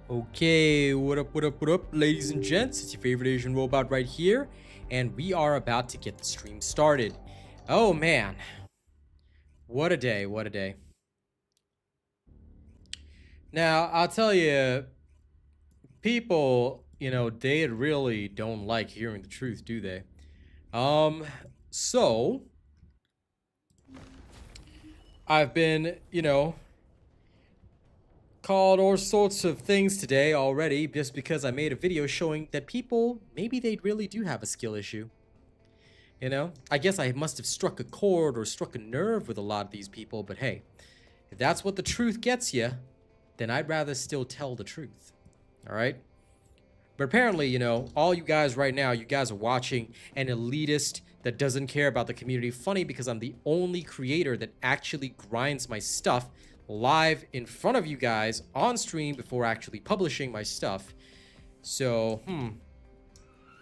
Okay, what up, ladies and gents? It's your favorite Asian robot right here, and we are about to get the stream started. Oh man, what a day, what a day. Now, I'll tell you, people, they really don't like hearing the truth, do they? So, I've been, called all sorts of things today already just because I made a video showing that people, maybe they really do have a skill issue. I guess I must have struck a chord or struck a nerve with a lot of these people, but hey, if that's what the truth gets you, then I'd rather still tell the truth. All right? But apparently, all you guys right now, you guys are watching an elitist that doesn't care about the community. Funny because I'm the only creator that actually grinds my stuff live in front of you guys on stream before actually publishing my stuff. So,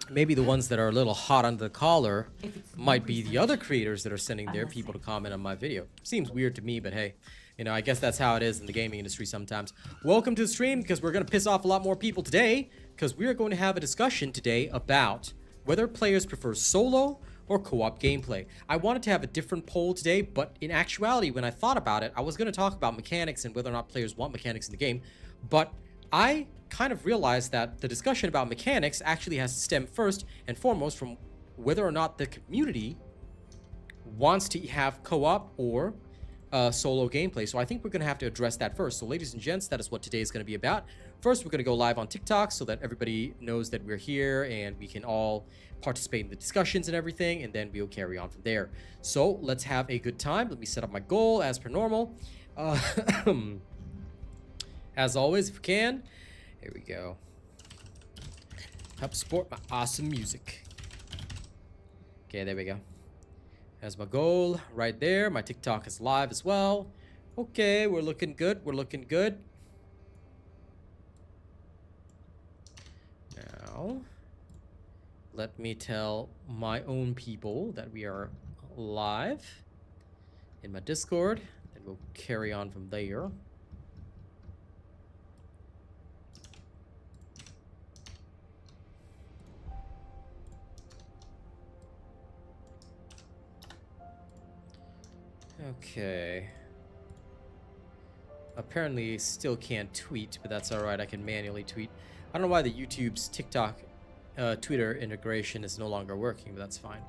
maybe the ones that are a little hot under the collar might be the other creators that are sending their people to comment on my video. Seems weird to me, but hey, I guess that's how it is in the gaming industry sometimes. Welcome to the stream, because we're going to piss off a lot more people today, because we are going to have a discussion today about whether players prefer solo or co-op gameplay. I wanted to have a different poll today, but in actuality, when I thought about it, I was going to talk about mechanics and whether or not players want mechanics in the game, but I kind of realized that the discussion about mechanics actually has to stem first and foremost from whether or not the community wants to have co-op or solo gameplay. So I think we're going to have to address that first. So ladies and gents, that is what today is going to be about. First, we're going to go live on TikTok so that everybody knows that we're here and we can all participate in the discussions and everything, and then we'll carry on from there. So let's have a good time. Let me set up my goal as per normal. As always, if we can. Here we go. Help support my awesome music. Okay, there we go. That's my goal right there. My TikTok is live as well. Okay, we're looking good. We're looking good. Now, let me tell my own people that we are live in my Discord, and we'll carry on from there. Okay. Apparently still can't tweet, but that's alright. I can manually tweet. I don't know why the YouTube's TikTok, Twitter integration is no longer working, but that's fine.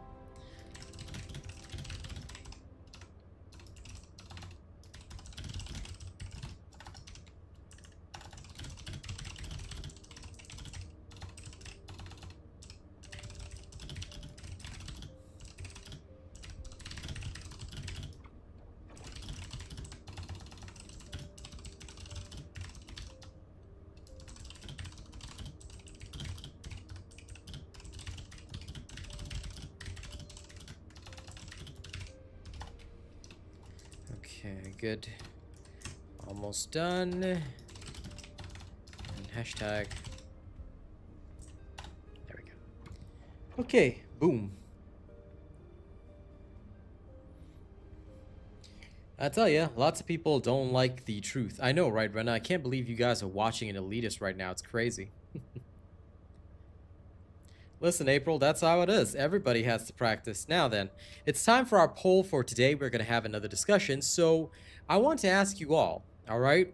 Okay, good. Almost done. And hashtag. There we go. Okay, boom. I tell you, lots of people don't like the truth. I know, right, Rena? I can't believe you guys are watching an elitist right now. It's crazy. Listen, April, that's how it is. Everybody has to practice. Now then, it's time for our poll for today. We're going to have another discussion. So I want to ask you all right?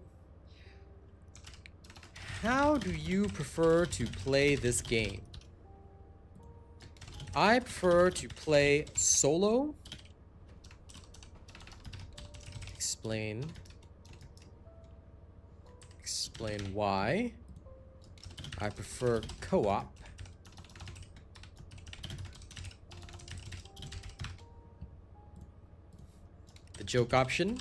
How do you prefer to play this game? I prefer to play solo. Explain why. I prefer co-op. The joke option.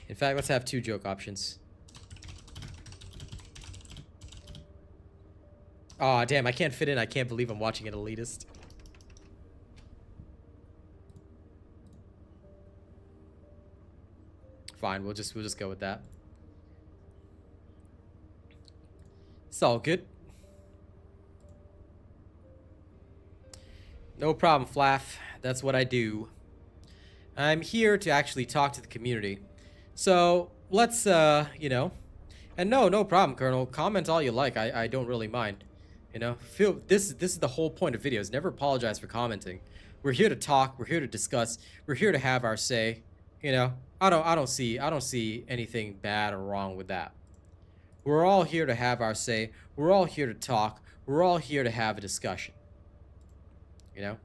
In fact, let's have two joke options. Aw, damn, I can't fit in. I can't believe I'm watching an elitist. Fine, we'll just go with that. It's all good. No problem, Flaff. That's what I do. I'm here to actually talk to the community. So let's, you know, and no problem, Colonel. Comment all you like. I don't really mind. You know, this is the whole point of videos. Never apologize for commenting. We're here to talk. We're here to discuss. We're here to have our say. You know, I don't see anything bad or wrong with that. We're all here to have our say. We're all here to talk. We're all here to have a discussion. You know,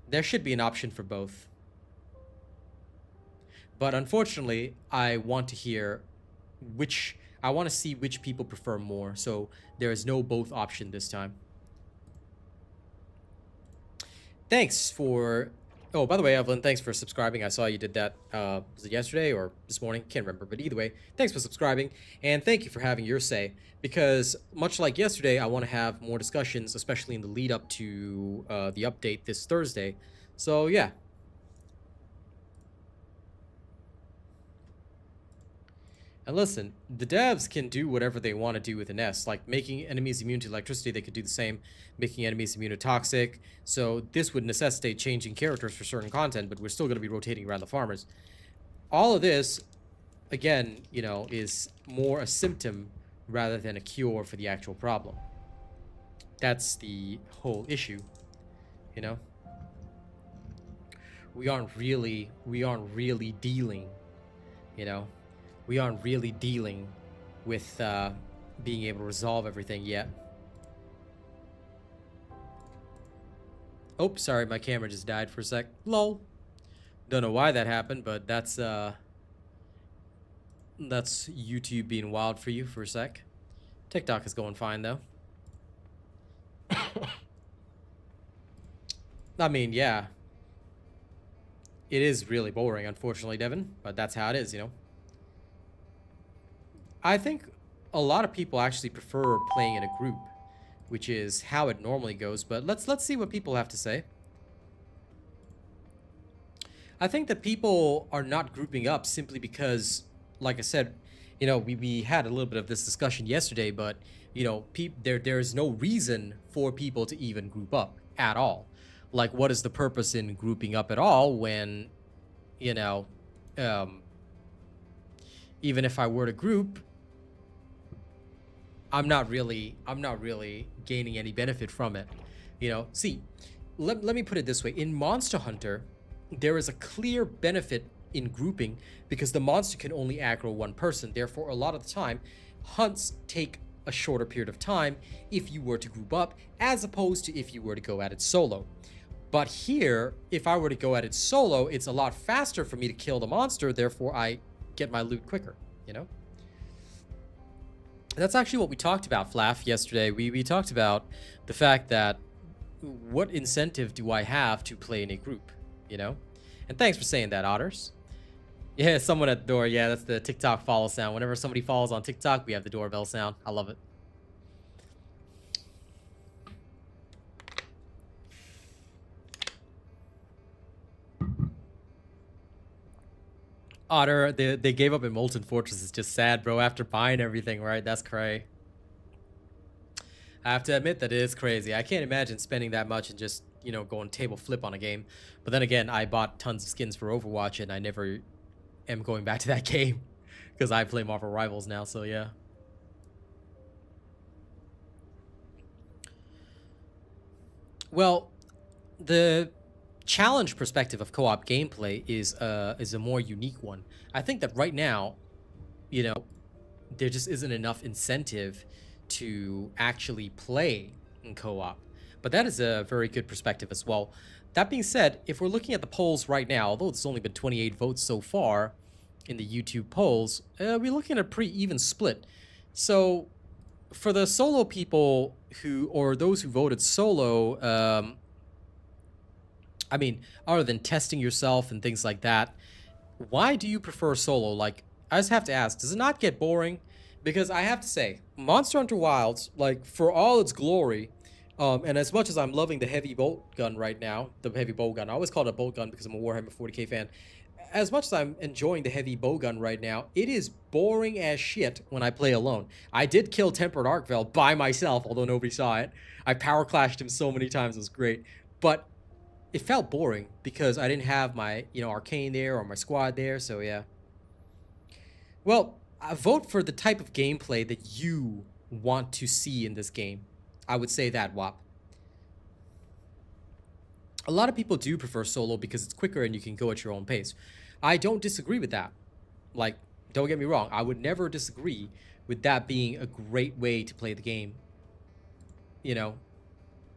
there should be an option for both. But unfortunately, I want to hear I want to see which people prefer more. So there is no both option this time. Thanks for... Oh, by the way, Evelyn, thanks for subscribing. I saw you did that, was it yesterday or this morning? Can't remember, but either way, thanks for subscribing. And thank you for having your say. Because much like yesterday, I want to have more discussions, especially in the lead up to the update this Thursday. So, yeah. And listen, the devs can do whatever they want to do with an S, like making enemies immune to electricity. They could do the same, making enemies immune to toxic. So this would necessitate changing characters for certain content, but we're still going to be rotating around the farmers. All of this, again, you know, is more a symptom rather than a cure for the actual problem. That's the whole issue, you know. We aren't really dealing, you know. We aren't really dealing with being able to resolve everything yet. Oh, sorry, my camera just died for a sec. Lol. Don't know why that happened, but that's YouTube being wild for you for a sec. TikTok is going fine though. I mean, yeah. It is really boring, unfortunately, Devin, but that's how it is, you know. I think a lot of people actually prefer playing in a group, which is how it normally goes, but let's see what people have to say. I think that people are not grouping up simply because, like I said, you know, we had a little bit of this discussion yesterday, but, you know, there's no reason for people to even group up at all. Like, what is the purpose in grouping up at all when, you know, even if I were to group, I'm not really gaining any benefit from it. You know, see, let me put it this way. In Monster Hunter, there is a clear benefit in grouping because the monster can only aggro one person. Therefore, a lot of the time, hunts take a shorter period of time if you were to group up, as opposed to if you were to go at it solo. But here, if I were to go at it solo, it's a lot faster for me to kill the monster. Therefore, I get my loot quicker, you know? That's actually what we talked about, Flaff, yesterday. We talked about the fact that what incentive do I have to play in a group, you know? And thanks for saying that, Otters. Yeah, someone at the door. Yeah, that's the TikTok follow sound. Whenever somebody follows on TikTok, we have the doorbell sound. I love it. Otter, they gave up in Molten Fortress. It's just sad, bro. After buying everything, right? That's cray. I have to admit that it is crazy. I can't imagine spending that much and just, you know, going table flip on a game. But then again, I bought tons of skins for Overwatch, and I never am going back to that game because I play Marvel Rivals now. So yeah. Well, the challenge perspective of co-op gameplay is a more unique one. I think that right now, you know, there just isn't enough incentive to actually play in co-op. But that is a very good perspective as well. That being said, if we're looking at the polls right now, although it's only been 28 votes so far in the YouTube polls, we're looking at a pretty even split. So for the solo people or those who voted solo, I mean, other than testing yourself and things like that, why do you prefer solo? Like, I just have to ask, does it not get boring? Because I have to say, Monster Hunter Wilds, like, for all its glory, and as much as I'm loving the heavy bolt gun right now, the heavy bow gun, I always call it a bolt gun because I'm a Warhammer 40k fan. As much as I'm enjoying the heavy bow gun right now, it is boring as shit when I play alone. I did kill Tempered Arcvel by myself, although nobody saw it. I power clashed him so many times, it was great. But it felt boring because I didn't have my, arcane there or my squad there, so yeah. Well, I vote for the type of gameplay that you want to see in this game. I would say that, WAP. A lot of people do prefer solo because it's quicker and you can go at your own pace. I don't disagree with that. Like, don't get me wrong, I would never disagree with that being a great way to play the game,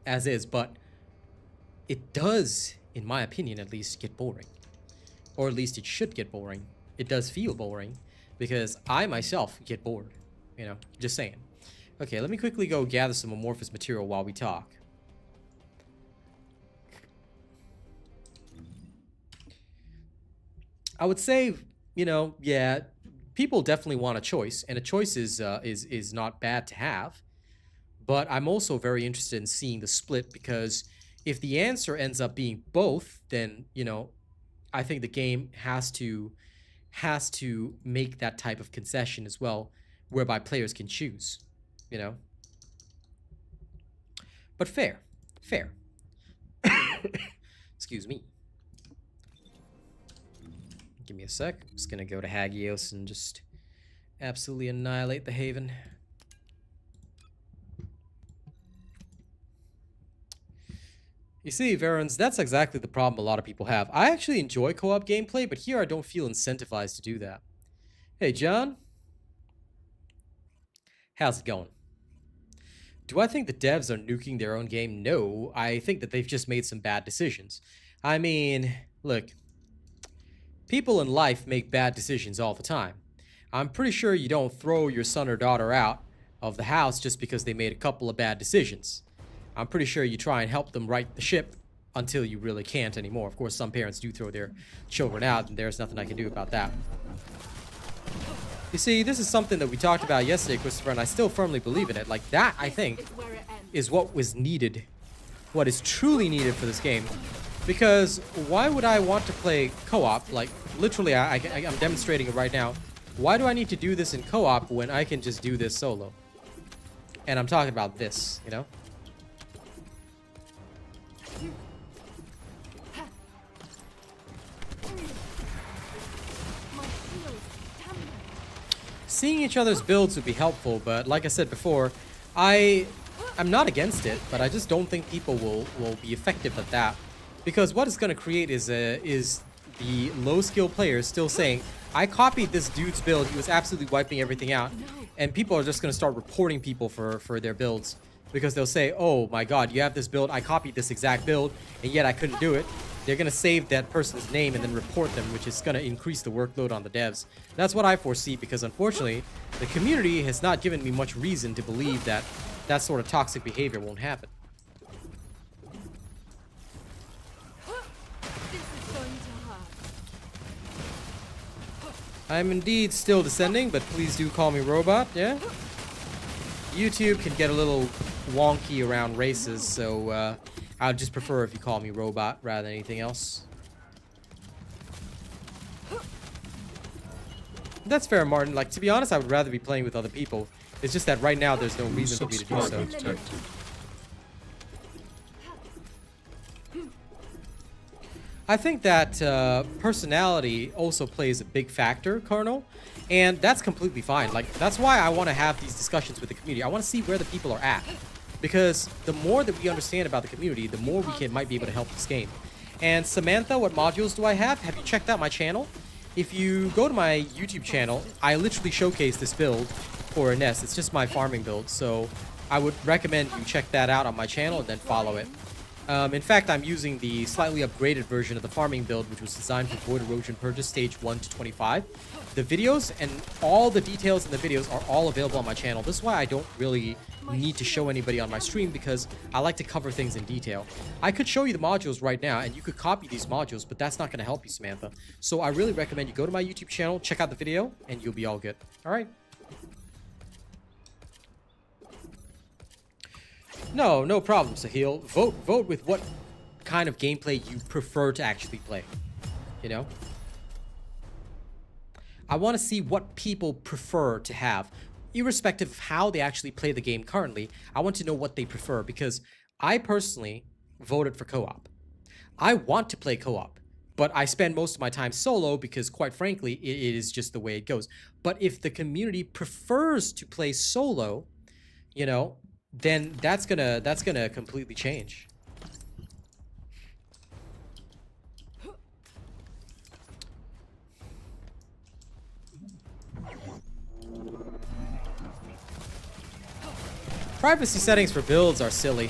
as is, but it does, in my opinion at least, get boring. Or at least it should get boring. It does feel boring because I myself get bored, just saying. Okay, let me quickly go gather some amorphous material while we talk. I would say, yeah, people definitely want a choice, and a choice is not bad to have. But I'm also very interested in seeing the split, because if the answer ends up being both, then, I think the game has to make that type of concession as well, whereby players can choose, But fair. Excuse me. Give me a sec. I'm just gonna go to Hagios and just absolutely annihilate the Haven. You see, Varens, that's exactly the problem a lot of people have. I actually enjoy co-op gameplay, but here I don't feel incentivized to do that. Hey, John. How's it going? Do I think the devs are nuking their own game? No, I think that they've just made some bad decisions. I mean, look, people in life make bad decisions all the time. I'm pretty sure you don't throw your son or daughter out of the house just because they made a couple of bad decisions. I'm pretty sure you try and help them right the ship until you really can't anymore. Of course, some parents do throw their children out, and there's nothing I can do about that. You see, this is something that we talked about yesterday, Christopher, and I still firmly believe in it. Like, that, I think, is what was needed. What is truly needed for this game. Because why would I want to play co-op? Like, literally, I'm demonstrating it right now. Why do I need to do this in co-op when I can just do this solo? And I'm talking about this, Seeing each other's builds would be helpful, but like I said before, I'm not against it, but I just don't think people will be effective at that. Because what it's going to create is the low-skill players still saying, I copied this dude's build, he was absolutely wiping everything out, and people are just going to start reporting people for their builds. Because they'll say, oh my god, you have this build, I copied this exact build, and yet I couldn't do it. They're going to save that person's name and then report them, which is going to increase the workload on the devs. That's what I foresee, because unfortunately, the community has not given me much reason to believe that that sort of toxic behavior won't happen. I'm indeed still descending, but please do call me robot, yeah? YouTube can get a little wonky around races, so I'd just prefer if you call me robot rather than anything else. That's fair, Martin. Like, to be honest, I would rather be playing with other people. It's just that right now there's no reason for me to do so. I think that personality also plays a big factor, Colonel, and that's completely fine. Like, that's why I want to have these discussions with the community. I want to see where the people are at, because the more that we understand about the community, the more we might be able to help this game. And Samantha, what modules do I have? Have you checked out my channel? If you go to my YouTube channel, I literally showcase this build for Ines. It's just my farming build, so I would recommend you check that out on my channel and then follow it. In fact, I'm using the slightly upgraded version of the farming build, which was designed for Void Erosion Purges stage 1 to 25. The videos and all the details in the videos are all available on my channel. This is why I don't really need to show anybody on my stream, because I like to cover things in detail. I could show you the modules right now, and you could copy these modules, but that's not going to help you, Samantha. So I really recommend you go to my YouTube channel, check out the video, and you'll be all good. All right? No problem, Sahil. Vote with what kind of gameplay you prefer to actually play. I want to see what people prefer to have. Irrespective of how they actually play the game currently, I want to know what they prefer, because I personally voted for co-op. I want to play co-op, but I spend most of my time solo because, quite frankly, it is just the way it goes. But if the community prefers to play solo, you know, then that's gonna completely change. Privacy settings for builds are silly.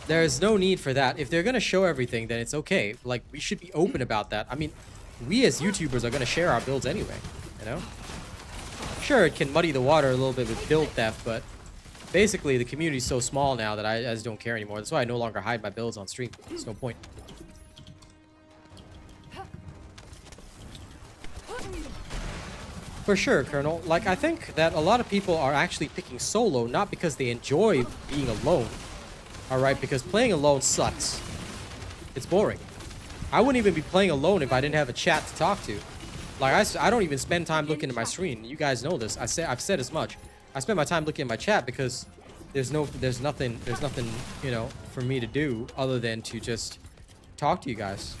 There's no need for that. If they're gonna show everything, then it's okay. Like, we should be open about that. I mean, we as YouTubers are gonna share our builds anyway, you know? Sure, it can muddy the water a little bit with build theft, but basically the community's so small now that I just don't care anymore. That's why I no longer hide my builds on stream. There's no point. For sure, Colonel. Like, I think that a lot of people are actually picking solo not because they enjoy being alone. Alright, because playing alone sucks. It's boring. I wouldn't even be playing alone if I didn't have a chat to talk to. Like, I don't even spend time looking at my screen. You guys know this. I've said as much. I spend my time looking at my chat because there's nothing, you know, for me to do other than to just talk to you guys.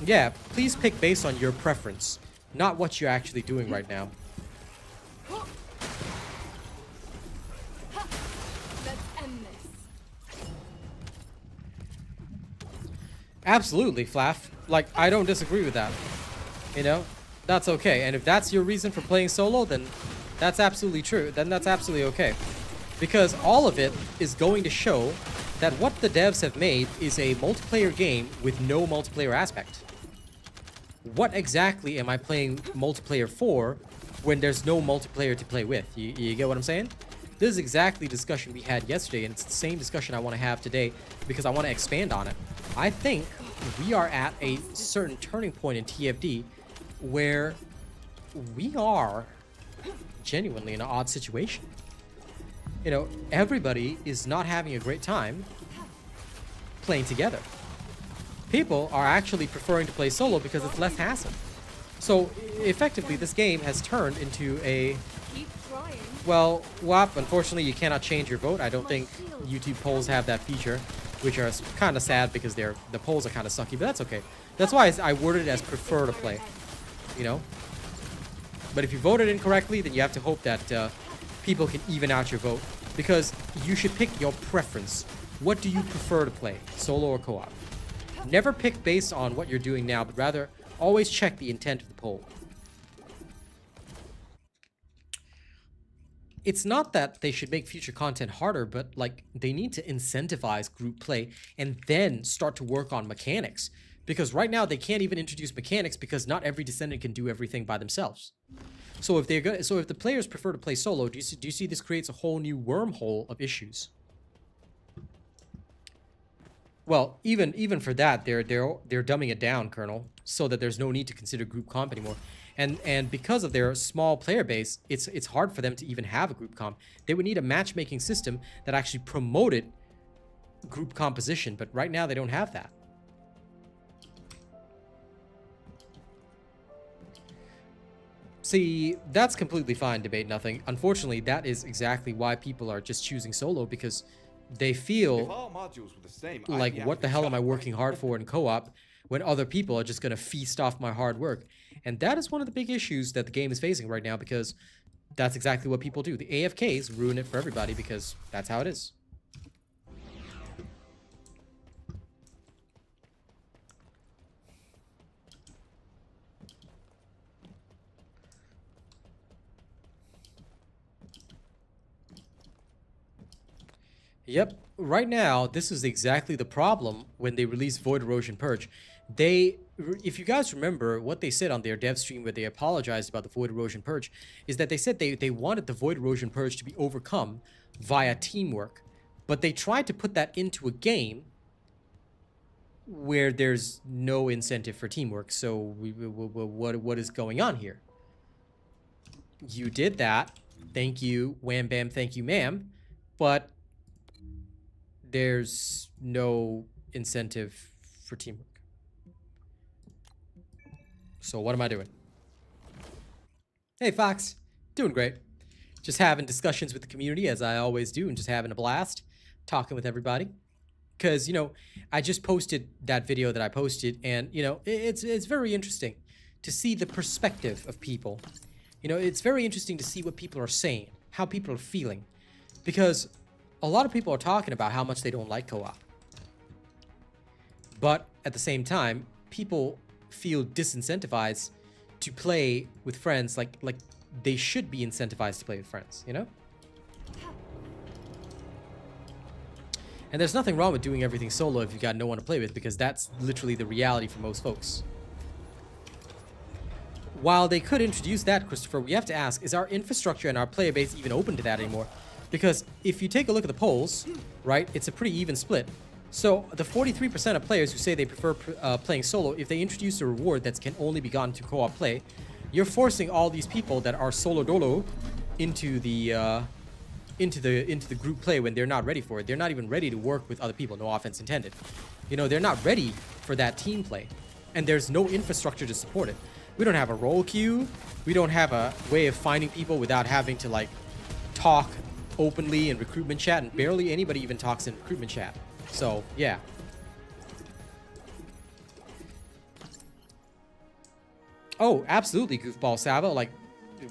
Yeah, please pick based on your preference, not what you're actually doing right now. Absolutely, Flaff. Like, I don't disagree with that. You know, that's okay. And if that's your reason for playing solo, then that's absolutely true. Then that's absolutely okay. Because all of it is going to show that what the devs have made is a multiplayer game with no multiplayer aspect. What exactly am I playing multiplayer for when there's no multiplayer to play with? You get what I'm saying? This is exactly the discussion we had yesterday, and it's the same discussion I want to have today because I want to expand on it. I think we are at a certain turning point in TFD where we are genuinely in an odd situation. You know, everybody is not having a great time playing together. People are actually preferring to play solo because it's less hassle. So, effectively, this game has turned into a... Well, WAP, unfortunately, you cannot change your vote. I don't think YouTube polls have that feature, which are kind of sad because the polls are kind of sucky, but that's okay. That's why I worded it as prefer to play, you know? But if you voted incorrectly, then you have to hope that people can even out your vote, because you should pick your preference. What do you prefer to play, solo or co-op? Never pick based on what you're doing now, but rather always check the intent of the poll. It's not that they should make future content harder, but like they need to incentivize group play and then start to work on mechanics. Because right now they can't even introduce mechanics because not every Descendant can do everything by themselves. So if the players prefer to play solo, do you see this creates a whole new wormhole of issues? Well, even for that, they're dumbing it down, Colonel, so that there's no need to consider group comp anymore. And because of their small player base, it's hard for them to even have a group comp. They would need a matchmaking system that actually promoted group composition, but right now they don't have that. See, that's completely fine, debate nothing. Unfortunately, that is exactly why people are just choosing solo, because they feel like, what the hell am I working hard for in co-op when other people are just going to feast off my hard work? And that is one of the big issues that the game is facing right now, because that's exactly what people do. The AFKs ruin it for everybody because that's how it is. Yep, right now, this is exactly the problem when they release Void Erosion Purge. If you guys remember, what they said on their dev stream where they apologized about the Void Erosion Purge is that they said they wanted the Void Erosion Purge to be overcome via teamwork. But they tried to put that into a game where there's no incentive for teamwork. So what is going on here? You did that. Thank you, wham bam, thank you, ma'am. But there's no incentive for teamwork. So what am I doing? Hey, Fox. Doing great. Just having discussions with the community, as I always do, and just having a blast, talking with everybody. because I just posted that video that I posted, and it's very interesting to see the perspective of people. It's very interesting to see what people are saying, how people are feeling, because a lot of people are talking about how much they don't like co-op, but at the same time, people feel disincentivized to play with friends like they should be incentivized to play with friends, And there's nothing wrong with doing everything solo if you got no one to play with, because that's literally the reality for most folks. While they could introduce that, Christopher, we have to ask, is our infrastructure and our player base even open to that anymore? Because if you take a look at the polls, right, it's a pretty even split. So the 43% of players who say they prefer playing solo, if they introduce a reward that can only be gotten to co-op play, you're forcing all these people that are solo dolo into the group play when they're not ready for it. They're not even ready to work with other people. No offense intended. They're not ready for that team play, and there's no infrastructure to support it. We don't have a role queue. We don't have a way of finding people without having to like talk openly in recruitment chat, and barely anybody even talks in recruitment chat. So yeah. Oh, absolutely, Goofball Sava. Like,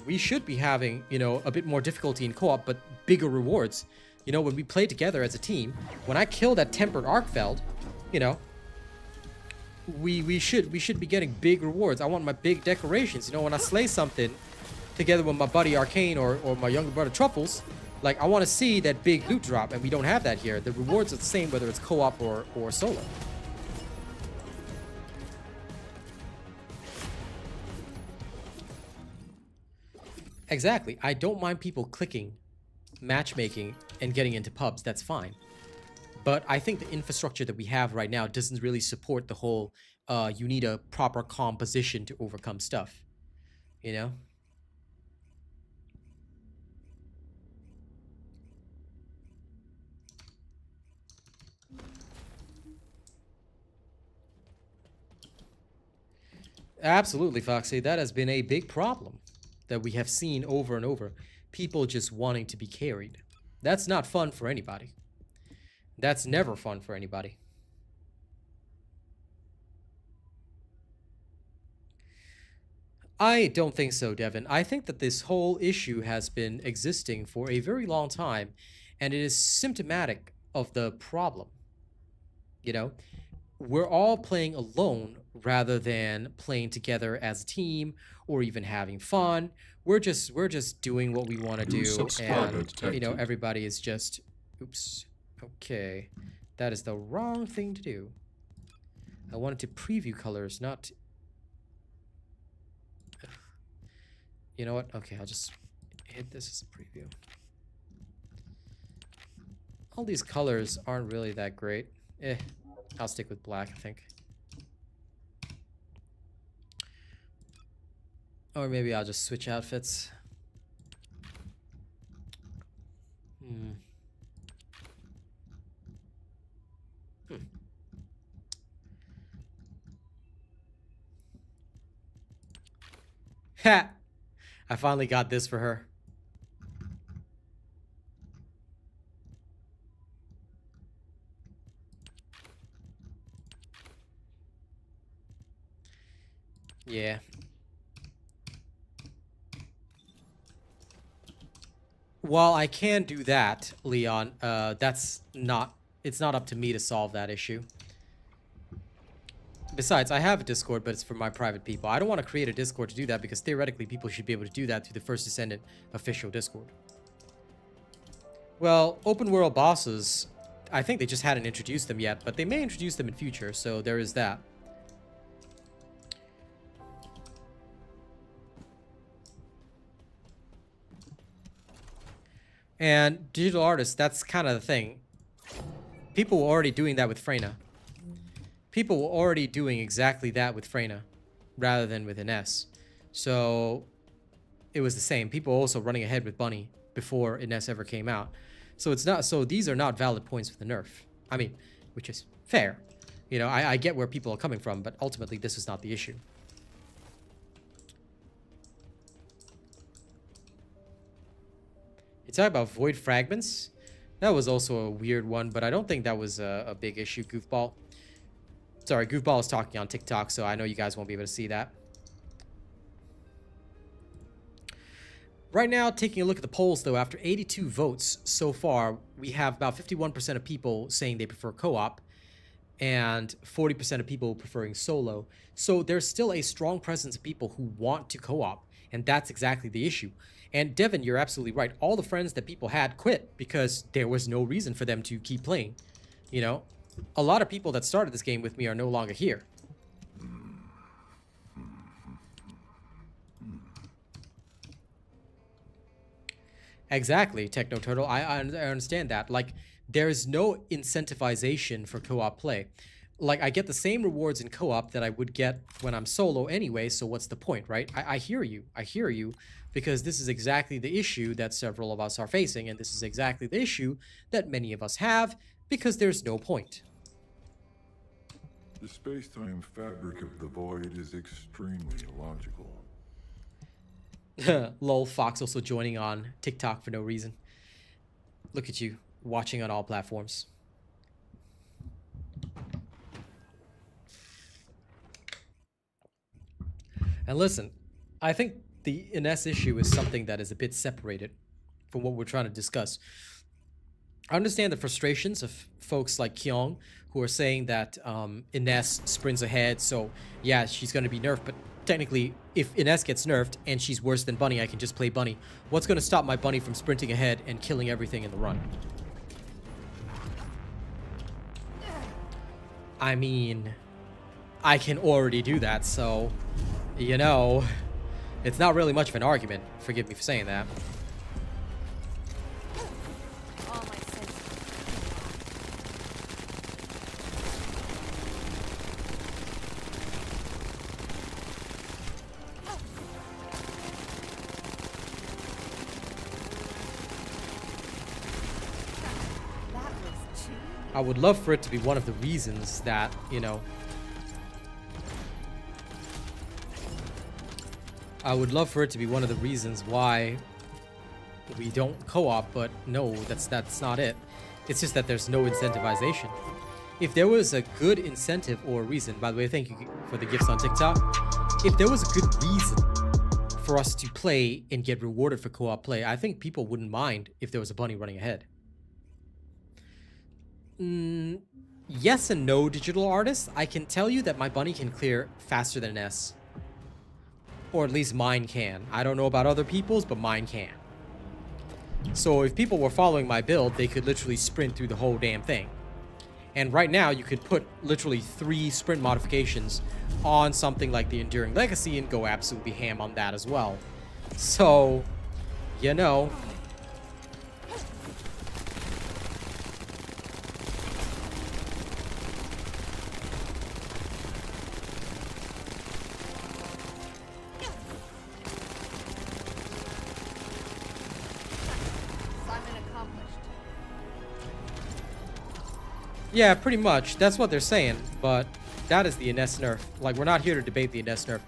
we should be having, a bit more difficulty in co-op, but bigger rewards. When we play together as a team, when I kill that Tempered Arkfeld, we should be getting big rewards. I want my big decorations. When I slay something together with my buddy Arcane or my younger brother Truffles, like, I want to see that big loot drop, and we don't have that here. The rewards are the same whether it's co-op or solo. Exactly. I don't mind people clicking matchmaking and getting into pubs. That's fine. But I think the infrastructure that we have right now doesn't really support the whole you need a proper composition to overcome stuff. Absolutely, Foxy. That has been a big problem that we have seen over and over. People just wanting to be carried. That's not fun for anybody. That's never fun for anybody. I don't think so, Devin. I think that this whole issue has been existing for a very long time, and it is symptomatic of the problem. We're all playing alone rather than playing together as a team or even having fun. We're just doing what we want to do, and everybody is just, oops, okay, that is the wrong thing to do. I wanted to preview colors, not. You know what? Okay, I'll just hit this as a preview. All these colors aren't really that great. I'll stick with black, I think. Or maybe I'll just switch outfits. Ha! I finally got this for her. Yeah. While I can do that, Leon, it's not up to me to solve that issue. Besides, I have a Discord, but it's for my private people. I don't want to create a Discord to do that, because theoretically people should be able to do that through the First Descendant official Discord. Well, open world bosses, I think they just hadn't introduced them yet, but they may introduce them in future, so there is that. And digital artists, that's kind of the thing. People were already doing that with Freyna. People were already doing exactly that with Freyna, rather than with Ines. So it was the same. People were also running ahead with Bunny before Ines ever came out. So it's not. So these are not valid points for the nerf. I mean, which is fair. I get where people are coming from, but ultimately this is not the issue. You talk about void fragments. That was also a weird one, but I don't think that was a big issue, Goofball. Sorry, Goofball is talking on TikTok, so I know you guys won't be able to see that. Right now, taking a look at the polls, though, after 82 votes so far, we have about 51% of people saying they prefer co-op and 40% of people preferring solo. So there's still a strong presence of people who want to co-op, and that's exactly the issue. And Devin, you're absolutely right. All the friends that people had quit because there was no reason for them to keep playing. You know, a lot of people that started this game with me are no longer here. Exactly, Techno Turtle. I understand that. Like, there's no incentivization for co-op play. Like, I get the same rewards in co-op that I would get when I'm solo anyway, so what's the point, right? I hear you. I hear you, because this is exactly the issue that several of us are facing, and this is exactly the issue that many of us have, because there's no point. The space-time fabric of the void is extremely illogical. Lol, Fox also joining on TikTok for no reason. Look at you, watching on all platforms. And listen, I think the Ines issue is something that is a bit separated from what we're trying to discuss. I understand the frustrations of folks like Kyung who are saying that Ines sprints ahead, so yeah, she's going to be nerfed, but technically, if Ines gets nerfed and she's worse than Bunny, I can just play Bunny. What's going to stop my Bunny from sprinting ahead and killing everything in the run? I mean, I can already do that, so, you know, it's not really much of an argument. Forgive me for saying that. I would love for it to be one of the reasons that, you know, I would love for it to be one of the reasons why we don't co-op, but no, that's not it. It's just that there's no incentivization. If there was a good incentive or reason, by the way, thank you for the gifts on TikTok. If there was a good reason for us to play and get rewarded for co-op play, I think people wouldn't mind if there was a bunny running ahead. Yes and no, digital artist. I can tell you that my bunny can clear faster than an S. Or at least mine can. I don't know about other people's, but mine can. So if people were following my build, they could literally sprint through the whole damn thing. And right now, you could put literally 3 sprint modifications on something like the Enduring Legacy and go absolutely ham on that as well. So, you know... Yeah, pretty much. That's what they're saying, but that is the Ines nerf. Like, we're not here to debate the Ines nerf.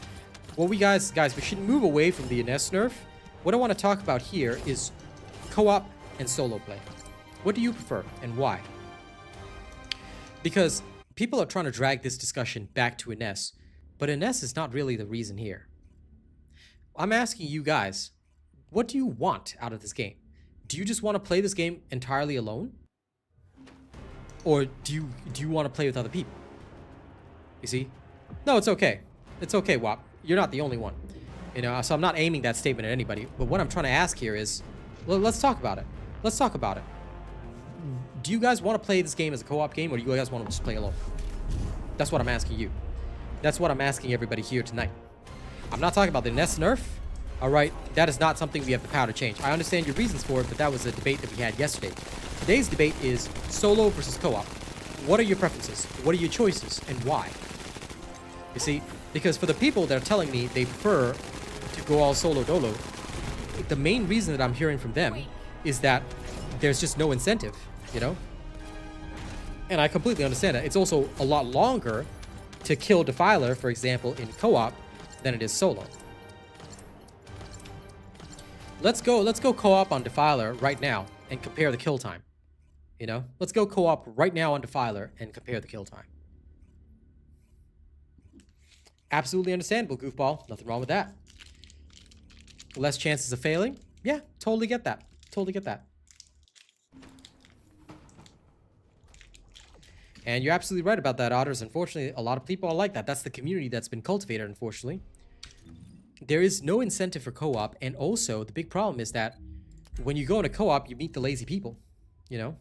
Well, we guys, we should move away from the Ines nerf. What I want to talk about here is co-op and solo play. What do you prefer and why? Because people are trying to drag this discussion back to Ines, but Ines is not really the reason here. I'm asking you guys, what do you want out of this game? Do you just want to play this game entirely alone? Or do you want to play with other people? You see? No, it's okay. It's okay, WAP. You're not the only one. You know, so I'm not aiming that statement at anybody. But what I'm trying to ask here is, well, let's talk about it. Let's talk about it. Do you guys want to play this game as a co-op game, or do you guys want to just play alone? That's what I'm asking you. That's what I'm asking everybody here tonight. I'm not talking about the Ines nerf. All right? That is not something we have the power to change. I understand your reasons for it, but that was a debate that we had yesterday. Today's debate is solo versus co-op. What are your preferences? What are your choices, and why? You see, because for the people that are telling me they prefer to go all solo dolo, the main reason that I'm hearing from them is that there's just no incentive, you know? And I completely understand that. It's also a lot longer to kill Defiler, for example, in co-op than it is solo. Let's go co-op on Defiler right now and compare the kill time. You know, let's go co-op right now on Defiler and compare the kill time. Absolutely understandable, goofball. Nothing wrong with that. Less chances of failing. Yeah, totally get that. Totally get that. And you're absolutely right about that, Otters. Unfortunately, a lot of people are like that. That's the community that's been cultivated, unfortunately. There is no incentive for co-op, and also the big problem is that when you go into co-op, you meet the lazy people, you know?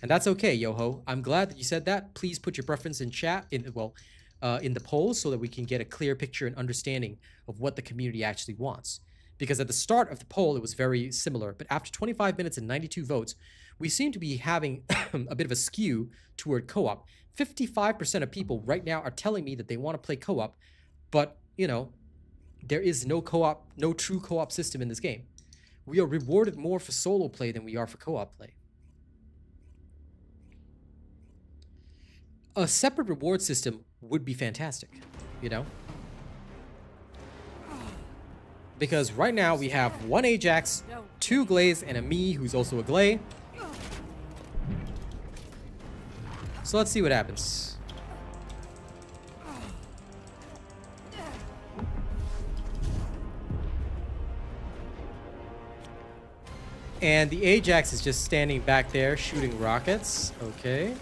And that's okay, Yoho. I'm glad that you said that. Please put your preference in chat, in the polls, so that we can get a clear picture and understanding of what the community actually wants. Because at the start of the poll, it was very similar, but after 25 minutes and 92 votes, we seem to be having a bit of a skew toward co-op. 55% of people right now are telling me that they want to play co-op, but, you know, there is no co-op, no true co-op system in this game. We are rewarded more for solo play than we are for co-op play. A separate reward system would be fantastic, you know? Because right now we have one Ajax, two Glaze, and a me who's also a Glay. So let's see what happens. And the Ajax is just standing back there shooting rockets. Okay.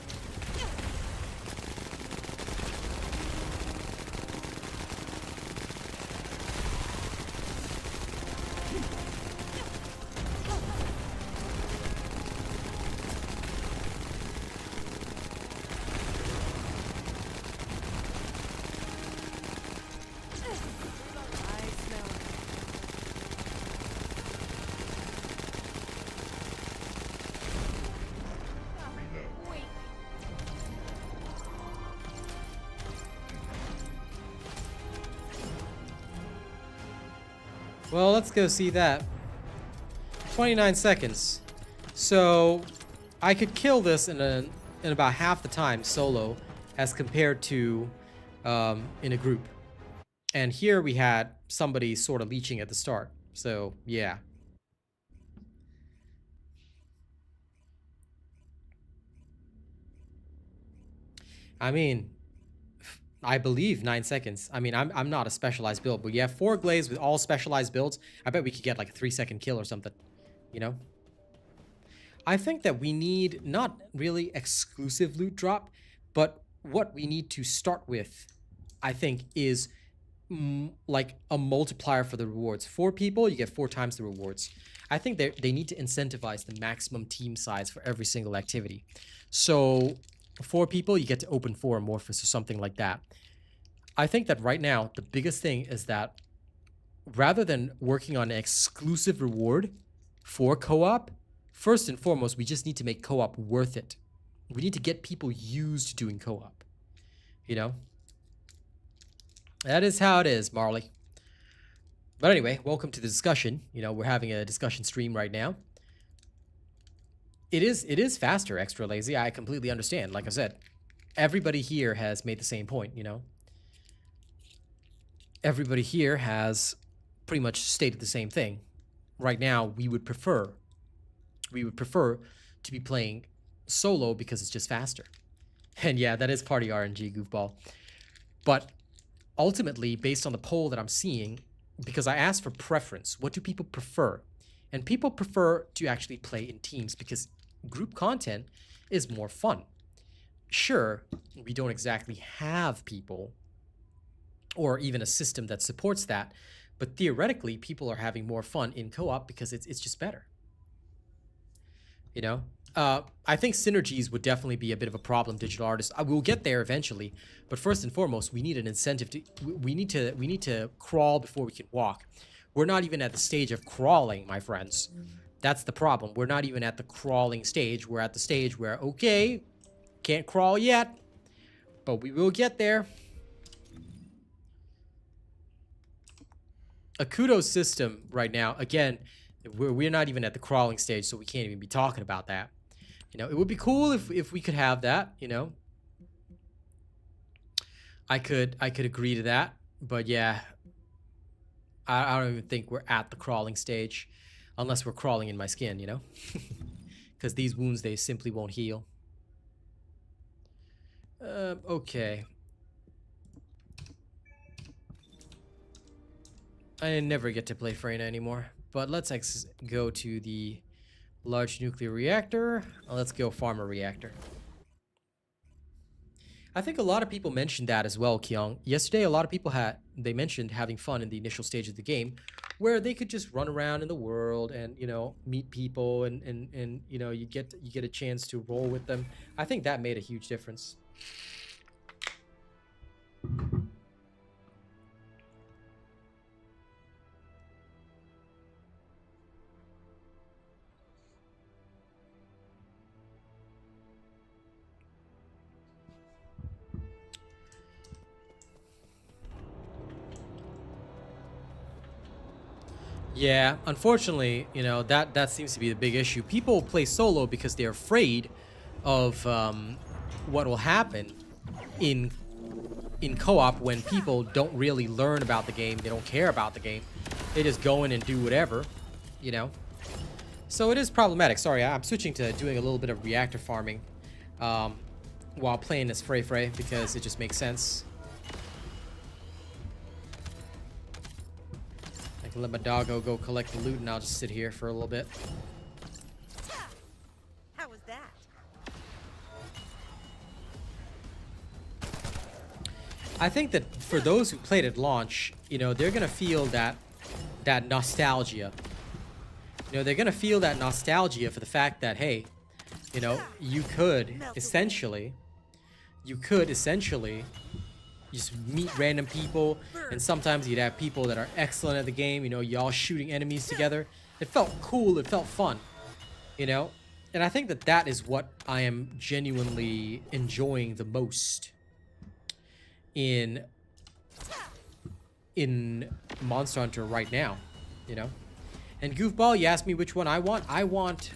Well, let's go see that. 29 seconds. So I could kill this in about half the time solo as compared to in a group. And here we had somebody sort of leeching at the start. So, yeah. I mean, I believe 9 seconds. I mean, I'm not a specialized build, but you have 4 Glaze with all specialized builds. I bet we could get like a 3-second kill or something, you know? I think that we need not really exclusive loot drop, but what we need to start with, I think, is like a multiplier for the rewards. 4 people, you get 4 times the rewards. I think they need to incentivize the maximum team size for every single activity. So 4 people, you get to open 4 Amorphous or something like that. I think that right now, the biggest thing is that rather than working on an exclusive reward for co-op, first and foremost, we just need to make co-op worth it. We need to get people used to doing co-op, you know? That is how it is, Marley. But anyway, welcome to the discussion. You know, we're having a discussion stream right now. It is faster, Extra Lazy. I completely understand. Like I said, everybody here has made the same point, you know? Everybody here has pretty much stated the same thing. Right now, we would prefer to be playing solo because it's just faster. And yeah, that is party RNG, goofball. But ultimately, based on the poll that I'm seeing, because I asked for preference, what do people prefer? And people prefer to actually play in teams because group content is more fun. Sure, we don't exactly have people or even a system that supports that, but theoretically, people are having more fun in co-op because it's just better. You know? I think synergies would definitely be a bit of a problem, digital artists. We'll get there eventually, but first and foremost, we need an incentive to. We need to crawl before we can walk. We're not even at the stage of crawling, my friends. That's the problem. We're not even at the crawling stage. We're at the stage where, okay, can't crawl yet, but we will get there. A kudos system right now. Again, we're not even at the crawling stage, so we can't even be talking about that. You know, it would be cool if we could have that, you know. I could agree to that, but yeah, I don't even think we're at the crawling stage unless we're crawling in my skin, you know. because these wounds, they simply won't heal. Okay. I never get to play Freyna anymore, but let's go to the large nuclear reactor. Let's go farm a reactor. I think a lot of people mentioned that as well, Kyung. Yesterday, a lot of people they mentioned having fun in the initial stage of the game, where they could just run around in the world and, you know, meet people and you know, you get a chance to roll with them. I think that made a huge difference. Yeah, unfortunately, you know, that seems to be the big issue. People play solo because they're afraid of what will happen in co-op when people don't really learn about the game. They don't care about the game. They just go in and do whatever, you know. So it is problematic. Sorry, I'm switching to doing a little bit of reactor farming while playing as Frey because it just makes sense. Let my doggo go collect the loot and I'll just sit here for a little bit. How was that? I think that for those who played at launch, you know, they're gonna feel that nostalgia. You know, they're gonna feel that nostalgia for the fact that, hey, you know, you could essentially just meet random people, and sometimes you'd have people that are excellent at the game, you know, y'all shooting enemies together. It felt cool, it felt fun, you know? And I think that is what I am genuinely enjoying the most in Monster Hunter right now, you know? And Goofball, you asked me which one I want. I want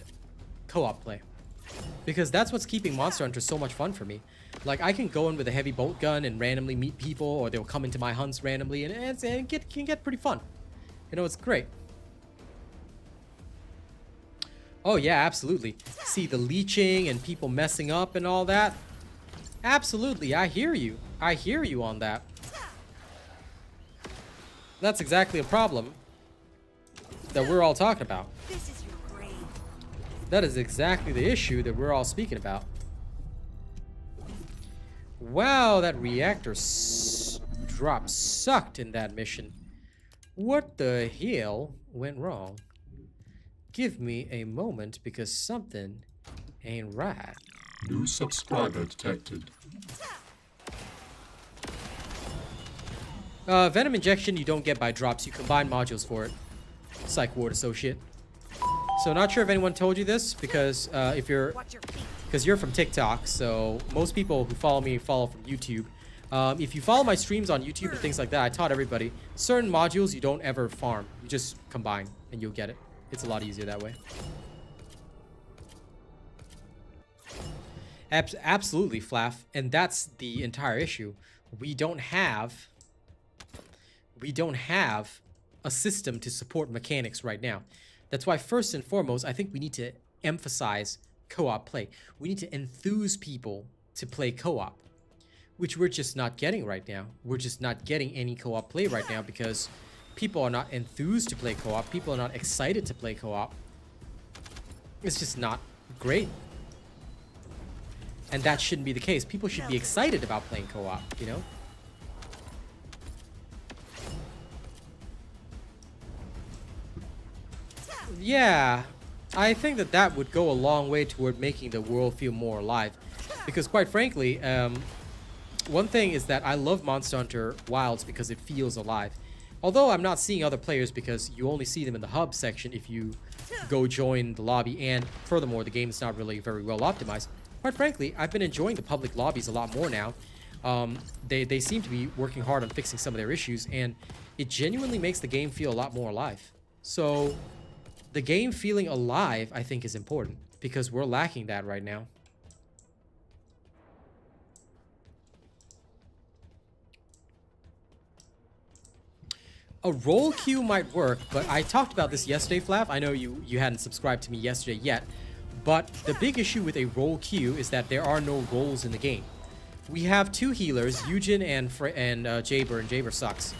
co-op play, because that's what's keeping Monster Hunter so much fun for me. Like, I can go in with a heavy bolt gun and randomly meet people, or they'll come into my hunts randomly, and it can get pretty fun. You know, it's great. Oh, yeah, absolutely. See, the leeching and people messing up and all that. Absolutely, I hear you. I hear you on that. That's exactly a problem that we're all talking about. This is your grave. That is exactly the issue that we're all speaking about. Wow, that reactor drop sucked in that mission. What the hell went wrong? Give me a moment, because something ain't right. New subscriber detected. Venom injection you don't get by drops. You combine modules for it. Psych ward associate. So not sure if anyone told you this, because because you're from TikTok, so most people who follow me follow from YouTube. If you follow my streams on YouTube and things like that, I taught everybody certain modules you don't ever farm. You just combine and you'll get it. It's a lot easier that way. Absolutely, Flaff, and that's the entire issue. We don't have a system to support mechanics right now. That's why, first and foremost, I think we need to emphasize co-op play. We need to enthuse people to play co-op, which we're just not getting right now. We're just not getting any co-op play right now because people are not enthused to play co-op. People are not excited to play co-op. It's just not great. And that shouldn't be the case. People should be excited about playing co-op, you know? Yeah, I think that would go a long way toward making the world feel more alive. Because quite frankly, one thing is that I love Monster Hunter Wilds because it feels alive. Although I'm not seeing other players because you only see them in the hub section if you go join the lobby, and furthermore, the game is not really very well optimized. Quite frankly, I've been enjoying the public lobbies a lot more now. They seem to be working hard on fixing some of their issues, and it genuinely makes the game feel a lot more alive. So the game feeling alive, I think, is important because we're lacking that right now. A roll queue might work, but I talked about this yesterday, Flav. I know you hadn't subscribed to me yesterday yet, But the big issue with a role queue is that there are no roles in the game. We have 2 healers, Eugen and Jaber, and Jaber sucks.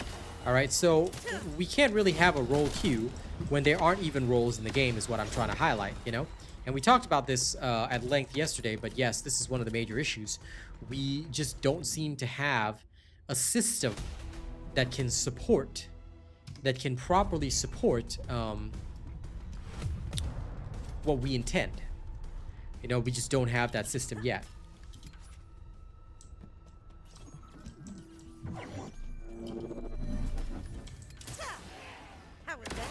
Alright, so we can't really have a role queue when there aren't even roles in the game is what I'm trying to highlight, you know? And we talked about this at length yesterday, but yes, this is one of the major issues. We just don't seem to have a system that can support, that can properly support what we intend. You know, we just don't have that system yet. How was that?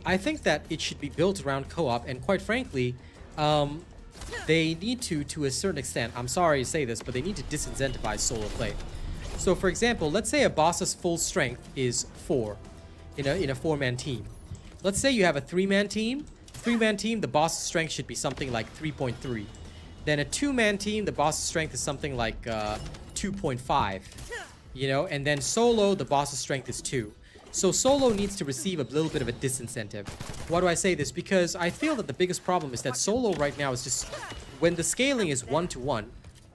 I think that it should be built around co-op, and quite frankly, they need to a certain extent, I'm sorry to say this, but they need to disincentivize solo play. So for example, let's say a boss's full strength is 4 in a 4-man team. Let's say you have a 3-man team. 3-man team, the boss's strength should be something like 3.3. Then a 2-man team, the boss's strength is something like 2.5. You know, and then solo, the boss's strength is 2. So solo needs to receive a little bit of a disincentive. Why do I say this? Because I feel that the biggest problem is that solo right now is just, when the scaling is 1-to-1,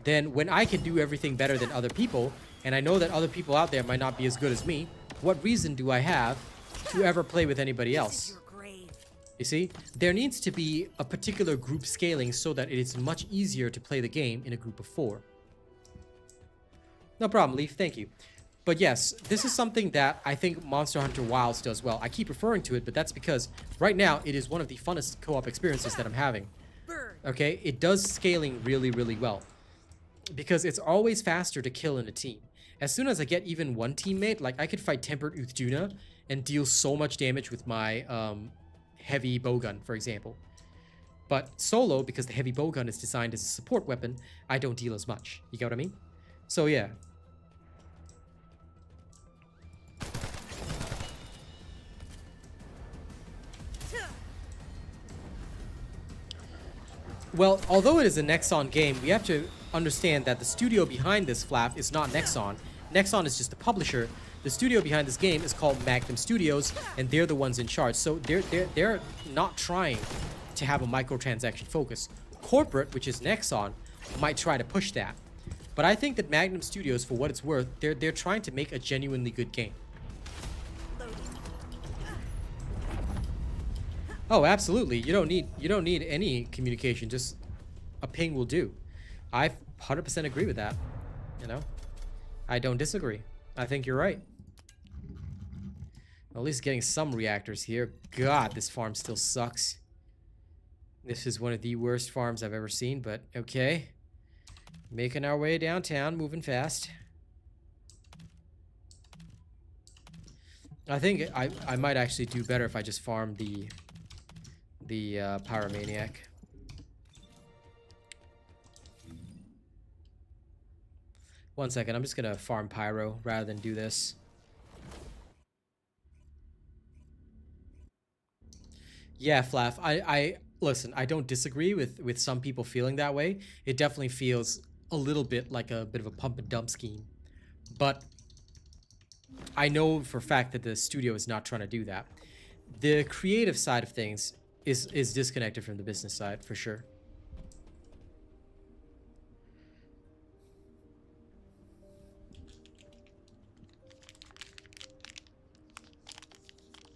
then when I can do everything better than other people, and I know that other people out there might not be as good as me, what reason do I have to ever play with anybody else? Your grave. You see, there needs to be a particular group scaling so that it is much easier to play the game in a group of 4. No problem, Leaf, thank you. But yes, this is something that I think Monster Hunter Wilds does well. I keep referring to it, but that's because right now it is one of the funnest co-op experiences that I'm having. Burn. Okay, it does scaling really, really well. Because it's always faster to kill in a team. As soon as I get even one teammate, like I could fight Tempered Uthduna and deal so much damage with my heavy bowgun, for example. But solo, because the heavy bowgun is designed as a support weapon, I don't deal as much. You get what I mean? So yeah. Well, although it is a Nexon game, we have to understand that the studio behind this flap is not Nexon. Nexon is just the publisher. The studio behind this game is called Magnum Studios, and they're the ones in charge. So they're not trying to have a microtransaction focus. Corporate, which is Nexon, might try to push that. But I think that Magnum Studios, for what it's worth, they're trying to make a genuinely good game. Oh, absolutely. You don't need any communication. Just a ping will do. I 100% agree with that. You know, I don't disagree. I think you're right. At least getting some reactors here. God, this farm still sucks. This is one of the worst farms I've ever seen, but okay. Making our way downtown, moving fast. I think I might actually do better if I just farm the Pyromaniac. One second, I'm just gonna farm Pyro rather than do this. Yeah, Flaff, I listen, I don't disagree with some people feeling that way. It definitely feels a little bit like a bit of a pump and dump scheme. But I know for a fact that the studio is not trying to do that. The creative side of things is disconnected from the business side, for sure.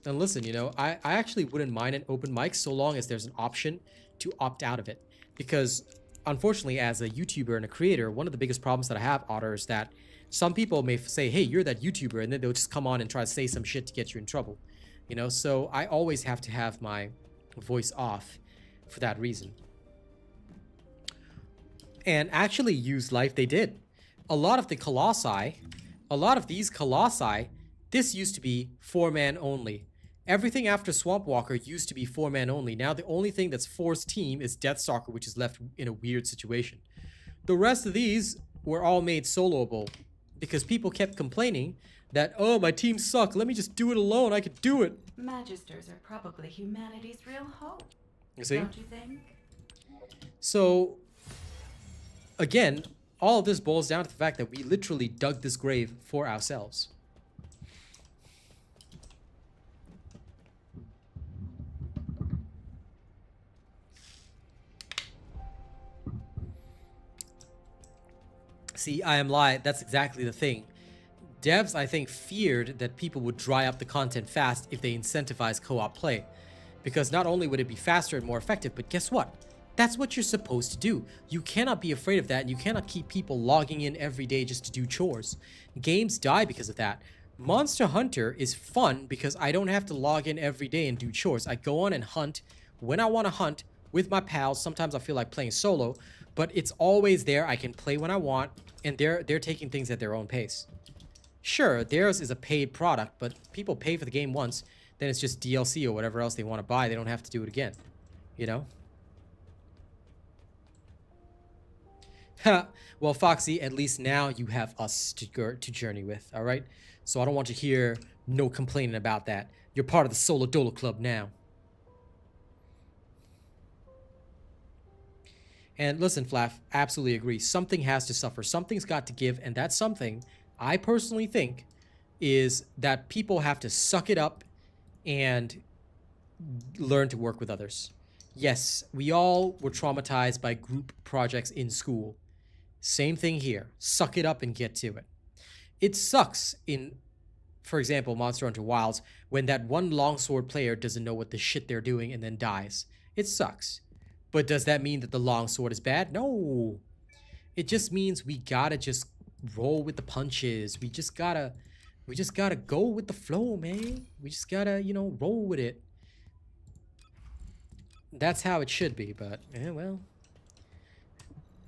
And listen, you know, I actually wouldn't mind an open mic so long as there's an option to opt out of it. Because, unfortunately, as a YouTuber and a creator, one of the biggest problems that I have, Otter, is that some people may say, hey, you're that YouTuber, and then they'll just come on and try to say some shit to get you in trouble. You know, so I always have to have my voice off for that reason. And actually use life they did. A lot of the Colossi, a lot of these Colossi, this used to be 4-man only. Everything after Swamp Walker used to be 4-man only. Now the only thing that's forced team is Deathstalker, which is left in a weird situation. The rest of these were all made soloable because people kept complaining that, oh, my team suck, let me just do it alone, I could do it. Magisters are probably humanity's real hope. You see? Don't you think? So, again, all of this boils down to the fact that we literally dug this grave for ourselves. See, I am lying. That's exactly the thing. Devs, I think, feared that people would dry up the content fast if they incentivize co-op play. Because not only would it be faster and more effective, but guess what? That's what you're supposed to do. You cannot be afraid of that, and you cannot keep people logging in every day just to do chores. Games die because of that. Monster Hunter is fun because I don't have to log in every day and do chores. I go on and hunt when I want to hunt with my pals. Sometimes I feel like playing solo, but it's always there. I can play when I want, and they're taking things at their own pace. Sure, theirs is a paid product, but people pay for the game once, then it's just DLC or whatever else they want to buy. They don't have to do it again, you know? Well, Foxy, at least now you have us to journey with, all right? So I don't want to hear no complaining about that. You're part of the Solo Dolo Club now. And listen, Flaff, absolutely agree. Something has to suffer. Something's got to give, and that something, I personally think, is that people have to suck it up and learn to work with others. Yes, we all were traumatized by group projects in school. Same thing here. Suck it up and get to it. It sucks in, for example, Monster Hunter Wilds, when that one longsword player doesn't know what the shit they're doing and then dies. It sucks. But does that mean that the longsword is bad? No. It just means we gotta just roll with the punches. We just gotta go with the flow, man. We just gotta, you know, roll with it. That's how it should be, but, well.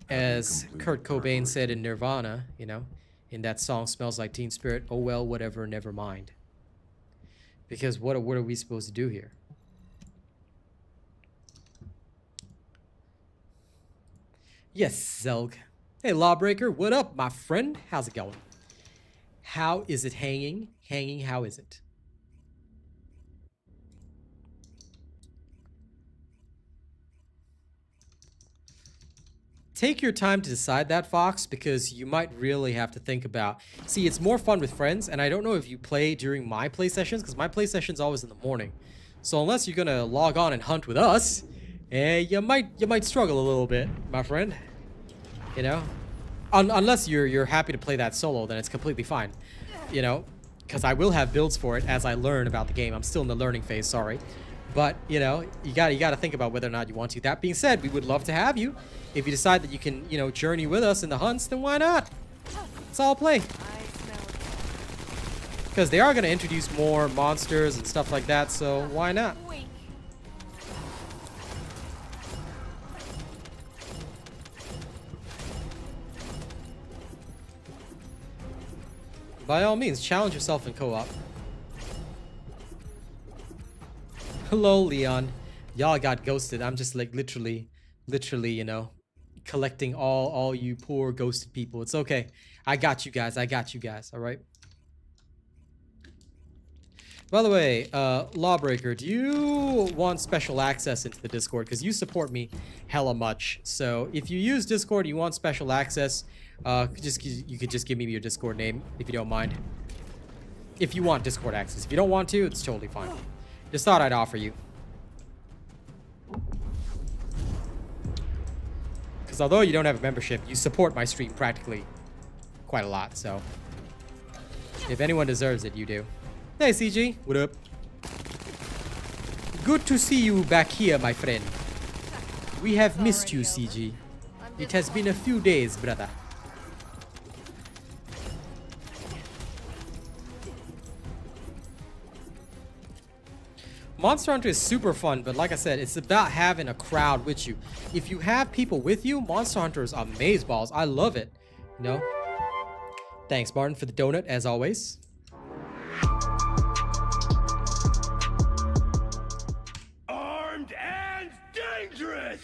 As Kurt Cobain said in Nirvana, you know, in that song Smells Like Teen Spirit, oh well, whatever, never mind. Because what are we supposed to do here? Yes, Zelg. Hey, Lawbreaker, what up, my friend? How's it going? How is it hanging? Hanging, how is it? Take your time to decide that, Fox, because you might really have to think about... See, it's more fun with friends, and I don't know if you play during my play sessions, because my play session's always in the morning. So unless you're gonna log on and hunt with us, you might struggle a little bit, my friend. You know? Unless you're happy to play that solo, then it's completely fine. You know? Because I will have builds for it as I learn about the game. I'm still in the learning phase, sorry. But, you know, you gotta think about whether or not you want to. That being said, we would love to have you. If you decide that you can, you know, journey with us in the hunts, then why not? Let's all play. Because they are going to introduce more monsters and stuff like that, so why not? By all means, challenge yourself in co-op. Hello, Leon. Y'all got ghosted. I'm just like literally, you know, collecting all you poor ghosted people. It's okay. I got you guys. All right. By the way, Lawbreaker, do you want special access into the Discord? Because you support me hella much. So if you use Discord, you want special access, you could just give me your Discord name if you don't mind. If you want Discord access. If you don't want to, it's totally fine. Just thought I'd offer you. Because although you don't have a membership, you support my stream practically quite a lot, so if anyone deserves it, you do. Hey, CG. What up? Good to see you back here, my friend. We have missed you, CG. It has been a few days, brother. Monster Hunter is super fun, but like I said, it's about having a crowd with you. If you have people with you, Monster Hunter is amazeballs. I love it. You know? Thanks, Martin, for the donut, as always. Armed and dangerous!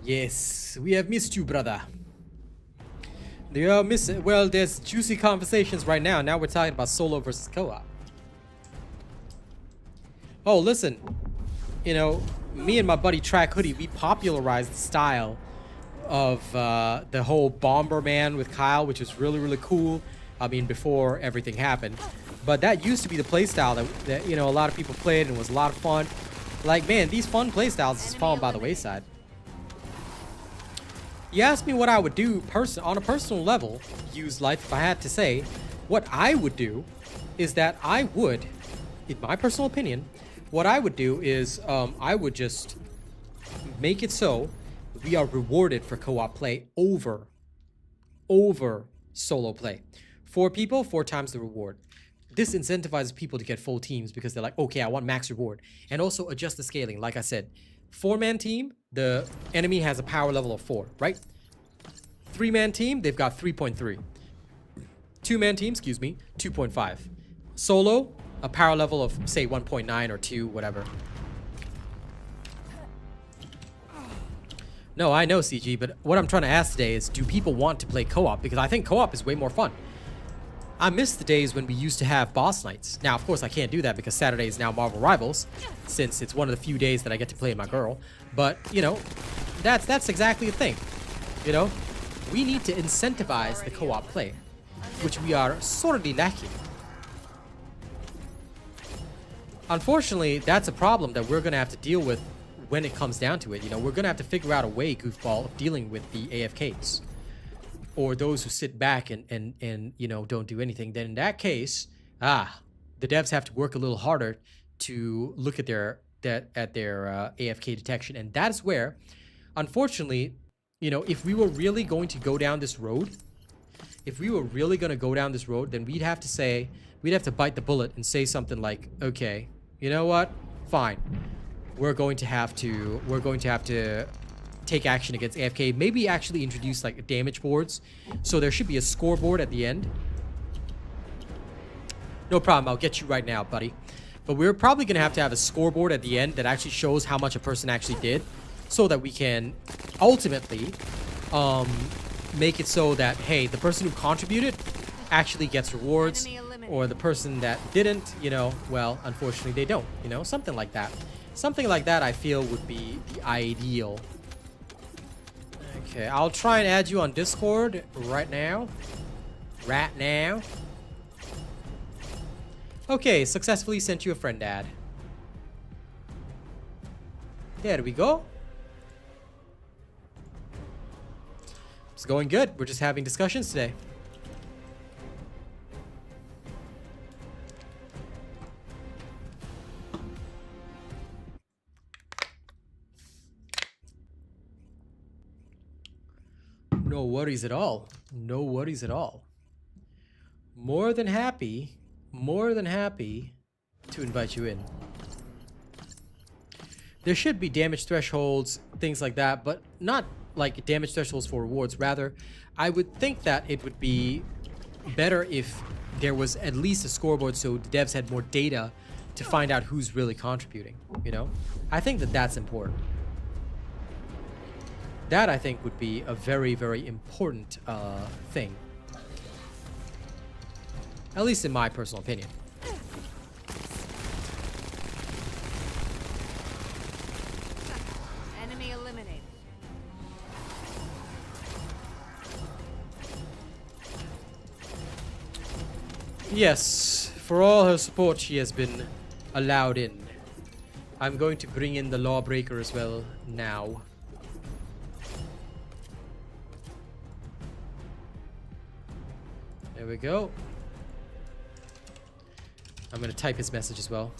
Yes, we have missed you, brother. Well, there's juicy conversations right now. Now we're talking about solo versus co-op. Oh, listen. You know, me and my buddy Track Hoodie, we popularized the style of the whole Bomberman with Kyle, which was really, really cool. I mean, before everything happened. But that used to be the playstyle that, you know, a lot of people played and was a lot of fun. Like, man, these fun playstyles just falling by the wayside. You asked me what I would do on a personal level, use life, if I had to say. What I would do is that I would, in my personal opinion, what I would do is I would just make it so we are rewarded for co-op play over solo play. 4 people, 4 times the reward. This incentivizes people to get full teams because they're like, okay, I want max reward. And also adjust the scaling. Like I said, 4-man team, the enemy has a power level of 4, right? 3-man team, they've got 3.3. 2-man team, excuse me, 2.5. Solo, a power level of, say, 1.9 or 2, whatever. No, I know, CG, but what I'm trying to ask today is, do people want to play co-op? Because I think co-op is way more fun. I miss the days when we used to have boss nights. Now, of course, I can't do that because Saturday is now Marvel Rivals, since it's one of the few days that I get to play with my girl. But, you know, that's exactly the thing. You know, we need to incentivize the co-op play, which we are sorely lacking. Unfortunately, that's a problem that we're going to have to deal with when it comes down to it. You know, we're going to have to figure out a way, goofball, of dealing with the AFKs. Or those who sit back and you know, don't do anything. Then in that case, the devs have to work a little harder to look at their AFK detection. And that is where, unfortunately, you know, if we were really going to go down this road, then we'd have to bite the bullet and say something like, okay, you know what? Fine. We're going to have to take action against AFK. Maybe actually introduce like damage boards. So there should be a scoreboard at the end. No problem, I'll get you right now, buddy. But we're probably gonna have a scoreboard at the end that actually shows how much a person actually did, so that we can ultimately make it so that, hey, the person who contributed actually gets rewards, or the person that didn't, you know, well, unfortunately they don't, you know, something like that. Something like that I feel would be the ideal. Okay, I'll try and add you on Discord right now. Okay, successfully sent you a friend ad. There we go. It's going good. We're just having discussions today. No worries at all. No worries at all. More than happy to invite you in. There should be damage thresholds, things like that, but not like damage thresholds for rewards. Rather, I would think that it would be better if there was at least a scoreboard so the devs had more data to find out who's really contributing, you know? I think that that's important. That, I think, would be a very, very important thing. At least in my personal opinion. Enemy eliminated. Yes, for all her support, she has been allowed in. I'm going to bring in the lawbreaker as well now. There we go. I'm gonna type his message as well.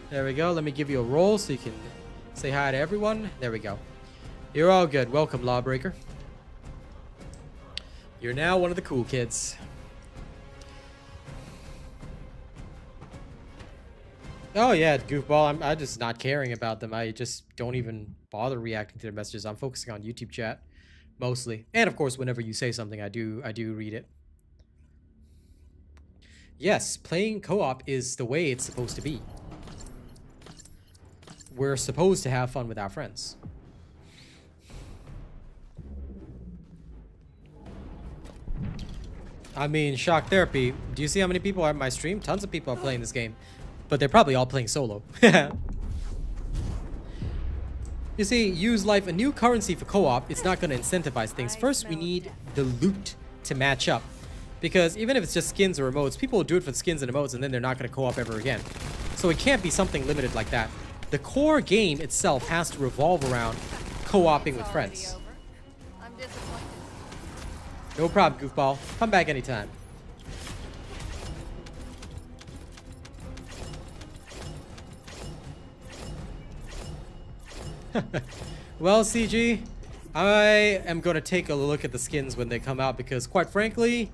There we go. Let me give you a roll so you can say hi to everyone. There we go. You're all good. Welcome, Lawbreaker. You're now one of the cool kids. Oh yeah, goofball. I'm just not caring about them. I just don't even bother reacting to their messages. I'm focusing on YouTube chat mostly, and of course, whenever you say something, I do read it. Yes, playing co-op is the way it's supposed to be. we're supposed to have fun with our friends. I mean, shock therapy. Do you see how many people are at my stream? Tons of people are playing this game. But they're probably all playing solo. You see, use life, a new currency for co-op. It's not going to incentivize things. First, we need the loot to match up. Because even if it's just skins or emotes, people will do it for the skins and emotes and then they're not going to co-op ever again. So it can't be something limited like that. The core game itself has to revolve around co-oping with friends. I'm disappointed. No problem, goofball. Come back anytime. Well, CG, I am going to take a look at the skins when they come out because, quite frankly,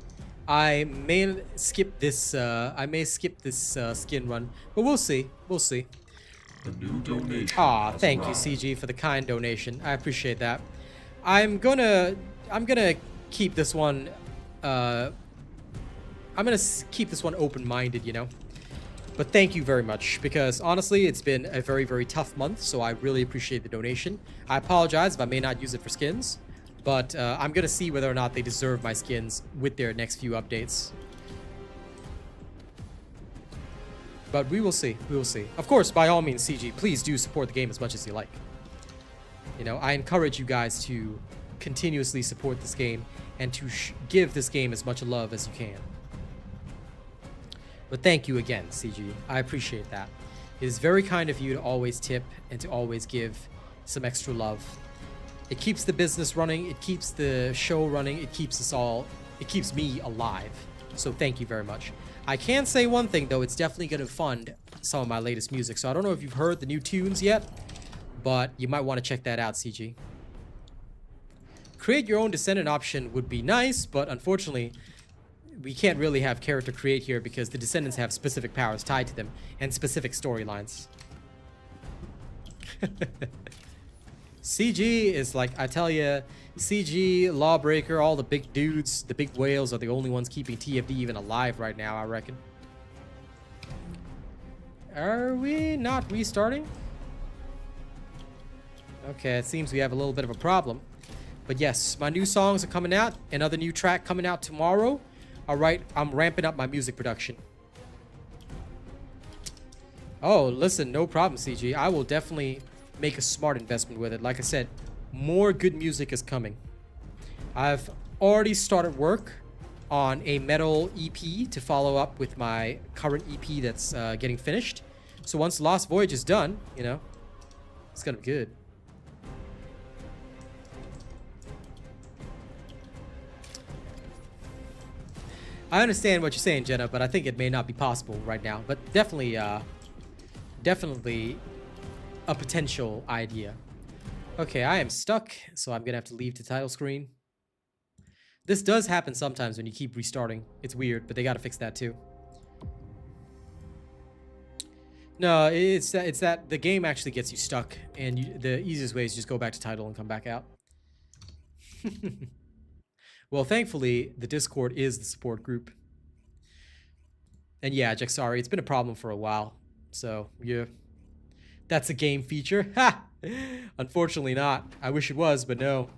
I may skip this. Skin run, but we'll see. We'll see. A new donation. Aw, has thank you, arrived. CG, for the kind donation. I appreciate that. I'm gonna keep this one. I'm gonna keep this one open-minded, you know. But thank you very much, because honestly, it's been a very, very tough month, so I really appreciate the donation. I apologize if I may not use it for skins, but I'm gonna see whether or not they deserve my skins with their next few updates. But we will see. We will see. Of course, by all means, CG, please do support the game as much as you like. You know, I encourage you guys to continuously support this game and to give this game as much love as you can. But thank you again, CG. I appreciate that. It is very kind of you to always tip and to always give some extra love. It keeps the business running. It keeps the show running. It keeps us all... It keeps me alive. So thank you very much. I can say one thing, though. It's definitely going to fund some of my latest music. So I don't know if you've heard the new tunes yet, but you might want to check that out, CG. Create your own Descendant option would be nice, but unfortunately, we can't really have character create here because the Descendants have specific powers tied to them and specific storylines. CG is like, I tell you, CG, Lawbreaker, all the big dudes, the big whales are the only ones keeping TFD even alive right now, I reckon. Are we not restarting? Okay, it seems we have a little bit of a problem. But yes, my new songs are coming out. Another new track coming out tomorrow. All right, I'm ramping up my music production. Oh, listen, no problem, CG. I will definitely make a smart investment with it. Like I said, more good music is coming. I've already started work on a metal EP to follow up with my current EP that's getting finished. So once Lost Voyage is done, you know, it's gonna be good. I understand what you're saying, Jenna, but I think it may not be possible right now. But definitely, definitely a potential idea. Okay, I am stuck, so I'm gonna have to leave the title screen. This does happen sometimes when you keep restarting. It's weird, but they gotta fix that too. No, it's that the game actually gets you stuck, and the easiest way is just go back to title and come back out. Well, thankfully, the Discord is the support group. And yeah, Jack, sorry, it's been a problem for a while. So, yeah. That's a game feature. Ha! Unfortunately not. I wish it was, but no.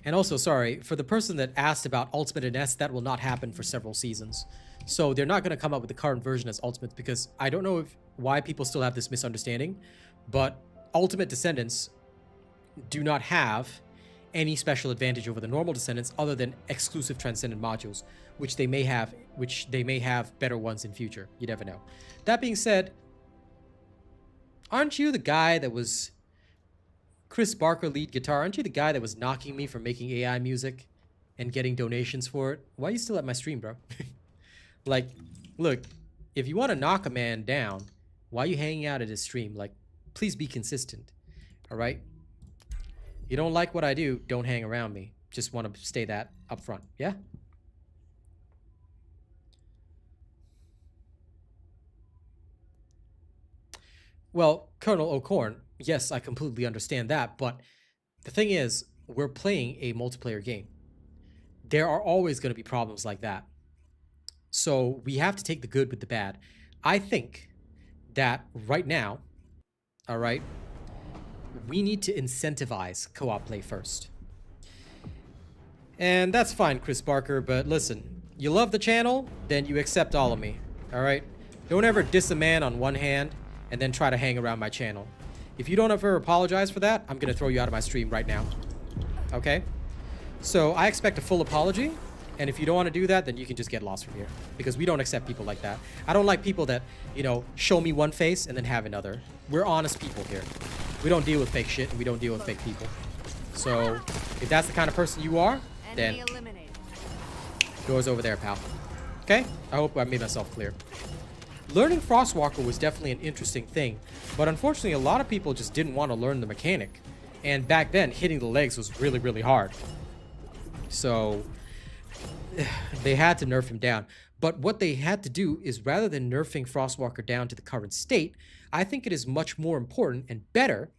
And also, sorry, for the person that asked about Ultimate Ines, that will not happen for several seasons. So they're not going to come up with the current version as Ultimate because I don't know why people still have this misunderstanding, but Ultimate Descendants do not have any special advantage over the normal Descendants other than exclusive Transcendent modules, which they may have better ones in future. You never know. That being said, aren't you the guy that was Chris Barker lead guitar? Aren't you the guy that was knocking me for making AI music and getting donations for it? Why are you still at my stream, bro? Like, look, if you want to knock a man down, why are you hanging out at his stream? Like, please be consistent, all right? You don't like what I do, don't hang around me. Just want to stay that up front, yeah? Well, Colonel O'Corn, yes, I completely understand that, but the thing is, we're playing a multiplayer game. there are always going to be problems like that. So we have to take the good with the bad. I think that right now, all right, we need to incentivize co-op play first. And that's fine, Chris Barker, but listen, you love the channel, then you accept all of me, all right? Don't ever diss a man on one hand and then try to hang around my channel. If you don't ever apologize for that, I'm gonna throw you out of my stream right now, okay? So I expect a full apology, and if you don't want to do that, then you can just get lost from here, because we don't accept people like that. I don't like people that, you know, show me one face and then have another. We're honest people here. We don't deal with fake shit, and we don't deal with fake people. So if that's the kind of person you are, then Enemy eliminated. doors over there, pal. Okay? I hope I made myself clear. Learning Frostwalker was definitely an interesting thing, but unfortunately a lot of people just didn't want to learn the mechanic. And back then, hitting the legs was really, really hard. So they had to nerf him down. But what they had to do is, rather than nerfing Frostwalker down to the current state, I think it is much more important and better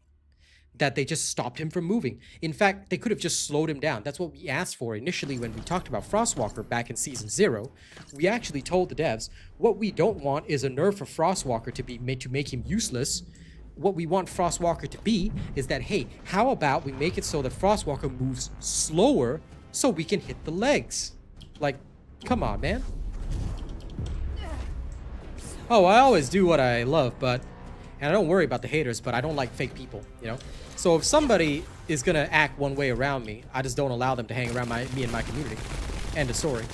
that they just stopped him from moving. In fact, they could have just slowed him down. That's what we asked for initially when we talked about Frostwalker back in Season 0. We actually told the devs, what we don't want is a nerf of Frostwalker to be made to make him useless. What we want Frostwalker to be is that, hey, how about we make it so that Frostwalker moves slower so we can hit the legs? Like, come on, man. Oh, I always do what I love, and I don't worry about the haters, but I don't like fake people, you know? So if somebody is gonna act one way around me, I just don't allow them to hang around me and my community. End of story.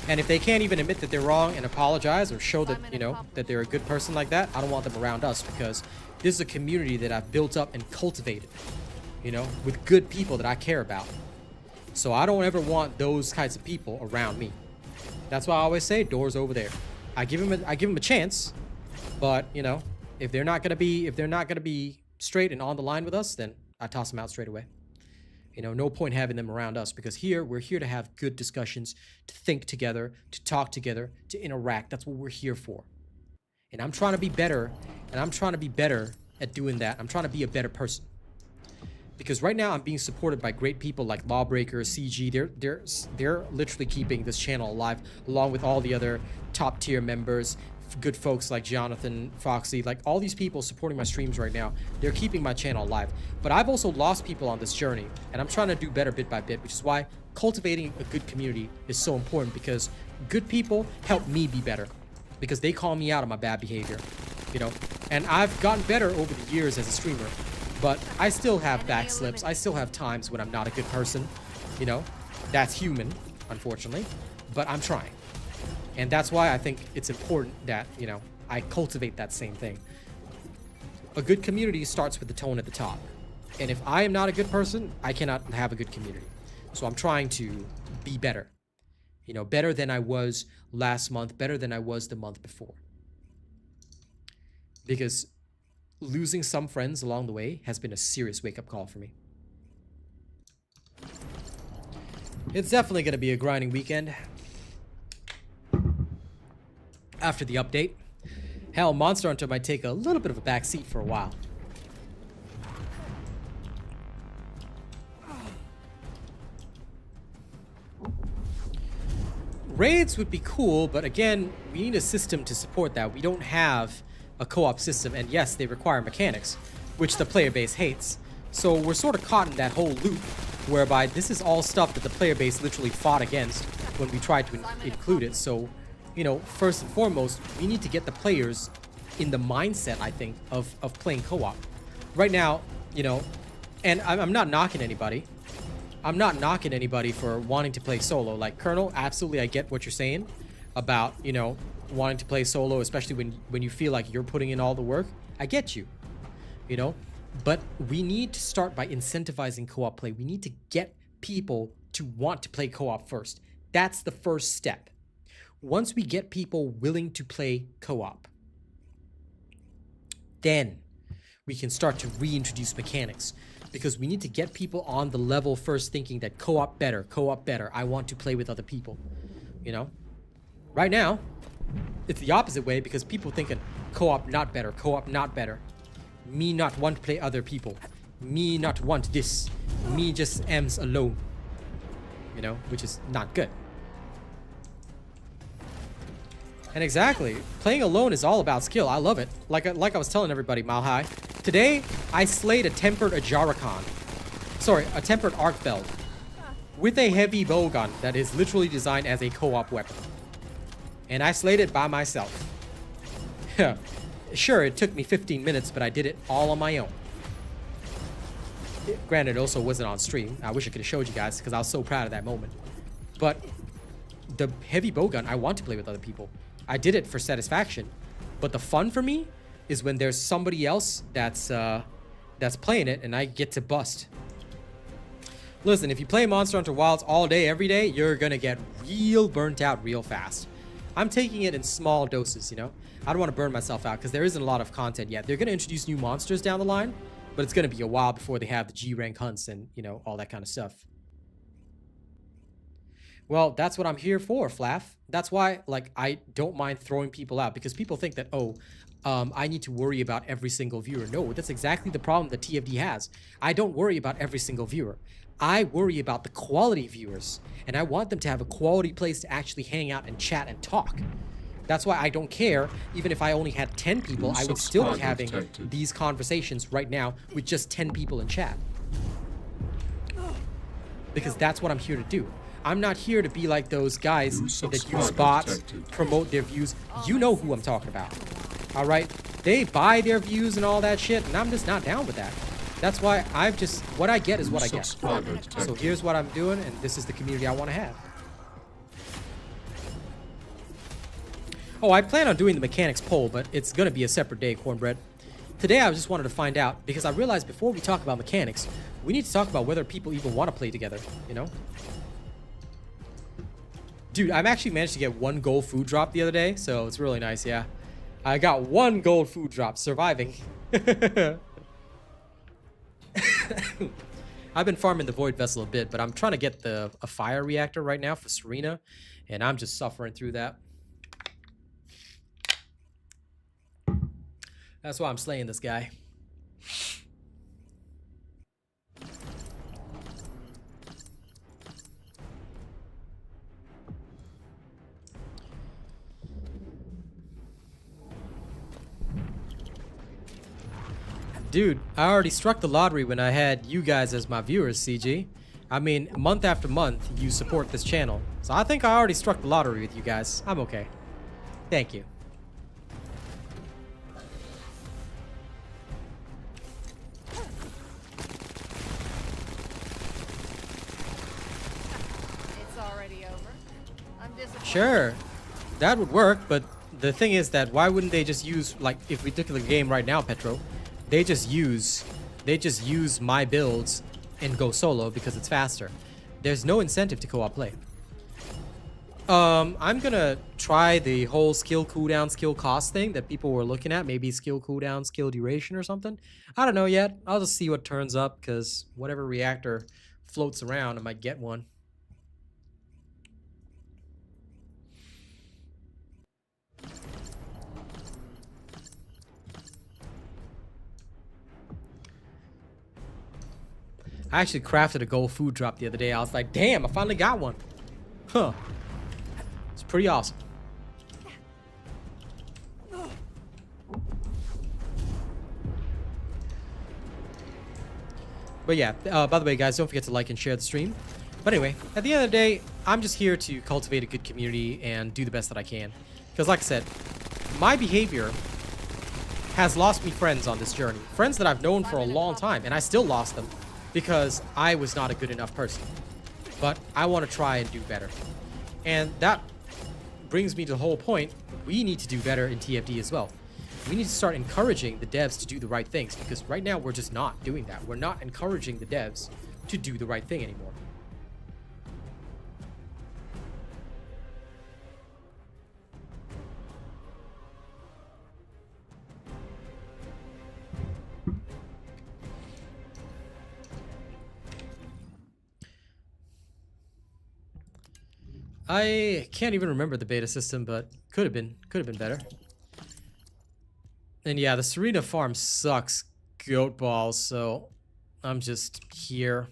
And if they can't even admit that they're wrong and apologize or show that, you know, that they're a good person like that, I don't want them around us, because this is a community that I've built up and cultivated, you know, with good people that I care about. So I don't ever want those kinds of people around me. That's why I always say, doors over there. I give them a chance, but, you know, if they're not gonna be straight and on the line with us, then I toss them out straight away. You know, no point having them around us, because we're here to have good discussions, to think together, to talk together, to interact. That's what we're here for. And I'm trying to be better, at doing that. I'm trying to be a better person. Because right now I'm being supported by great people like Lawbreaker, CG. They're literally keeping this channel alive, along with all the other top tier members, good folks like Jonathan, Foxy, like all these people supporting my streams right now. They're keeping my channel alive. But I've also lost people on this journey, and I'm trying to do better bit by bit, which is why cultivating a good community is so important, because good people help me be better, because they call me out on my bad behavior, you know? And I've gotten better over the years as a streamer, but I still have back slips. I still have times when I'm not a good person, you know? That's human, unfortunately, but I'm trying. And that's why I think it's important that, you know, I cultivate that same thing. A good community starts with the tone at the top. And if I am not a good person, I cannot have a good community. So I'm trying to be better. You know, better than I was last month, better than I was the month before. Because losing some friends along the way has been a serious wake-up call for me. It's definitely going to be a grinding weekend after the update. Hell, Monster Hunter might take a little bit of a back seat for a while. Raids would be cool, but again, we need a system to support that. We don't have a co-op system, and yes, they require mechanics, which the player base hates. So we're sort of caught in that whole loop, whereby this is all stuff that the player base literally fought against when we tried to include it. So, you know, first and foremost, we need to get the players in the mindset, I think, of playing co-op. Right now, you know, and I'm not knocking anybody. I'm not knocking anybody for wanting to play solo. Like, Colonel, absolutely, I get what you're saying about, you know, wanting to play solo, especially when you feel like you're putting in all the work. I get you, you know, but we need to start by incentivizing co-op play. We need to get people to want to play co-op first. That's the first step. Once we get people willing to play co-op, then we can start to reintroduce mechanics, because we need to get people on the level first thinking that co-op better, I want to play with other people, you know? Right now, it's the opposite way, because people thinking co-op not better, me not want to play other people, me not want this, me just M's alone, you know, which is not good. And exactly, playing alone is all about skill. I love it. Like I was telling everybody, Mile High. Today, I slayed a tempered Ajarakan. Sorry, a tempered arc belt. With a heavy bowgun that is literally designed as a co-op weapon. And I slayed it by myself. Sure, it took me 15 minutes, but I did it all on my own. Granted, it also wasn't on stream. I wish I could have showed you guys because I was so proud of that moment. But the heavy bowgun, I want to play with other people. I did it for satisfaction. But the fun for me is when there's somebody else that's playing it and I get to bust. Listen, if you play Monster Hunter Wilds all day, every day, you're gonna get real burnt out real fast. I'm taking it in small doses, you know? I don't want to burn myself out because there isn't a lot of content yet. They're gonna introduce new monsters down the line, but it's gonna be a while before they have the G rank hunts and, you know, all that kind of stuff. Well, that's what I'm here for, Flaff. That's why, like, I don't mind throwing people out because people think that, oh, I need to worry about every single viewer. No, that's exactly the problem that TFD has. I don't worry about every single viewer. I worry about the quality viewers, and I want them to have a quality place to actually hang out and chat and talk. That's why I don't care. Even if I only had 10 people, I would still be having these conversations right now with just 10 people in chat. Because that's what I'm here to do. I'm not here to be like those guys that use bots, promote their views. You know who I'm talking about. All right? They buy their views and all that shit, and I'm just not down with that. That's why what I get is what I get. So here's what I'm doing, and this is the community I want to have. Oh, I plan on doing the mechanics poll, but it's going to be a separate day, Cornbread. Today, I just wanted to find out, because I realized before we talk about mechanics, we need to talk about whether people even want to play together, you know? Dude, I've actually managed to get 1 gold food drop the other day, so it's really nice, yeah. I got 1 gold food drop, surviving. I've been farming the Void Vessel a bit, but I'm trying to get a fire reactor right now for Serena, and I'm just suffering through that. That's why I'm slaying this guy. Dude, I already struck the lottery when I had you guys as my viewers, CG. I mean, month after month, you support this channel. So I think I already struck the lottery with you guys. I'm okay. Thank you. It's already over. I'm disappointed. Sure, that would work, but the thing is that why wouldn't they just use, like, if we took the game right now, Petro, they just use my builds and go solo because it's faster. There's no incentive to co-op play. I'm gonna try the whole skill cooldown, skill cost thing that people were looking at. Maybe skill cooldown, skill duration or something. I don't know yet. I'll just see what turns up because whatever reactor floats around, I might get one. I actually crafted a gold food drop the other day. I was like, damn, I finally got one. Huh. It's pretty awesome. But yeah, by the way, guys, don't forget to like and share the stream. But anyway, at the end of the day, I'm just here to cultivate a good community and do the best that I can. Because like I said, my behavior has lost me friends on this journey. Friends that I've known for a long time, and I still lost them. Because I was not a good enough person. But I want to try and do better. And that brings me to the whole point. We need to do better in TFD as well. We need to start encouraging the devs to do the right things. Because right now, we're just not doing that. We're not encouraging the devs to do the right thing anymore. I can't even remember the beta system, but could have been better. And yeah, the Serena farm sucks goat balls, so I'm just here.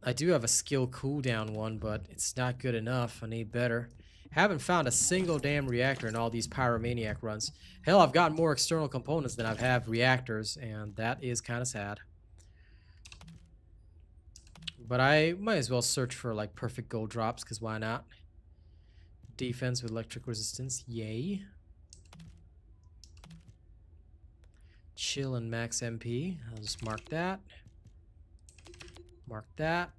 I do have a skill cooldown one, but it's not good enough. I need better. Haven't found a single damn reactor in all these Pyromaniac runs. Hell, I've got more external components than I've had reactors, and that is kind of sad. But I might as well search for like perfect gold drops, because why not? Defense with electric resistance, yay. Chill and max MP, I'll just mark that. Mark that.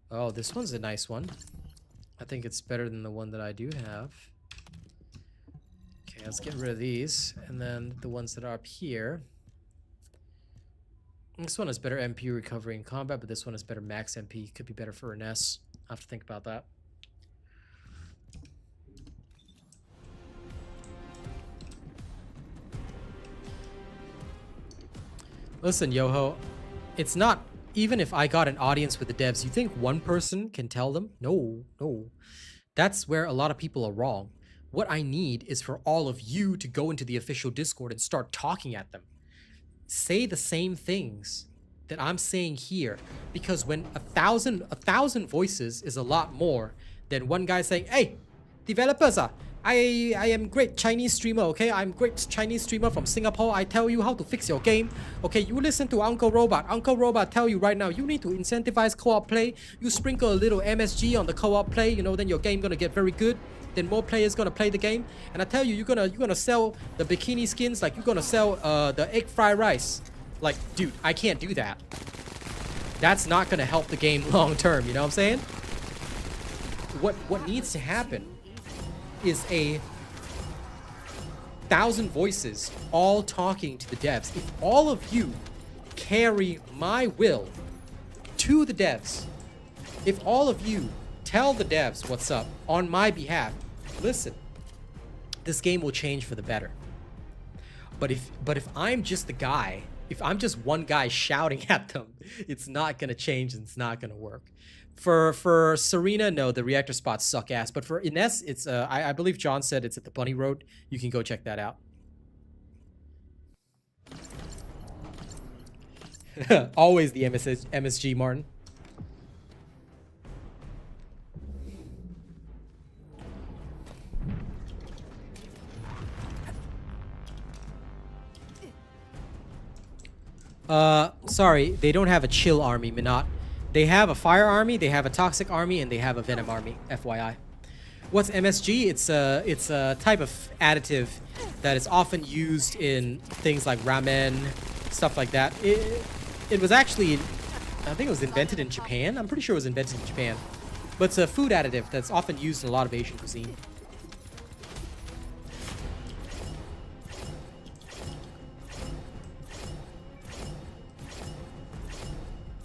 Oh, this one's a nice one. I think it's better than the one that I do have. Okay, let's get rid of these. And then the ones that are up here. This one has better MP recovery in combat, but this one has better max MP. Could be better for Ines. I have to think about that. Listen, Yoho, it's not, even if I got an audience with the devs, you think one person can tell them? No, no. That's where a lot of people are wrong. What I need is for all of you to go into the official Discord and start talking at them. Say the same things that I'm saying here, because when a thousand voices is a lot more than one guy saying, "Hey, developers, I am great Chinese streamer, okay? I'm great Chinese streamer from Singapore. I tell you how to fix your game. Okay, you listen to Uncle Robot. Uncle Robot tell you right now, you need to incentivize co-op play. You sprinkle a little MSG on the co-op play, you know, then your game gonna get very good. Then more players gonna play the game. And I tell you, you're gonna sell the bikini skins like you're gonna sell the egg fried rice. Like, dude, I can't do that. That's not gonna help the game long term, you know what I'm saying? What needs to happen is 1,000 voices all talking to the devs. If all of you carry my will to the devs, if all of you tell the devs what's up on my behalf, listen, this game will change for the better. But if I'm just the guy, if I'm just one guy shouting at them, it's not gonna change and it's not gonna work. For Serena, no, the reactor spots suck ass. But for Ines, it's I believe John said it's at the Bunny Road. You can go check that out. Always the MSG, Martin. Sorry, they don't have a chill army, Minot. They have a fire army, they have a toxic army, and they have a venom army, FYI. What's MSG? It's a type of additive that is often used in things like ramen, stuff like that. It was actually, I think it was invented in Japan. I'm pretty sure it was invented in Japan. But it's a food additive that's often used in a lot of Asian cuisine.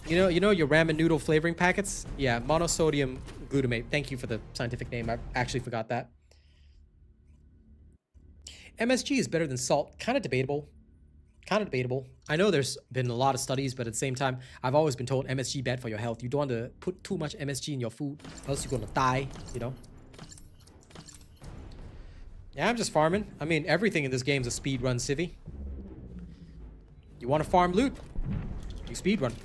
You know your ramen noodle flavoring packets? Yeah, monosodium glutamate. Thank you for the scientific name. I actually forgot that. MSG is better than salt. Kind of debatable. Kind of debatable. I know there's been a lot of studies, but at the same time, I've always been told MSG bad for your health. You don't want to put too much MSG in your food, else you're gonna die, you know? Yeah, I'm just farming. I mean, everything in this game is a speed run, civvy. You want to farm loot? You speed run.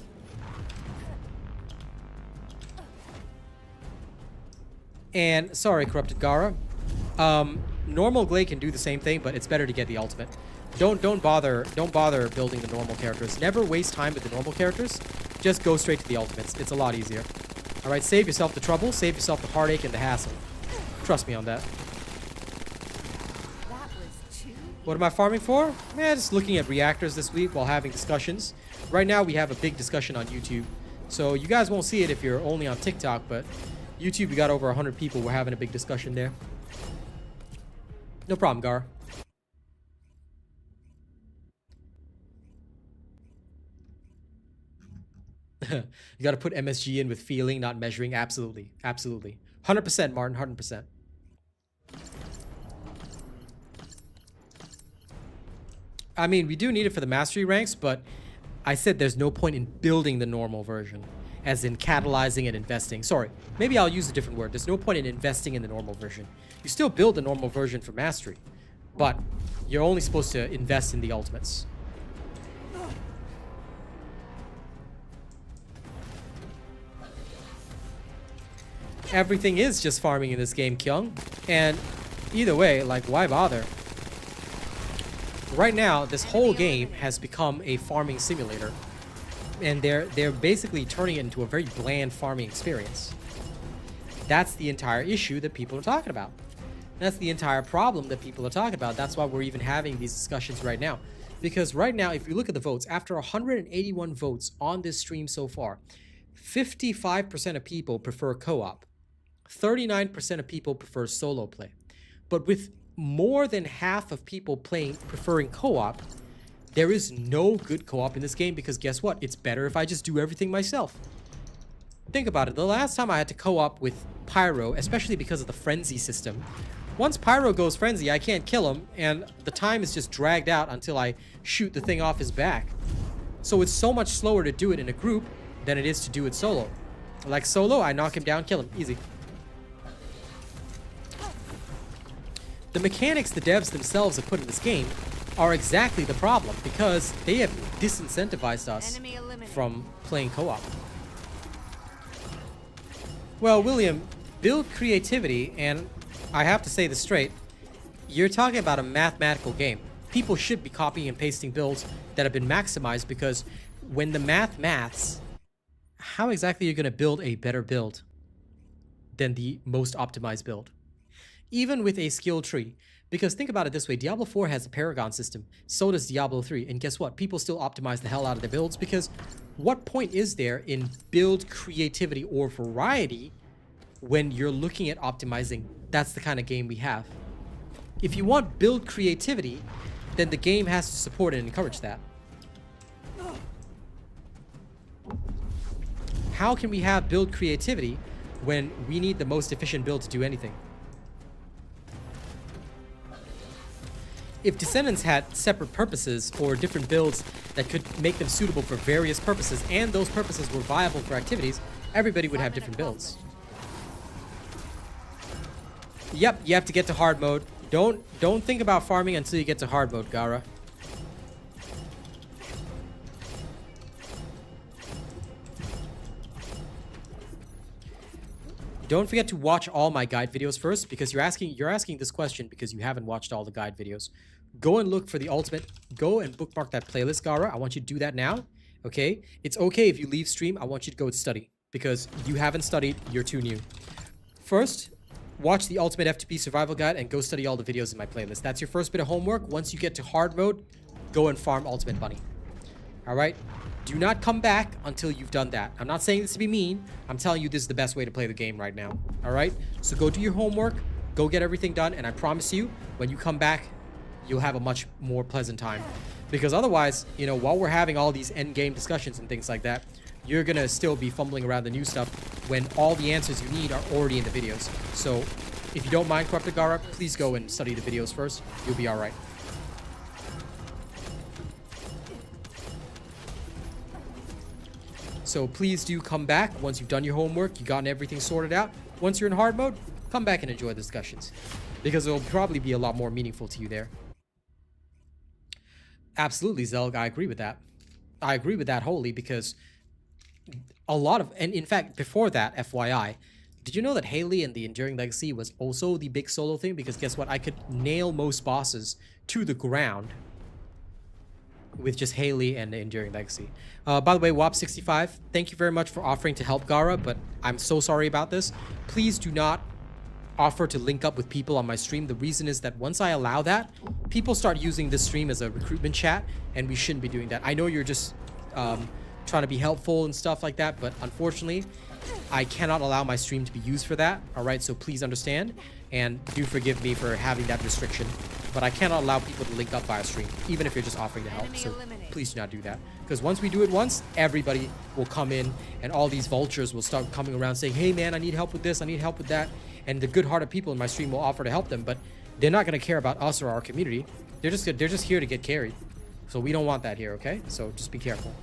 And sorry, Corrupted Gara. Normal Glade can do the same thing, but it's better to get the ultimate. Don't bother building the normal characters. Never waste time with the normal characters. Just go straight to the ultimates. It's a lot easier. All right, save yourself the trouble, save yourself the heartache and the hassle. Trust me on that. What am I farming for? Yeah, just looking at reactors this week while having discussions. Right now we have a big discussion on YouTube, so you guys won't see it if you're only on TikTok, but YouTube, we got over 100 people. We're having a big discussion there. No problem, Gar. You got to put MSG in with feeling, not measuring. Absolutely. Absolutely. 100%, Martin. 100%. I mean, we do need it for the mastery ranks, but I said there's no point in building the normal version, as in catalyzing and investing. Sorry, maybe I'll use a different word. There's no point in investing in the normal version. You still build the normal version for mastery, but you're only supposed to invest in the ultimates. Everything is just farming in this game, Kyung. And either way, like, why bother? Right now, this whole game has become a farming simulator. And they're basically turning it into a very bland farming experience. That's the entire issue that people are talking about. That's the entire problem that people are talking about. That's why we're even having these discussions right now. Because right now, if you look at the votes, after 181 votes on this stream so far, 55% of people prefer co-op. 39% of people prefer solo play. But with more than half of people preferring co-op, there is no good co-op in this game because guess what? It's better if I just do everything myself. Think about it. The last time I had to co-op with Pyro, especially because of the frenzy system, once Pyro goes frenzy, I can't kill him, and the time is just dragged out until I shoot the thing off his back. So it's so much slower to do it in a group than it is to do it solo. Like solo, I knock him down, kill him, easy. The mechanics the devs themselves have put in this game are exactly the problem because they have disincentivized us from playing co-op. Well, William, build creativity, and I have to say this straight, you're talking about a mathematical game. People should be copying and pasting builds that have been maximized because when the maths, how exactly are you going to build a better build than the most optimized build? Even with a skill tree. Because think about it this way, Diablo 4 has a Paragon system, so does Diablo 3, and guess what? People still optimize the hell out of their builds because what point is there in build creativity or variety when you're looking at optimizing? That's the kind of game we have. If you want build creativity, then the game has to support and encourage that. How can we have build creativity when we need the most efficient build to do anything? If Descendants had separate purposes or different builds that could make them suitable for various purposes and those purposes were viable for activities, everybody would have different builds. Yep, you have to get to hard mode. Don't think about farming until you get to hard mode, Gara. Don't forget to watch all my guide videos first because you're asking this question because you haven't watched all the guide videos. Go and look for the ultimate. Go and bookmark that playlist, Gara. I want you to do that now. Okay? It's okay if you leave stream. I want you to go study because you haven't studied. You're too new. First, watch the ultimate FTP survival guide and go study all the videos in my playlist. That's your first bit of homework. Once you get to hard mode, go and farm ultimate bunny. All right? Do not come back until you've done that. I'm not saying this to be mean. I'm telling you this is the best way to play the game right now. All right? So go do your homework. Go get everything done. And I promise you, when you come back, you'll have a much more pleasant time. Because otherwise, you know, while we're having all these end game discussions and things like that, you're going to still be fumbling around the new stuff when all the answers you need are already in the videos. So if you don't mind, Corrupted Gara, please go and study the videos first. You'll be all right. So please do come back once you've done your homework, you've gotten everything sorted out. Once you're in hard mode, come back and enjoy the discussions. Because it'll probably be a lot more meaningful to you there. Absolutely, Zelg, I agree with that. I agree with that wholly because a lot of, and in fact, before that, FYI, did you know that Haley and the Enduring Legacy was also the big solo thing? Because guess what? I could nail most bosses to the ground with just Haley and the Enduring Legacy. By the way, WAP65, thank you very much for offering to help Gara, but I'm so sorry about this. Please do not offer to link up with people on my stream. The reason is that once I allow that, people start using this stream as a recruitment chat, and we shouldn't be doing that. I know you're just trying to be helpful and stuff like that, but unfortunately, I cannot allow my stream to be used for that. All right, so please understand, and do forgive me for having that restriction. But I cannot allow people to link up via stream, even if you're just offering to help. So please do not do that. Because once we do it once, everybody will come in, and all these vultures will start coming around saying, hey man, I need help with this, I need help with that. And the good-hearted people in my stream will offer to help them, but they're not going to care about us or our community. They're just here to get carried. So we don't want that here, okay? So just be careful.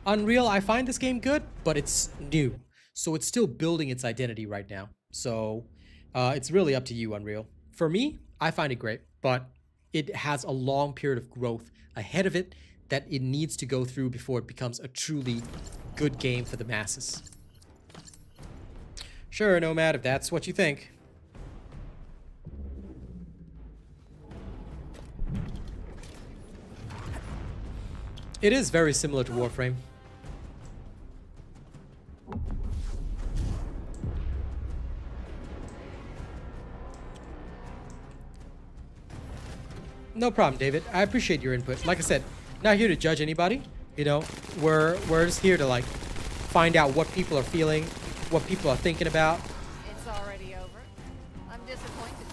Unreal, I find this game good, but it's new. So it's still building its identity right now. So it's really up to you, Unreal. For me, I find it great, but it has a long period of growth ahead of it that it needs to go through before it becomes a truly good game for the masses. Sure, Nomad, if that's what you think. It is very similar to Warframe. No problem, David. I appreciate your input. Like I said, not here to judge anybody. You know, we're just here to like find out what people are feeling, what people are thinking about. It's already over. I'm disappointed.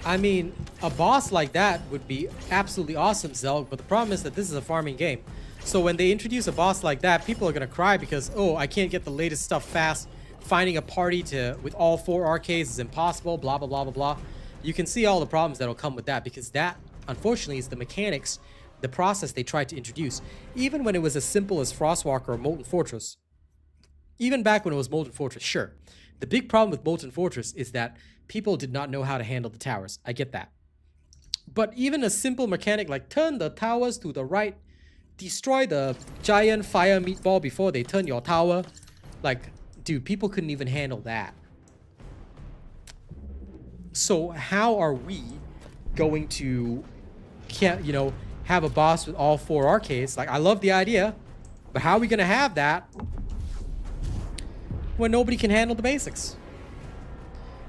I mean, a boss like that would be absolutely awesome, Zelg, but the problem is that this is a farming game. So when they introduce a boss like that, people are gonna cry because, oh, I can't get the latest stuff fast. Finding a party with all 4 arcades is impossible, blah, blah, blah, blah, blah. You can see all the problems that'll come with that because that, unfortunately, is the mechanics, the process they tried to introduce. Even when it was as simple as Frostwalker or Molten Fortress. Even back when it was Molten Fortress, sure. The big problem with Molten Fortress is that people did not know how to handle the towers. I get that. But even a simple mechanic like turn the towers to the right, destroy the giant fire meatball before they turn your tower. Like, dude, people couldn't even handle that. So how are we going to, you know, have a boss with all 4 arcades? Like, I love the idea, but how are we going to have that when nobody can handle the basics?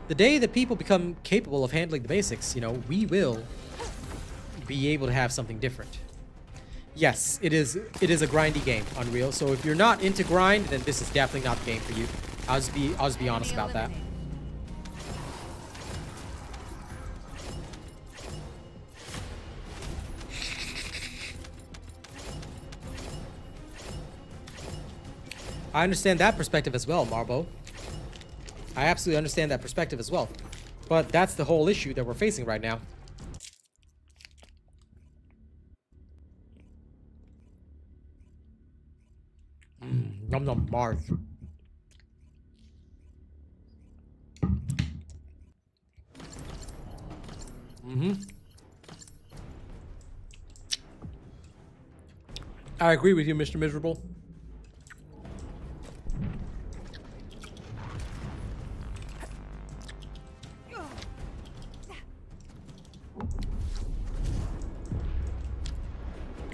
The day that people become capable of handling the basics, you know, we will be able to have something different. Yes, it is a grindy game, Unreal. So if you're not into grind, then this is definitely not the game for you. I'll just be honest about that. I understand that perspective as well, Marbo. I absolutely understand that perspective as well. But that's the whole issue that we're facing right now. Nom nom Mars. I agree with you, Mr. Miserable.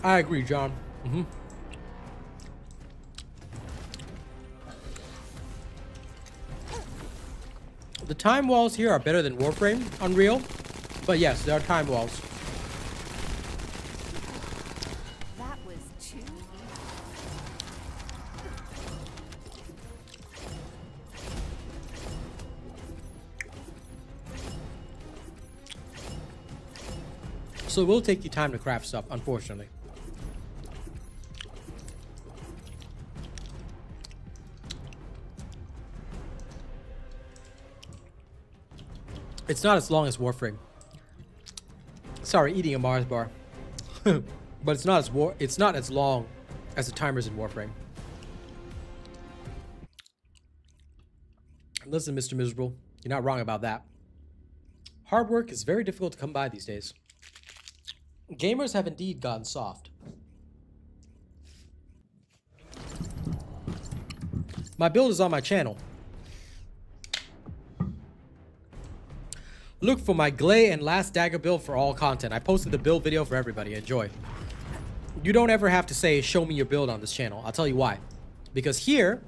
I agree, John. The time walls here are better than Warframe, Unreal. But yes, there are time walls. That was too easy. So it will take you time to craft stuff, unfortunately. It's not as long as Warframe. Sorry, eating a Mars bar. But it's not as long as the timers in Warframe. Listen, Mr. Miserable, you're not wrong about that. Hard work is very difficult to come by these days. Gamers have indeed gotten soft. My build is on my channel. Look for my Glay and Last Dagger build for all content. I posted the build video for everybody. Enjoy. You don't ever have to say, show me your build on this channel. I'll tell you why. Because here,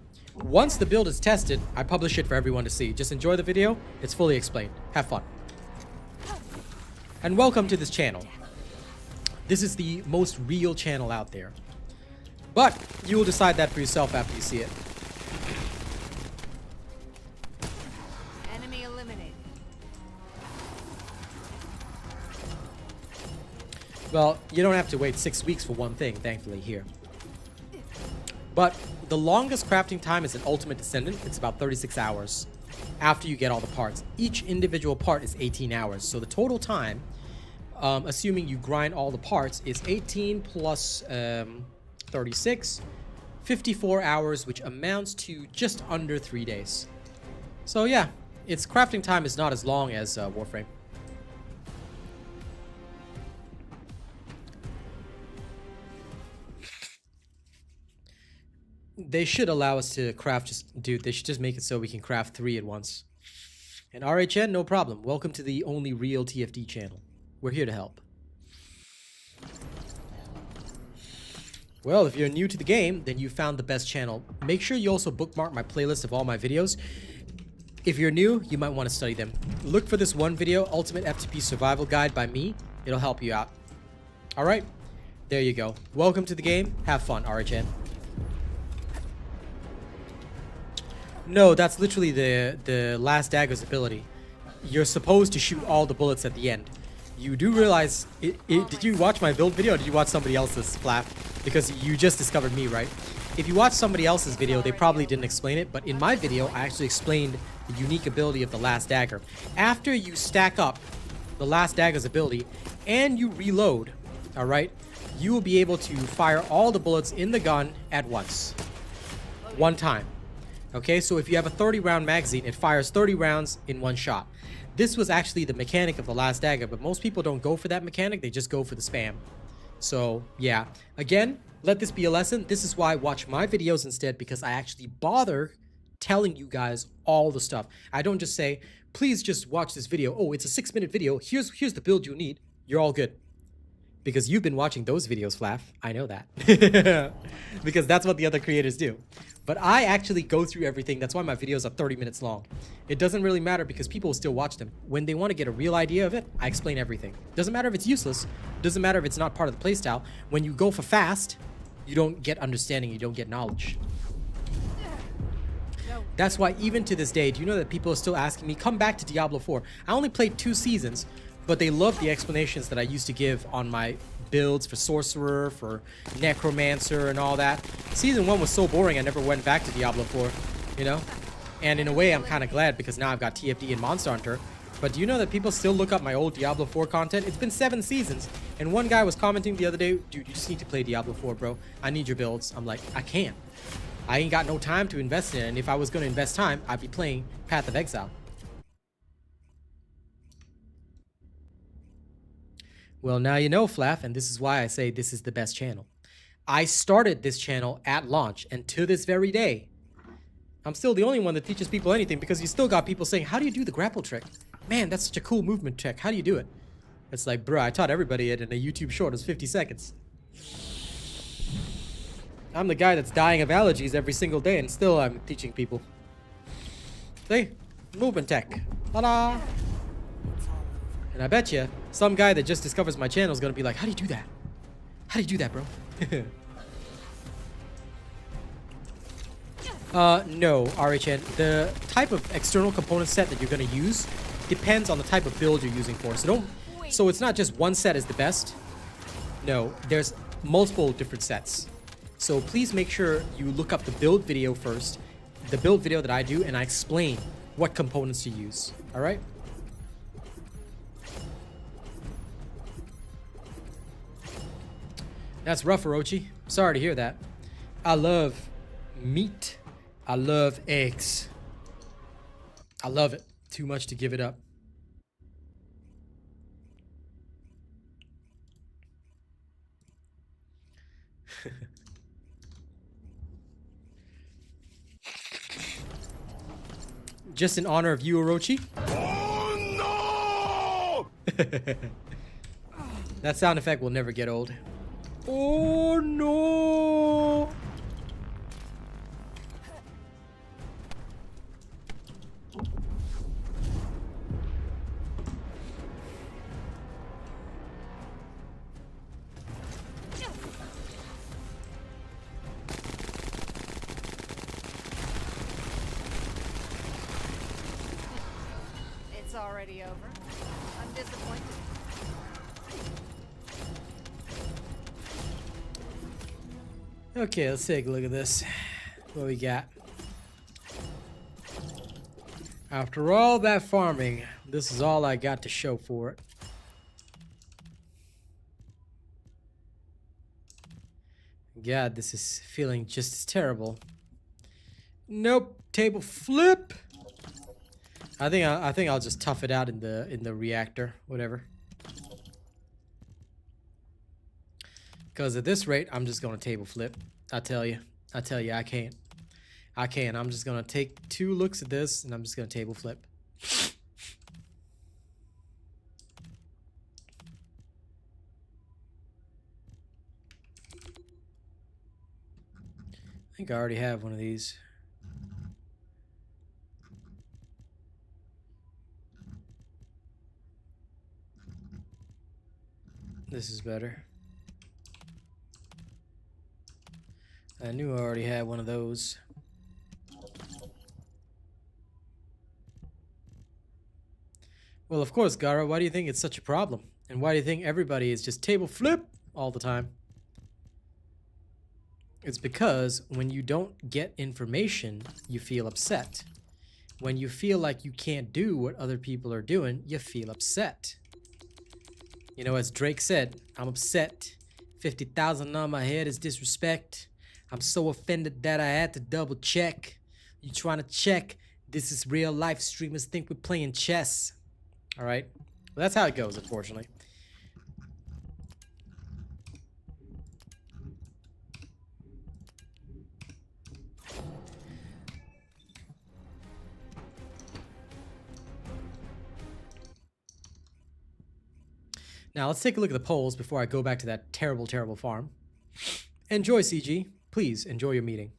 once the build is tested, I publish it for everyone to see. Just enjoy the video. It's fully explained. Have fun. And welcome to this channel. This is the most real channel out there. But you will decide that for yourself after you see it. Enemy eliminated. Well, you don't have to wait 6 weeks for one thing, thankfully, here. But the longest crafting time is an Ultimate Descendant. It's about 36 hours after you get all the parts. Each individual part is 18 hours. So the total time, assuming you grind all the parts, is 18 plus 36, 54 hours, which amounts to just under 3 days. So yeah, its crafting time is not as long as Warframe. They should allow us to craft dude, they should just make it so we can craft 3 at once. And RHN, no problem. Welcome to the only real TFD channel. We're here to help. Well, if you're new to the game, then you found the best channel. Make sure you also bookmark my playlist of all my videos. If you're new, you might want to study them. Look for this one video, Ultimate FTP Survival Guide by me. It'll help you out. Alright, there you go. Welcome to the game. Have fun, RHN. No, that's literally the last dagger's ability. You're supposed to shoot all the bullets at the end. You do realize, did you watch my build video or did you watch somebody else's, Flap? Because you just discovered me, right? If you watch somebody else's video, they probably didn't explain it, but in my video, I actually explained the unique ability of the last dagger. After you stack up the last dagger's ability and you reload, alright, you will be able to fire all the bullets in the gun at once. One time. Okay, so if you have a 30-round magazine, it fires 30 rounds in one shot. This was actually the mechanic of the last dagger, but most people don't go for that mechanic, they just go for the spam. So, yeah. Again, let this be a lesson. This is why I watch my videos instead, because I actually bother telling you guys all the stuff. I don't just say, please just watch this video. Oh, it's a 6-minute video. Here's the build you need. You're all good. Because you've been watching those videos, Flaff. I know that. Because that's what the other creators do. But I actually go through everything. That's why my videos are 30 minutes long. It doesn't really matter because people will still watch them. When they want to get a real idea of it, I explain everything. Doesn't matter if it's useless. Doesn't matter if it's not part of the playstyle. When you go for fast, you don't get understanding. You don't get knowledge. That's why even to this day, do you know that people are still asking me, come back to Diablo 4. I only played 2 seasons, but they love the explanations that I used to give on my builds for Sorcerer, for Necromancer, and all that. Season 1 was so boring, I never went back to Diablo 4, you know? And in a way, I'm kind of glad because now I've got TFD and Monster Hunter. But do you know that people still look up my old Diablo 4 content? It's been 7 seasons, and one guy was commenting the other day, dude, you just need to play Diablo 4, bro. I need your builds. I'm like, I can't. I ain't got no time to invest in it, and if I was going to invest time, I'd be playing Path of Exile. Well, now you know, Flaff, and this is why I say this is the best channel. I started this channel at launch, and to this very day, I'm still the only one that teaches people anything because you still got people saying, how do you do the grapple trick? Man, that's such a cool movement trick. How do you do it? It's like, bro, I taught everybody it in a YouTube short. It was 50 seconds. I'm the guy that's dying of allergies every single day, and still I'm teaching people. See? Movement tech. Ta-da! And I bet you, some guy that just discovers my channel is going to be like, how do you do that? How do you do that, bro? No, RHN. The type of external component set that you're going to use depends on the type of build you're using for. So it's not just one set is the best. No, there's multiple different sets. So please make sure you look up the build video first, the build video that I do, and I explain what components to use. All right? That's rough, Orochi. Sorry to hear that. I love meat. I love eggs. I love it. Too much to give it up. Just in honor of you, Orochi. Oh no! That sound effect will never get old. Oh no! It's already over. I'm disappointed. Okay, let's take a look at this. What we got? After all that farming, this is all I got to show for it. God, this is feeling just as terrible. Nope, table flip. I think I'll just tough it out in the reactor, whatever. Because at this rate, I'm just gonna table flip. I tell you, I can't. I'm just gonna take 2 looks at this, and I'm just gonna table flip. I think I already have one of these. This is better. I knew I already had one of those. Well, of course, Gara, why do you think it's such a problem? And why do you think everybody is just table flip all the time? It's because when you don't get information, you feel upset. When you feel like you can't do what other people are doing, you feel upset. You know, as Drake said, I'm upset. 50,000 on my head is disrespect. I'm so offended that I had to double check. You trying to check? This is real life. Streamers think we're playing chess. All right. Well, that's how it goes, unfortunately. Now, let's take a look at the polls before I go back to that terrible, terrible farm. Enjoy, CG. Please, enjoy your meeting.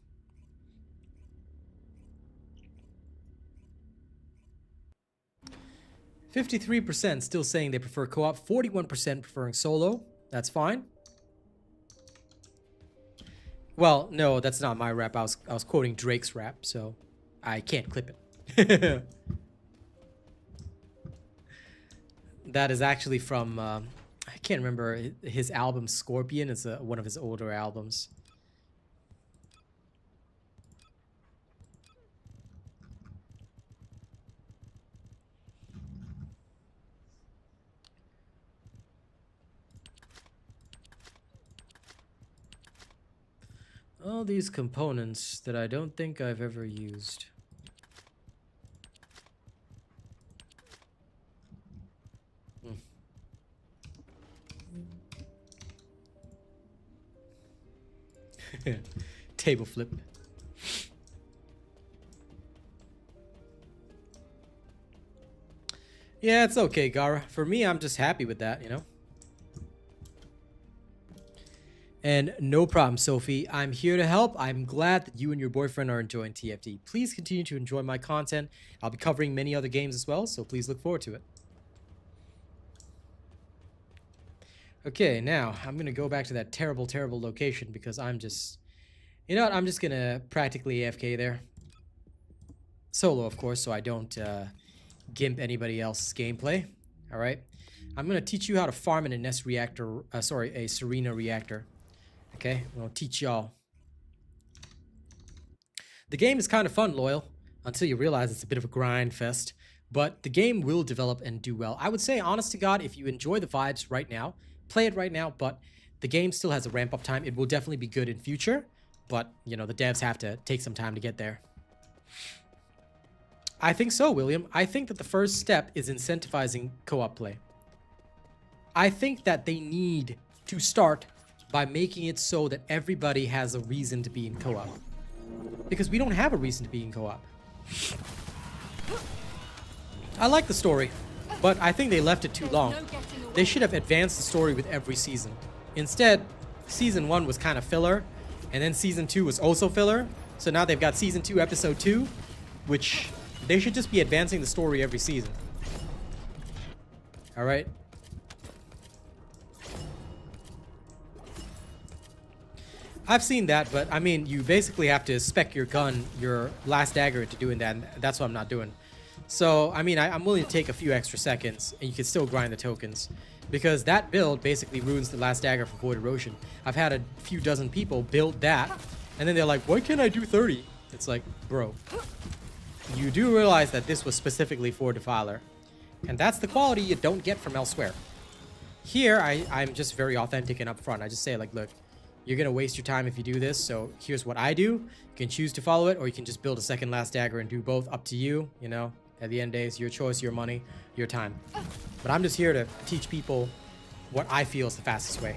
%53 still saying they prefer co-op. 41% preferring solo. That's fine. Well, no, that's not my rap. I was quoting Drake's rap, so I can't clip it. That is actually from, I can't remember his album Scorpion. It's one of his older albums. All these components that I don't think I've ever used. Table flip. Yeah, it's okay, Gara. For me, I'm just happy with that, you know? And no problem, Sophie. I'm here to help. I'm glad that you and your boyfriend are enjoying TFT. Please continue to enjoy my content. I'll be covering many other games as well, so please look forward to it. Okay, now I'm going to go back to that terrible, terrible location because I'm just... You know what? I'm just going to practically AFK there. Solo, of course, so I don't gimp anybody else's gameplay. All right? I'm going to teach you how to farm an Ines reactor... a Serena reactor. Okay? I'm going to teach y'all. The game is kind of fun, Loyal, until you realize it's a bit of a grind fest. But the game will develop and do well. I would say, honest to God, if you enjoy the vibes right now, play it right now, but the game still has a ramp-up time. It will definitely be good in future, but, you know, the devs have to take some time to get there. I think so, William. I think that the first step is incentivizing co-op play. I think that they need to start by making it so that everybody has a reason to be in co-op. Because we don't have a reason to be in co-op. I like the story, but I think they left it too long. They should have advanced the story with every season. Instead, season 1 was kind of filler, and then season 2 was also filler. So now they've got season 2, episode 2, which they should just be advancing the story every season. All right. I've seen that, but I mean, you basically have to spec your gun, your last dagger into doing that, and that's what I'm not doing. So, I mean, I'm willing to take a few extra seconds, and you can still grind the tokens. Because that build basically ruins the last dagger for Void Erosion. I've had a few dozen people build that, and then they're like, why can't I do 30? It's like, bro, you do realize that this was specifically for Defiler. And that's the quality you don't get from elsewhere. Here, I'm just very authentic and upfront. I just say, like, look, you're going to waste your time if you do this, so here's what I do. You can choose to follow it, or you can just build a second last dagger and do both, up to you, you know? At the end of the day, it's your choice, your money, your time. But I'm just here to teach people what I feel is the fastest way.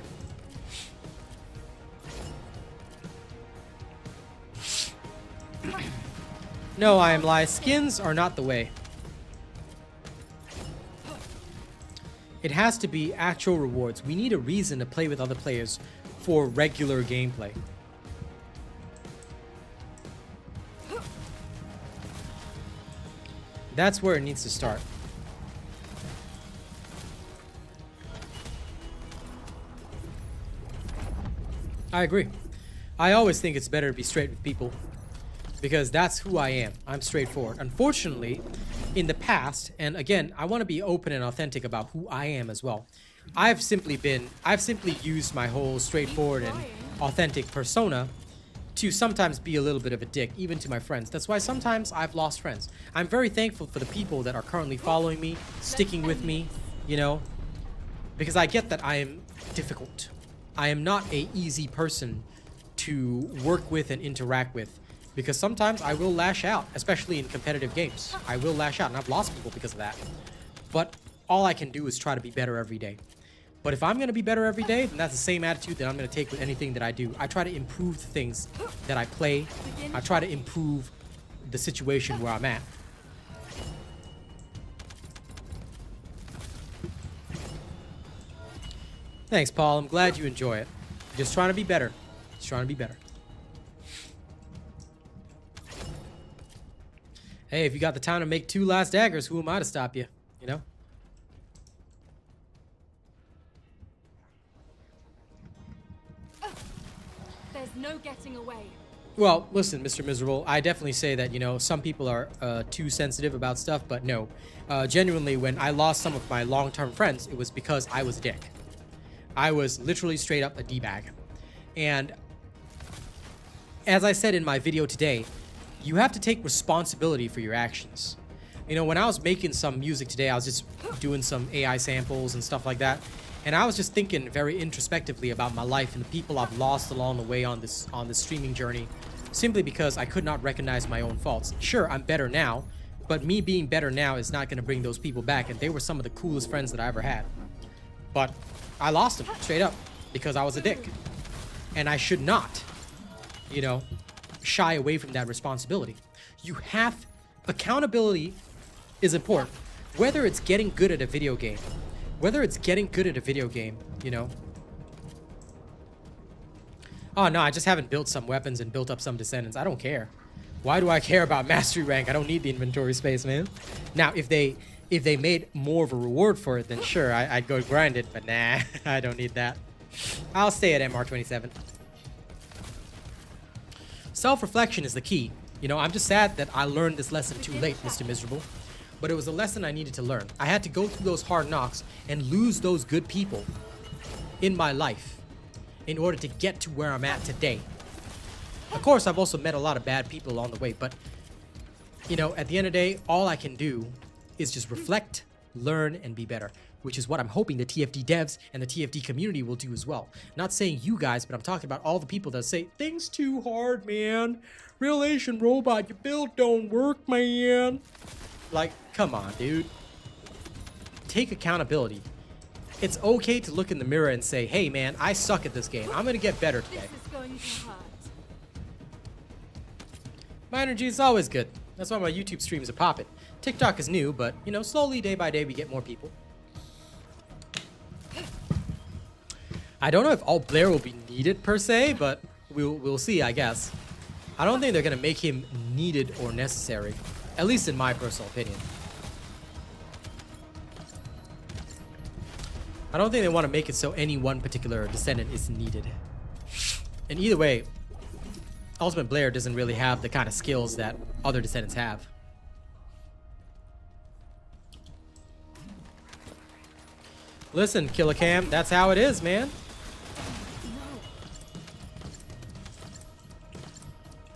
No, I am lie. Skins are not the way. It has to be actual rewards. We need a reason to play with other players for regular gameplay. That's where it needs to start. I agree. I always think it's better to be straight with people because that's who I am. I'm straightforward. Unfortunately, in the past, and again, I want to be open and authentic about who I am as well. I've simply used my whole straightforward and authentic persona to sometimes be a little bit of a dick, even to my friends. That's why sometimes I've lost friends. I'm very thankful for the people that are currently following me, sticking with me, you know, because I get that I am difficult. I am not an easy person to work with and interact with, because sometimes I will lash out, especially in competitive games. I will lash out, and I've lost people because of that. But all I can do is try to be better every day. But if I'm going to be better every day, then that's the same attitude that I'm going to take with anything that I do. I try to improve the things that I play. I try to improve the situation where I'm at. Thanks, Paul. I'm glad you enjoy it. Just trying to be better. Just trying to be better. Hey, if you got the time to make 2 last daggers, who am I to stop you? You know? There's no getting away. Well, listen, Mr. Miserable, I definitely say that, you know, some people are too sensitive about stuff, but no. Genuinely, when I lost some of my long-term friends, it was because I was a dick. I was literally straight up a D-bag. And as I said in my video today, you have to take responsibility for your actions. You know, when I was making some music today, I was just doing some AI samples and stuff like that. And I was just thinking very introspectively about my life and the people I've lost along the way on this streaming journey, simply because I could not recognize my own faults. Sure, I'm better now, but me being better now is not going to bring those people back, and they were some of the coolest friends that I ever had. But I lost them, straight up, because I was a dick. And I should not, you know, shy away from that responsibility. Accountability is important. Whether it's getting good at a video game, you know. Oh no, I just haven't built some weapons and built up some descendants. I don't care. Why do I care about mastery rank? I don't need the inventory space, man. Now, if they made more of a reward for it, then sure, I'd go grind it, but nah, I don't need that. I'll stay at MR27. Self-reflection is the key. You know, I'm just sad that I learned this lesson too late, Mr. Miserable. But it was a lesson I needed to learn. I had to go through those hard knocks and lose those good people in my life in order to get to where I'm at today. Of course, I've also met a lot of bad people along the way, but, you know, at the end of the day, all I can do is just reflect, learn, and be better, which is what I'm hoping the TFD devs and the TFD community will do as well. Not saying you guys, but I'm talking about all the people that say, things too hard, man. RealAsianRobot, your build don't work, man. Like, come on, dude. Take accountability. It's okay to look in the mirror and say, hey, man, I suck at this game. I'm going to get better today. This is going to hurt. My energy is always good. That's why my YouTube streams are popping. TikTok is new, but, you know, slowly, day by day, we get more people. I don't know if Alt Blair will be needed, per se, but we'll see, I guess. I don't think they're going to make him needed or necessary. At least in my personal opinion. I don't think they want to make it so any one particular descendant is needed. And either way, Ultimate Blair doesn't really have the kind of skills that other descendants have. Listen, Killicam, that's how it is, man.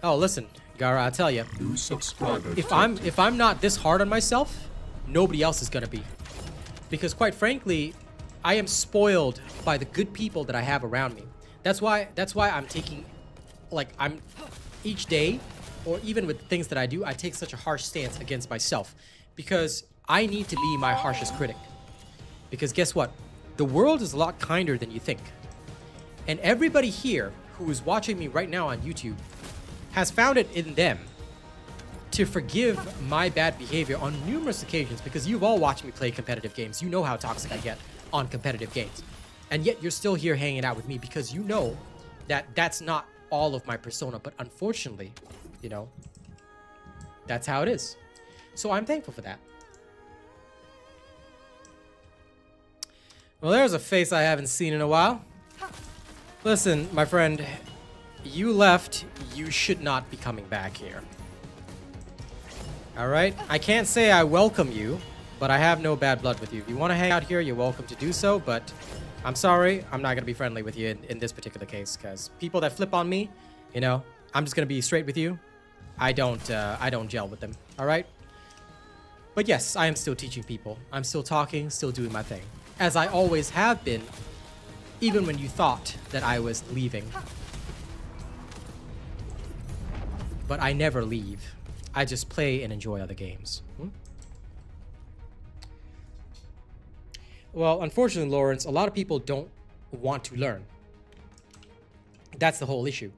Oh, listen, Gara, I tell you, if I'm not this hard on myself, nobody else is gonna be. Because quite frankly, I am spoiled by the good people that I have around me. That's why I'm taking, like, each day, or even with things that I do, I take such a harsh stance against myself. because I need to be my harshest critic. Because guess what? The world is a lot kinder than you think. And everybody here who is watching me right now on YouTube has found it in them to forgive my bad behavior on numerous occasions, because you've all watched me play competitive games. You know how toxic I get on competitive games. And yet you're still here hanging out with me because you know that that's not all of my persona. But unfortunately, you know, that's how it is. So I'm thankful for that. Well, there's a face I haven't seen in a while. Listen, my friend, you left. You should not be coming back here. All right? I can't say I welcome you, but I have no bad blood with you. If you want to hang out here, you're welcome to do so, but I'm sorry, I'm not going to be friendly with you in this particular case, because people that flip on me, you know, I'm just going to be straight with you. I don't gel with them, all right? But yes, I am still teaching people. I'm still talking, still doing my thing, as I always have been, even when you thought that I was leaving. But I never leave. I just play and enjoy other games. Well, unfortunately, Lawrence, a lot of people don't want to learn. That's the whole issue.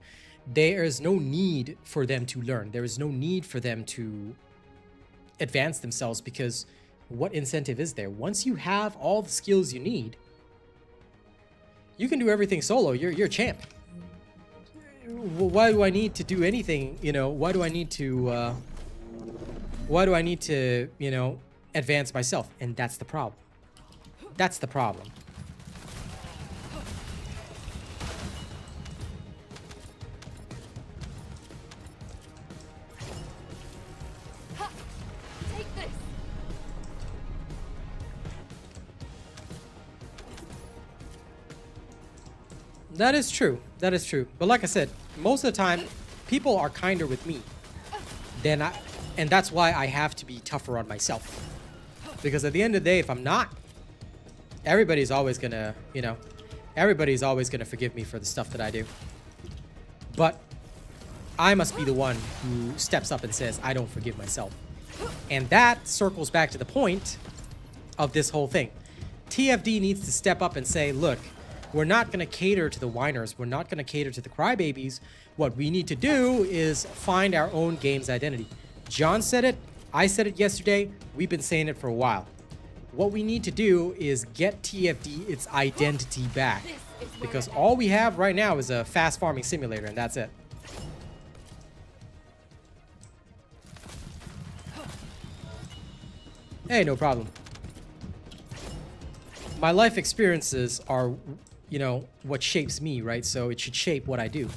There is no need for them to learn. There is no need for them to advance themselves, because what incentive is there? Once you have all the skills you need, you can do everything solo. You're a champ. Why do I need to do anything? You know, why do I need to, you know, advance myself? And that's the problem. That's the problem. Take this. That is true. That is true. But like I said, most of the time, people are kinder with me than I, and that's why I have to be tougher on myself. Because at the end of the day, if I'm not, everybody's always gonna, you know, everybody's always gonna forgive me for the stuff that I do. But I must be the one who steps up and says, I don't forgive myself. And that circles back to the point of this whole thing. TFD needs to step up and say, look, we're not going to cater to the whiners. We're not going to cater to the crybabies. What we need to do is find our own game's identity. John said it. I said it yesterday. We've been saying it for a while. What we need to do is get TFD its identity back. Because all we have right now is a fast farming simulator, and that's it. Hey, no problem. My life experiences are, you know, what shapes me, right? So it should shape what I do.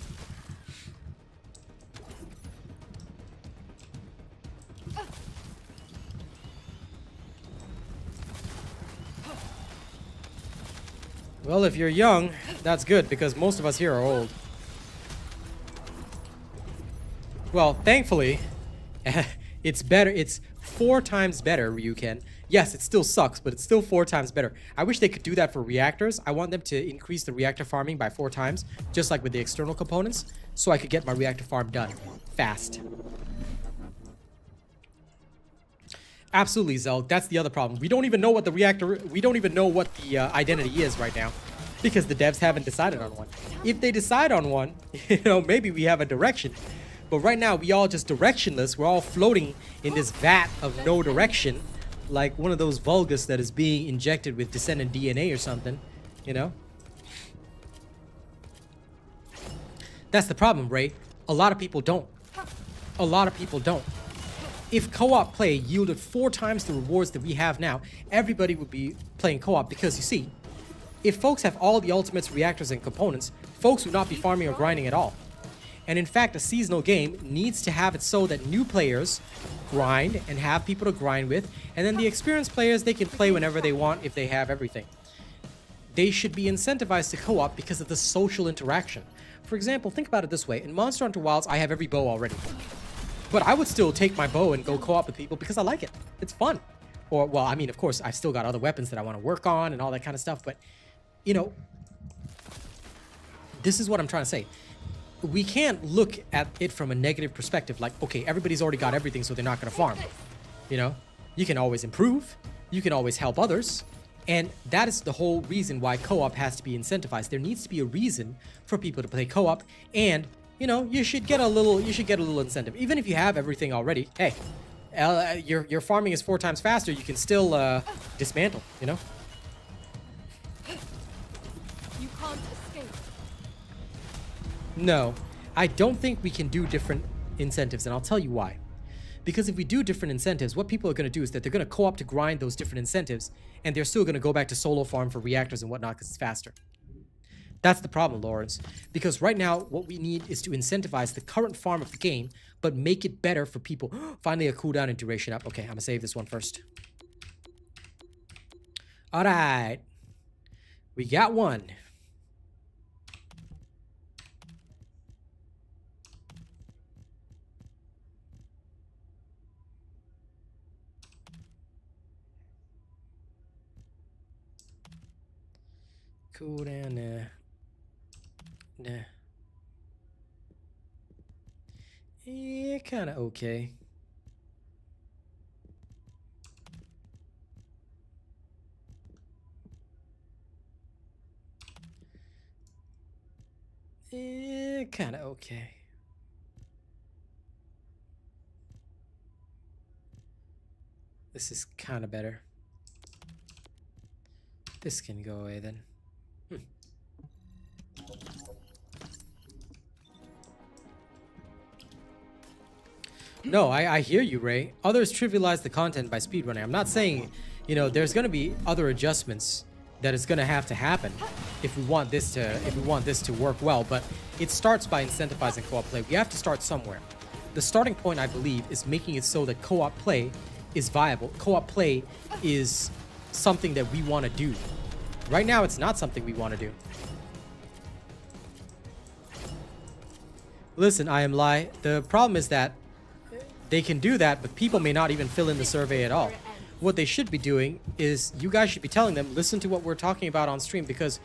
Well, if you're young, that's good, because most of us here are old. Well, thankfully, it's better. It's 4 times better, Ryuken. Yes, it still sucks, but it's still 4 times better. I wish they could do that for reactors. I want them to increase the reactor farming by 4 times, just like with the external components, so I could get my reactor farm done fast. Absolutely, Zelg. That's the other problem. We don't even know what the reactor, we don't even know what the identity is right now, because the devs haven't decided on one. If they decide on one, you know, maybe we have a direction. But right now, we all just directionless. We're all floating in this vat of no direction, like one of those Vulgus that is being injected with Descendant DNA or something, you know? That's the problem, Ray. A lot of people don't. A lot of people don't. If co-op play yielded 4 times the rewards that we have now, everybody would be playing co-op, because you see, if folks have all the ultimates, reactors, and components, folks would not be farming or grinding at all. And in fact, a seasonal game needs to have it so that new players grind and have people to grind with, and then the experienced players, they can play whenever they want if they have everything. They should be incentivized to co-op because of the social interaction. For example, think about it this way. In Monster Hunter Wilds, I have every bow already. But I would still take my bow and go co-op with people because I like it. It's fun. Or, well, I mean, of course, I've still got other weapons that I want to work on and all that kind of stuff. But, you know, this is what I'm trying to say. We can't look at it from a negative perspective, like, okay, everybody's already got everything, so they're not going to farm. You know, You can always improve. You can always help others. And that is the whole reason why co-op has to be incentivized. There needs to be a reason for people to play co-op, and you know, you should get a little incentive. Even if you have everything already, hey, your farming is 4 times faster, you can still dismantle, you know? You can't escape. No, I don't think we can do different incentives, and I'll tell you why. Because if we do different incentives, what people are going to do is that they're going to co-op to grind those different incentives, and they're still going to go back to solo farm for reactors and whatnot because it's faster. That's the problem, Lawrence. Because right now, what we need is to incentivize the current farm of the game, but make it better for people. Finally, a cooldown and duration up. Okay, I'm going to save this one first. All right. We got one. Cool down there. Nah. Yeah, kind of okay. Yeah, kind of okay. This is kind of better. This can go away then. No, I hear you, Ray. Others trivialize the content by speedrunning. I'm not saying, you know, there's going to be other adjustments that is going to have to happen if we want this to work well, but it starts by incentivizing co-op play. We have to start somewhere. The starting point, I believe, is making it so that co-op play is viable. Co-op play is something that we want to do. Right now, it's not something we want to do. Listen, I am lie. The problem is that they can do that, but people may not even fill in the survey at all. What they should be doing is you guys should be telling them, listen to what we're talking about on stream, because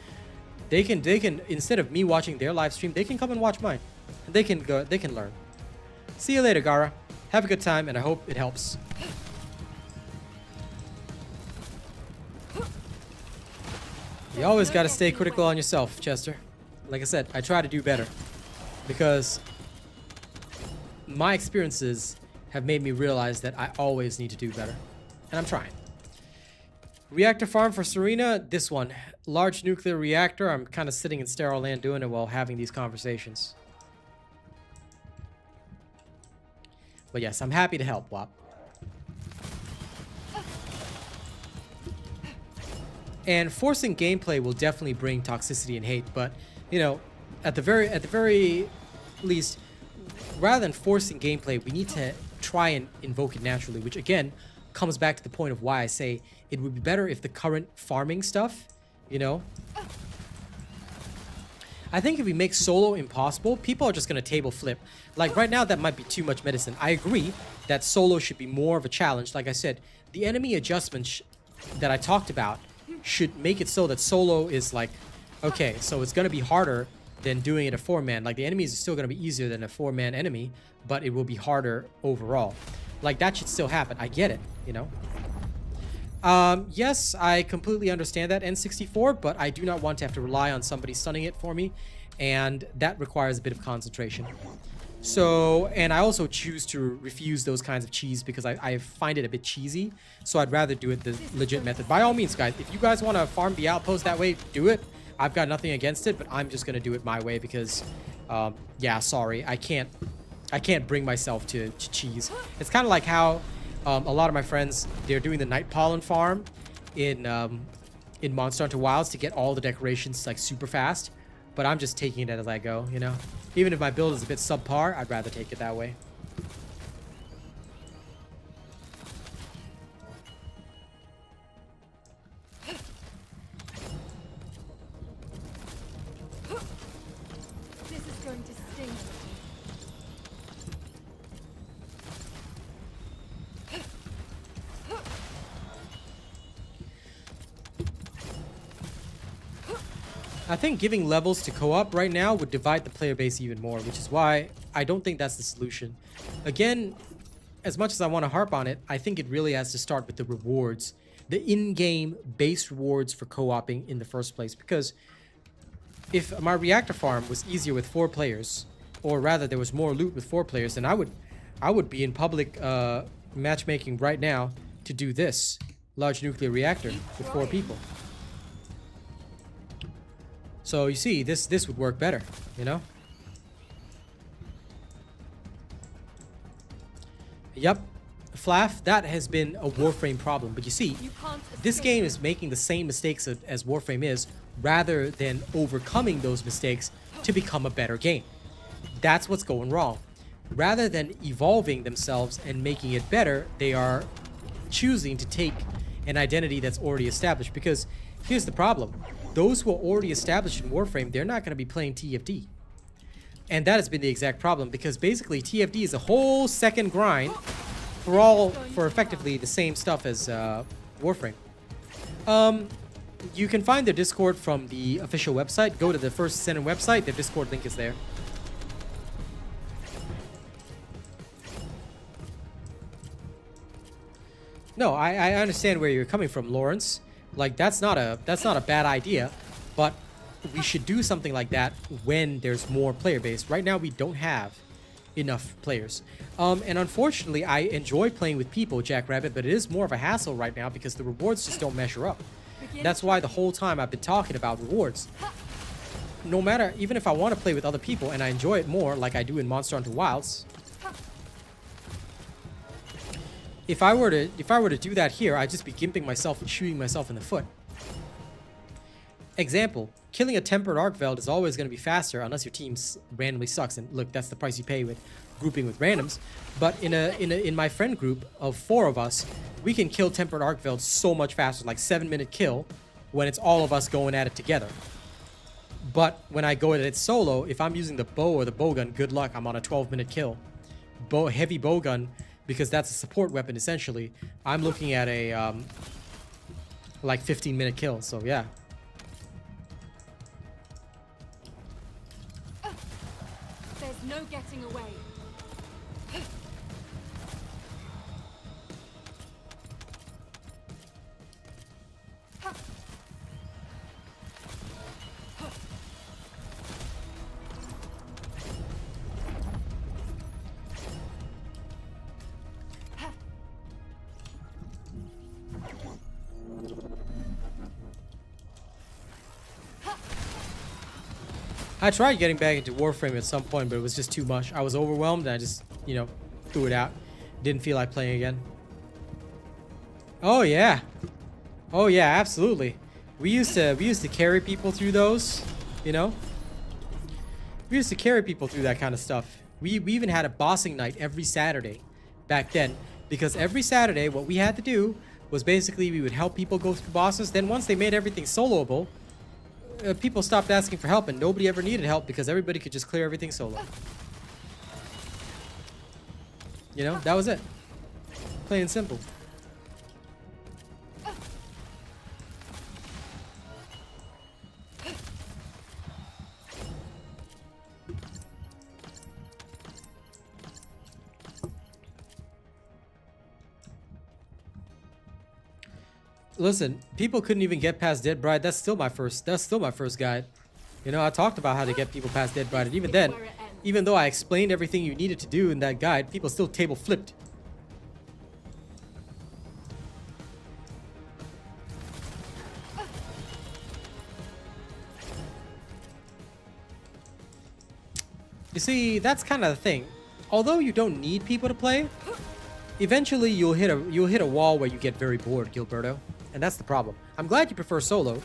they can instead of me watching their live stream, they can come and watch mine. And they can learn. See you later, Gara. Have a good time, and I hope it helps. You always got to stay critical on yourself, Chester. Like I said, I try to do better because my experiences have made me realize that I always need to do better. And I'm trying. Reactor farm for Serena, this one. Large nuclear reactor. I'm kind of sitting in sterile land doing it while having these conversations. But yes, I'm happy to help, Wop. And forcing gameplay will definitely bring toxicity and hate, but, you know, at the very least, rather than forcing gameplay, we need to try and invoke it naturally, which again comes back to the point of why I say it would be better if the current farming stuff, you know, I think if we make solo impossible, people are just going to table flip. Like right now, that might be too much medicine. I agree that solo should be more of a challenge. Like I said, the enemy adjustments that I talked about should make it so that solo is like, okay, so it's going to be harder than doing it a 4-man. Like the enemies are still going to be easier than a 4-man enemy, but it will be harder overall. Like that should still happen. I get it, you know. Yes, I completely understand that, N64, but I do not want to have to rely on somebody stunning it for me, and that requires a bit of concentration. So, and I also choose to refuse those kinds of cheese because I find it a bit cheesy, so I'd rather do it the legit method. By all means, guys, if you guys want to farm the outpost that way, do it. I've got nothing against it, but I'm just going to do it my way because, yeah, sorry, I can't bring myself to cheese. It's kind of like how a lot of my friends, they're doing the night pollen farm in Monster Hunter Wilds to get all the decorations like super fast, but I'm just taking it as I go, you know? Even if my build is a bit subpar, I'd rather take it that way. This is going to sting. I think giving levels to co-op right now would divide the player base even more, which is why I don't think that's the solution. Again, as much as I want to harp on it, I think it really has to start with the rewards, the in-game base rewards for co-oping in the first place. Because if my reactor farm was easier with 4 players, or rather there was more loot with 4 players, then I would be in public matchmaking right now to do this large nuclear reactor with 4 people. So you see, this would work better, you know? Yep, Flaff, that has been a Warframe problem. But you see, You can't this escape. game is making the same mistakes as Warframe is, rather than overcoming those mistakes to become a better game. That's what's going wrong. Rather than evolving themselves and making it better, they are choosing to take an identity that's already established. Because here's the problem. Those who are already established in Warframe, they're not going to be playing TFD. And that has been the exact problem, because basically TFD is a whole second grind for effectively the same stuff as Warframe. You can find their Discord from the official website. Go to the First Descendant website. Their Discord link is there. No, I understand where you're coming from, Lawrence. Like, that's not a bad idea, but we should do something like that when there's more player base. Right now we don't have enough players. And unfortunately, I enjoy playing with people, Jackrabbit, but it is more of a hassle right now because the rewards just don't measure up. That's why the whole time I've been talking about rewards. No matter, even if I want to play with other people and I enjoy it more, like I do in Monster Hunter Wilds, if I were to do that here, I'd just be gimping myself and shooting myself in the foot. Example, killing a tempered arc veld is always going to be faster unless your team randomly sucks. And look, that's the price you pay with grouping with randoms. But in my friend group of 4 of us, we can kill tempered arc veld so much faster, like 7-minute kill, when it's all of us going at it together. But when I go at it solo, if I'm using the bow or the bowgun, good luck, I'm on a 12-minute kill. Heavy bowgun, because that's a support weapon essentially. I'm looking at a like 15-minute kill. So yeah. There's no getting away. I tried getting back into Warframe at some point, but it was just too much. I was overwhelmed and I just, you know, threw it out. Didn't feel like playing again. Oh yeah. Oh yeah, absolutely. We used to carry people through those, you know? We used to carry people through that kind of stuff. We even had a bossing night every Saturday back then, because every Saturday what we had to do was basically we would help people go through bosses. Then once they made everything soloable, people stopped asking for help and nobody ever needed help because everybody could just clear everything solo. You know, that was it. Plain and simple. Listen, people couldn't even get past Dead Bride. That's still my first guide. You know, I talked about how to get people past Dead Bride, and even then, even though I explained everything you needed to do in that guide, people still table flipped. You see, that's kind of the thing. Although you don't need people to play, eventually you'll hit a wall where you get very bored, Gilberto. And that's the problem. I'm glad you prefer solo,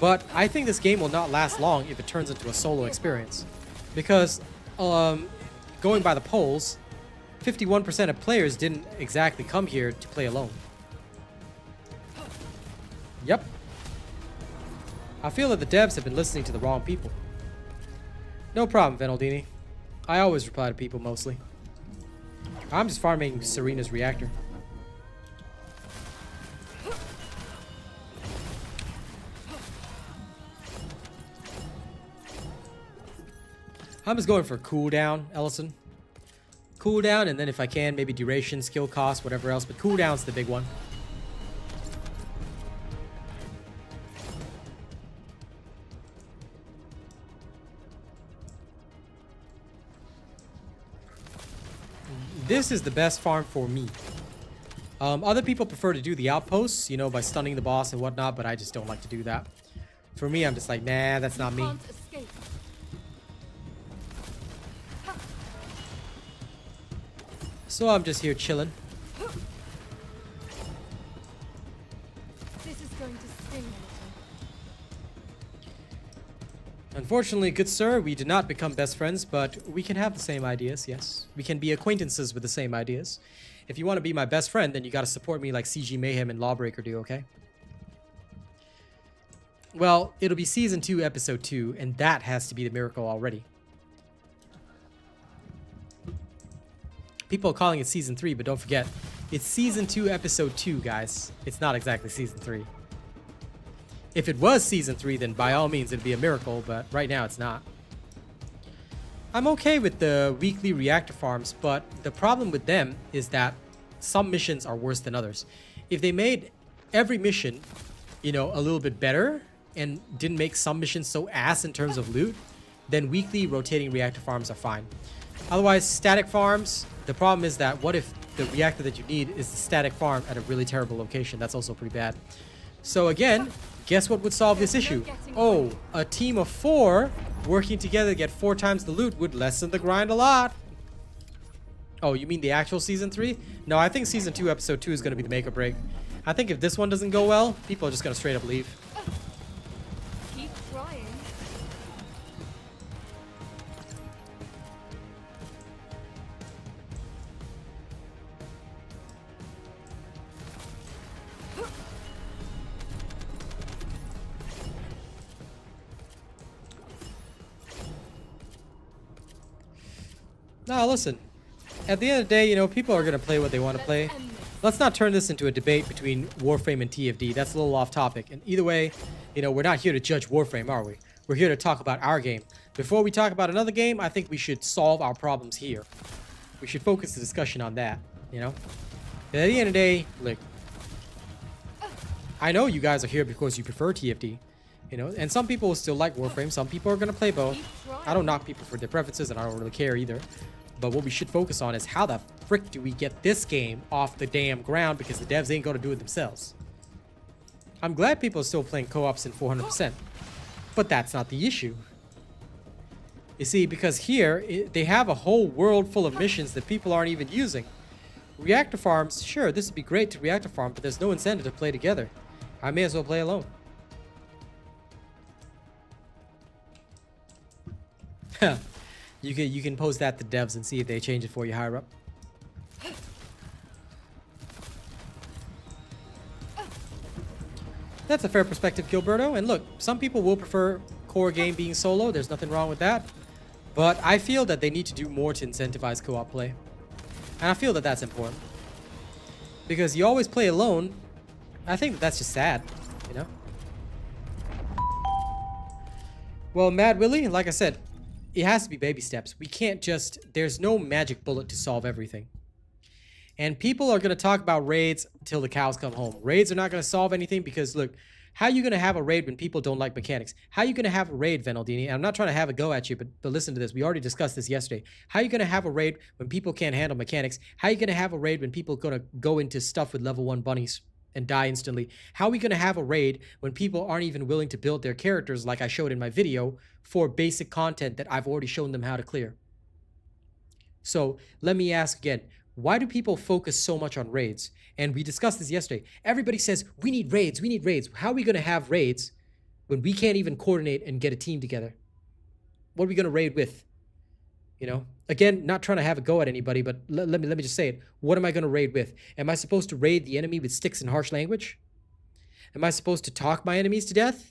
but I think this game will not last long if it turns into a solo experience. Because, going by the polls, 51% of players didn't exactly come here to play alone. Yep. I feel that the devs have been listening to the wrong people. No problem, Venaldini. I always reply to people mostly. I'm just farming Serena's reactor. I'm just going for cooldown, Ellison. cooldown, and then if I can, maybe duration, skill cost, whatever else. But cooldown's the big one. This is the best farm for me. Other people prefer to do the outposts, you know, by stunning the boss and whatnot, but I just don't like to do that. For me, I'm just like, nah, that's not me. Can't escape. So I'm just here chilling. This is going to sting a little. Unfortunately, good sir, we did not become best friends, but we can have the same ideas, yes. We can be acquaintances with the same ideas. If you want to be my best friend, then you gotta support me like CG Mayhem and Lawbreaker do, okay? Well, it'll be Season 2, Episode 2, and that has to be the miracle already. People are calling it Season 3, but don't forget, it's Season 2, Episode 2, guys. It's not exactly Season 3. If it was Season 3, then by all means it'd be a miracle, but right now it's not. I'm okay with the weekly reactor farms, but the problem with them is that some missions are worse than others. If they made every mission, you know, a little bit better and didn't make some missions so ass in terms of loot, then weekly rotating reactor farms are fine. Otherwise, static farms, the problem is that what if the reactor that you need is the static farm at a really terrible location? That's also pretty bad. So again, guess what would solve this issue? Oh, a team of 4 working together to get 4 times the loot would lessen the grind a lot. Oh, you mean the actual Season 3? No, I think Season 2, Episode 2 is going to be the make or break. I think if this one doesn't go well, people are just going to straight up leave. Keep trying. Now, listen. At the end of the day, you know, people are going to play what they want to play. Let's not turn this into a debate between Warframe and TFD. That's a little off topic. And either way, you know, we're not here to judge Warframe, are we? We're here to talk about our game. Before we talk about another game, I think we should solve our problems here. We should focus the discussion on that, you know? And at the end of the day, like, I know you guys are here because you prefer TFD, you know? And some people will still like Warframe. Some people are going to play both. I don't knock people for their preferences, and I don't really care either. But what we should focus on is how the frick do we get this game off the damn ground, because the devs ain't going to do it themselves. I'm glad people are still playing co-ops in 400%. But that's not the issue. You see, because here, they have a whole world full of missions that people aren't even using. Reactor farms, sure, this would be great to reactor farm, but there's no incentive to play together. I may as well play alone. You can post that to devs and see if they change it for you higher up. That's a fair perspective, Gilberto. And look, some people will prefer core game being solo. There's nothing wrong with that. But I feel that they need to do more to incentivize co-op play. And I feel that that's important. Because you always play alone. I think that that's just sad, you know? Well, Mad Willie, like I said, it has to be baby steps. We can't just... There's no magic bullet to solve everything. And people are going to talk about raids till the cows come home. Raids are not going to solve anything because, look, how are you going to have a raid when people don't like mechanics? How are you going to have a raid, Venaldini? I'm not trying to have a go at you, but listen to this. We already discussed this yesterday. How are you going to have a raid when people can't handle mechanics? How are you going to have a raid when people are going to go into stuff with level 1 bunnies and die instantly? How are we going to have a raid when people aren't even willing to build their characters like I showed in my video for basic content that I've already shown them how to clear? So let me ask again. Why do people focus so much on raids? And we discussed this yesterday. Everybody says, we need raids, we need raids. How are we going to have raids when we can't even coordinate and get a team together? What are we going to raid with? You know, again, not trying to have a go at anybody, but let me just say it. What am I going to raid with? Am I supposed to raid the enemy with sticks and harsh language? Am I supposed to talk my enemies to death?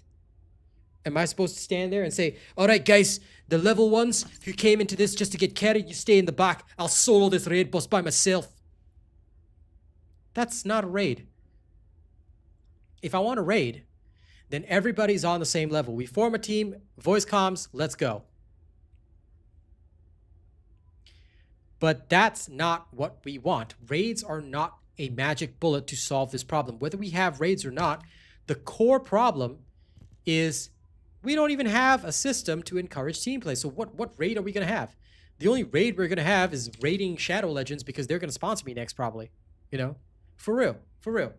Am I supposed to stand there and say, all right, guys, the level 1s who came into this just to get carried, you stay in the back. I'll solo this raid boss by myself. That's not a raid. If I want a raid, then everybody's on the same level. We form a team, voice comms, let's go. But that's not what we want. Raids are not a magic bullet to solve this problem. Whether we have raids or not, the core problem is we don't even have a system to encourage team play. So what raid are we going to have? The only raid we're going to have is raiding Shadow Legends because they're going to sponsor me next probably. You know? For real. For real.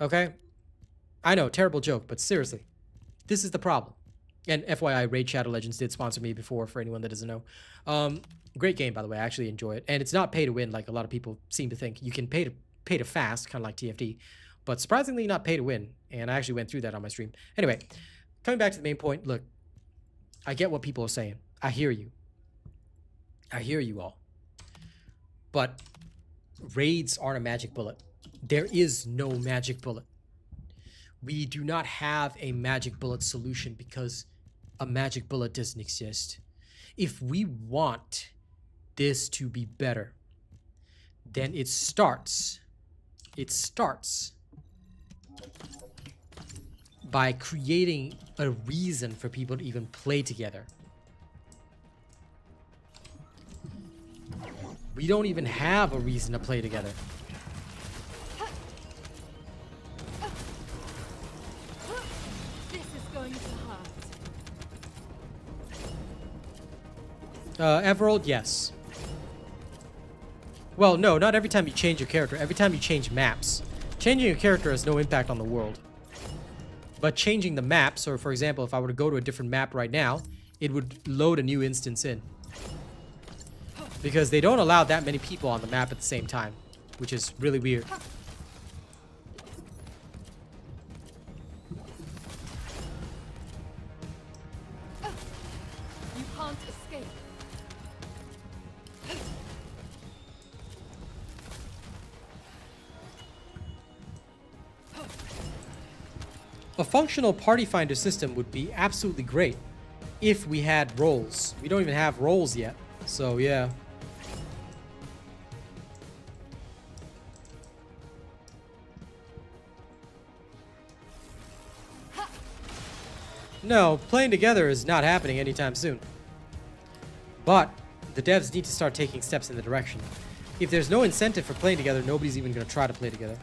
Okay? I know, terrible joke, but seriously. This is the problem. And FYI, Raid Shadow Legends did sponsor me before, for anyone that doesn't know. Great game, by the way. I actually enjoy it. And it's not pay to win like a lot of people seem to think. You can pay to fast, kind of like TFT. But surprisingly not pay to win. And I actually went through that on my stream. Anyway, coming back to the main point. Look, I get what people are saying. I hear you. I hear you all. But raids aren't a magic bullet. There is no magic bullet. We do not have a magic bullet solution because a magic bullet doesn't exist. If we want this to be better, then it starts by creating a reason for people to even play together. We don't even have a reason to play together. This is going to hurt. Everald, yes. Well, no, not every time you change your character. Every time you change maps. Changing your character has no impact on the world. But changing the maps, or for example, if I were to go to a different map right now, it would load a new instance in. Because they don't allow that many people on the map at the same time, which is really weird. You can't escape. A functional party finder system would be absolutely great if we had roles. We don't even have roles yet, so yeah. No, playing together is not happening anytime soon. But the devs need to start taking steps in the direction. If there's no incentive for playing together, nobody's even going to try to play together.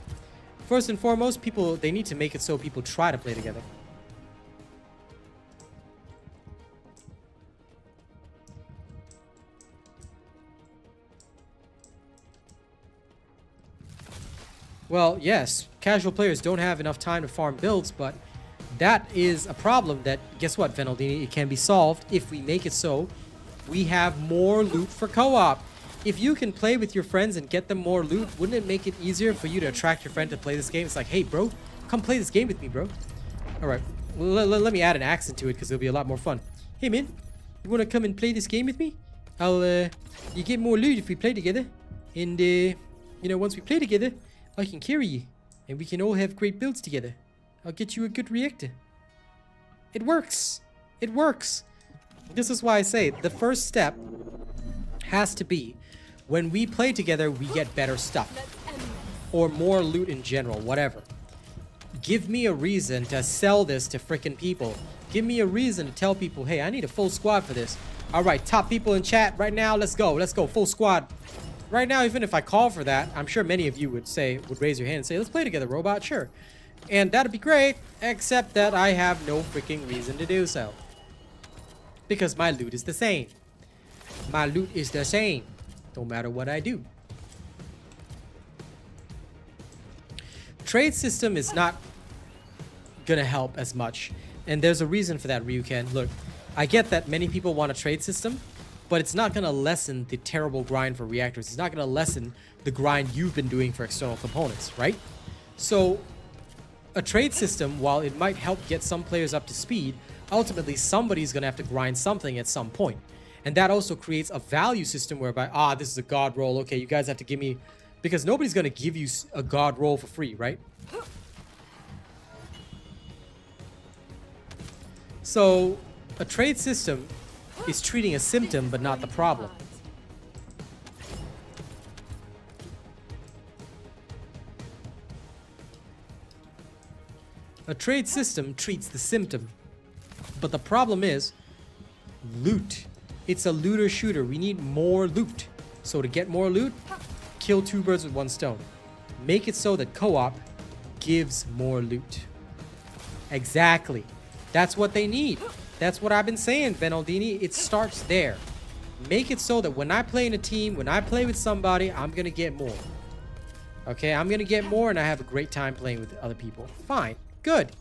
First and foremost, they need to make it so people try to play together. Well, yes, casual players don't have enough time to farm builds, but that is a problem that, guess what, Venaldini, it can be solved if we make it so we have more loot for co-op. If you can play with your friends and get them more loot, wouldn't it make it easier for you to attract your friend to play this game? It's like, hey, bro, come play this game with me, bro. All right, let me add an accent to it because it'll be a lot more fun. Hey, man, you want to come and play this game with me? You get more loot if we play together. And, you know, once we play together, I can carry you. And we can all have great builds together. I'll get you a good reactor. It works. It works. This is why I say the first step has to be when we play together, we get better stuff. Or more loot in general, whatever. Give me a reason to sell this to frickin' people. Give me a reason to tell people, hey, I need a full squad for this. All right, top people in chat right now, let's go. Let's go, full squad. Right now, even if I call for that, I'm sure many of you would raise your hand and say, let's play together, robot, sure. And that'd be great, except that I have no freaking reason to do so. Because my loot is the same. My loot is the same, no matter what I do. Trade system is not gonna help as much. And there's a reason for that, Ryuken. Look, I get that many people want a trade system, but it's not gonna lessen the terrible grind for reactors. It's not gonna lessen the grind you've been doing for external components, right? So a trade system, while it might help get some players up to speed, ultimately somebody's gonna have to grind something at some point. And that also creates a value system whereby, this is a god roll, okay, you guys have to give me, because nobody's gonna give you a god roll for free, right? So a trade system is treating a symptom but not the problem. A trade system treats the symptom, but the problem is loot. It's a looter shooter. We need more loot. So to get more loot, kill two birds with one stone. Make it so that co-op gives more loot. Exactly. That's what they need. That's what I've been saying, Benaldini. It starts there. Make it so that when I play in a team, when I play with somebody, I'm going to get more. Okay, I'm going to get more and I have a great time playing with other people. Fine. Good.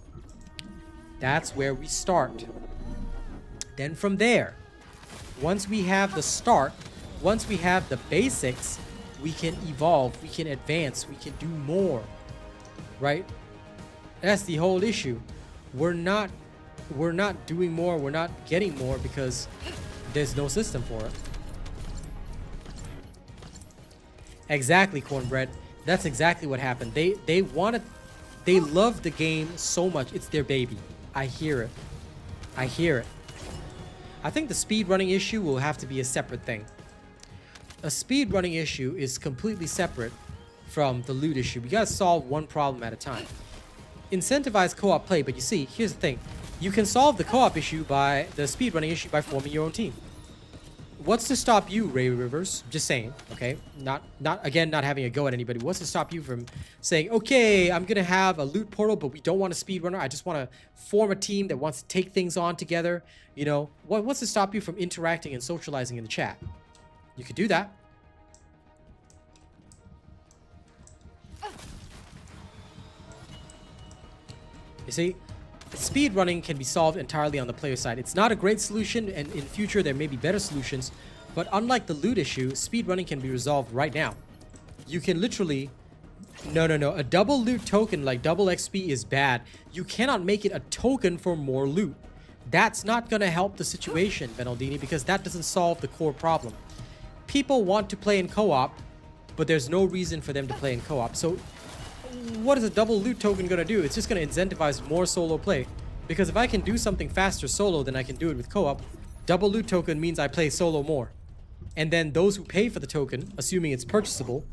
That's where we start. Then from there, once we have the start, once we have the basics, we can evolve, we can advance, we can do more. Right? That's the whole issue. We're not doing more, we're not getting more because there's no system for it. Exactly, Cornbread. That's exactly what happened. They love the game so much. It's their baby. I hear it. I hear it. I think the speed running issue will have to be a separate thing. A speed running issue is completely separate from the loot issue. We gotta solve one problem at a time. Incentivize co-op play, but you see, here's the thing. You can solve the co-op issue by the speed running issue by forming your own team. What's to stop you, Ray Rivers? Just saying, okay? Not having a go at anybody. What's to stop you from saying, okay, I'm gonna have a loot portal, but we don't want a speedrunner. I just want to form a team that wants to take things on together. You know, what's to stop you from interacting and socializing in the chat? You could do that. You see, speedrunning can be solved entirely on the player side. It's not a great solution, and in future there may be better solutions, but unlike the loot issue, speedrunning can be resolved right now. You can literally... No. A double loot token like double XP is bad. You cannot make it a token for more loot. That's not going to help the situation, Benaldini, because that doesn't solve the core problem. People want to play in co-op, but there's no reason for them to play in co-op. So what is a double loot token going to do? It's just going to incentivize more solo play. Because if I can do something faster solo than I can do it with co-op, double loot token means I play solo more. And then those who pay for the token, assuming it's purchasable,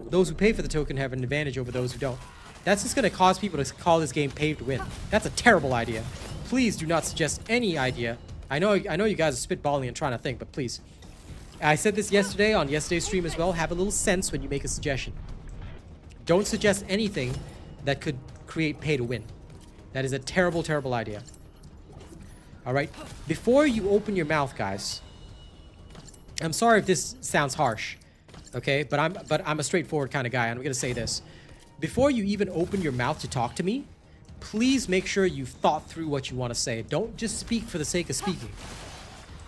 those who pay for the token have an advantage over those who don't. That's just going to cause people to call this game pay to win. That's a terrible idea. Please do not suggest any idea. I know you guys are spitballing and trying to think, but please. I said this yesterday on yesterday's stream as well. Have a little sense when you make a suggestion. Don't suggest anything that could create pay to win. That is a terrible, terrible idea. Alright? Before you open your mouth, guys. I'm sorry if this sounds harsh. Okay? But I'm a straightforward kind of guy. I'm going to say this. Before you even open your mouth to talk to me, please make sure you've thought through what you want to say. Don't just speak for the sake of speaking.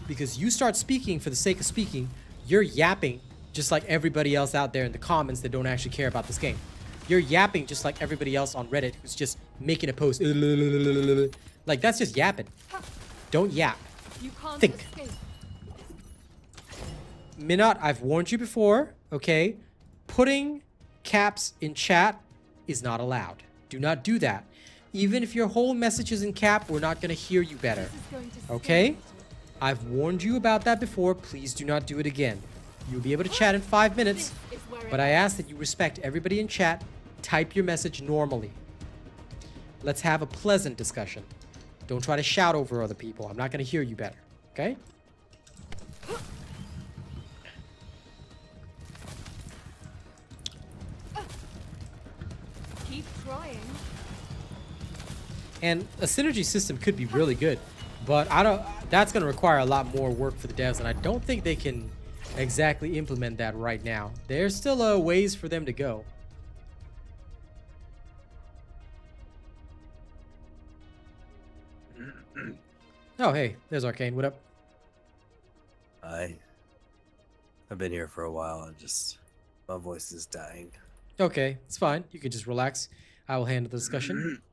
Because you start speaking for the sake of speaking, you're yapping just like everybody else out there in the comments that don't actually care about this game. You're yapping just like everybody else on Reddit who's just making a post. Like, that's just yapping. Don't yap. You can't Think. escape. Minot, I've warned you before, okay? Putting caps in chat is not allowed. Do not do that. Even if your whole message is in cap, we're not going to hear you better. This is going to Okay? scare I've warned you about that before. Please do not do it again. You'll be able to chat in 5 minutes, This is where but it I ask that you respect everybody in chat. Type your message normally. Let's have a pleasant discussion. Don't try to shout over other people. I'm not going to hear you better. Okay? Keep trying. And a synergy system could be really good, but that's going to require a lot more work for the devs, and I don't think they can exactly implement that right now. There's still a ways for them to go. Oh, hey, there's Arcane. What up? I've been here for a while. My voice is dying. Okay, it's fine. You can just relax. I will handle the discussion.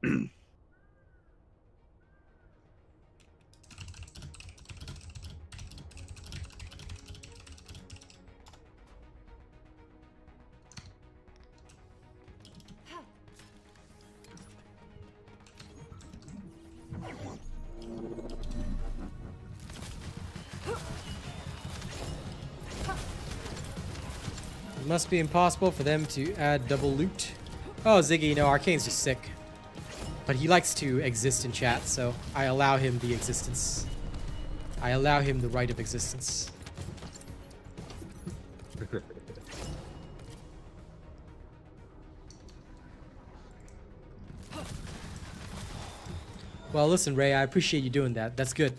It must be impossible for them to add double loot. Oh, Ziggy, no, Arcane's just sick. But he likes to exist in chat, so I allow him the existence. I allow him the right of existence. Well, listen, Ray, I appreciate you doing that. That's good.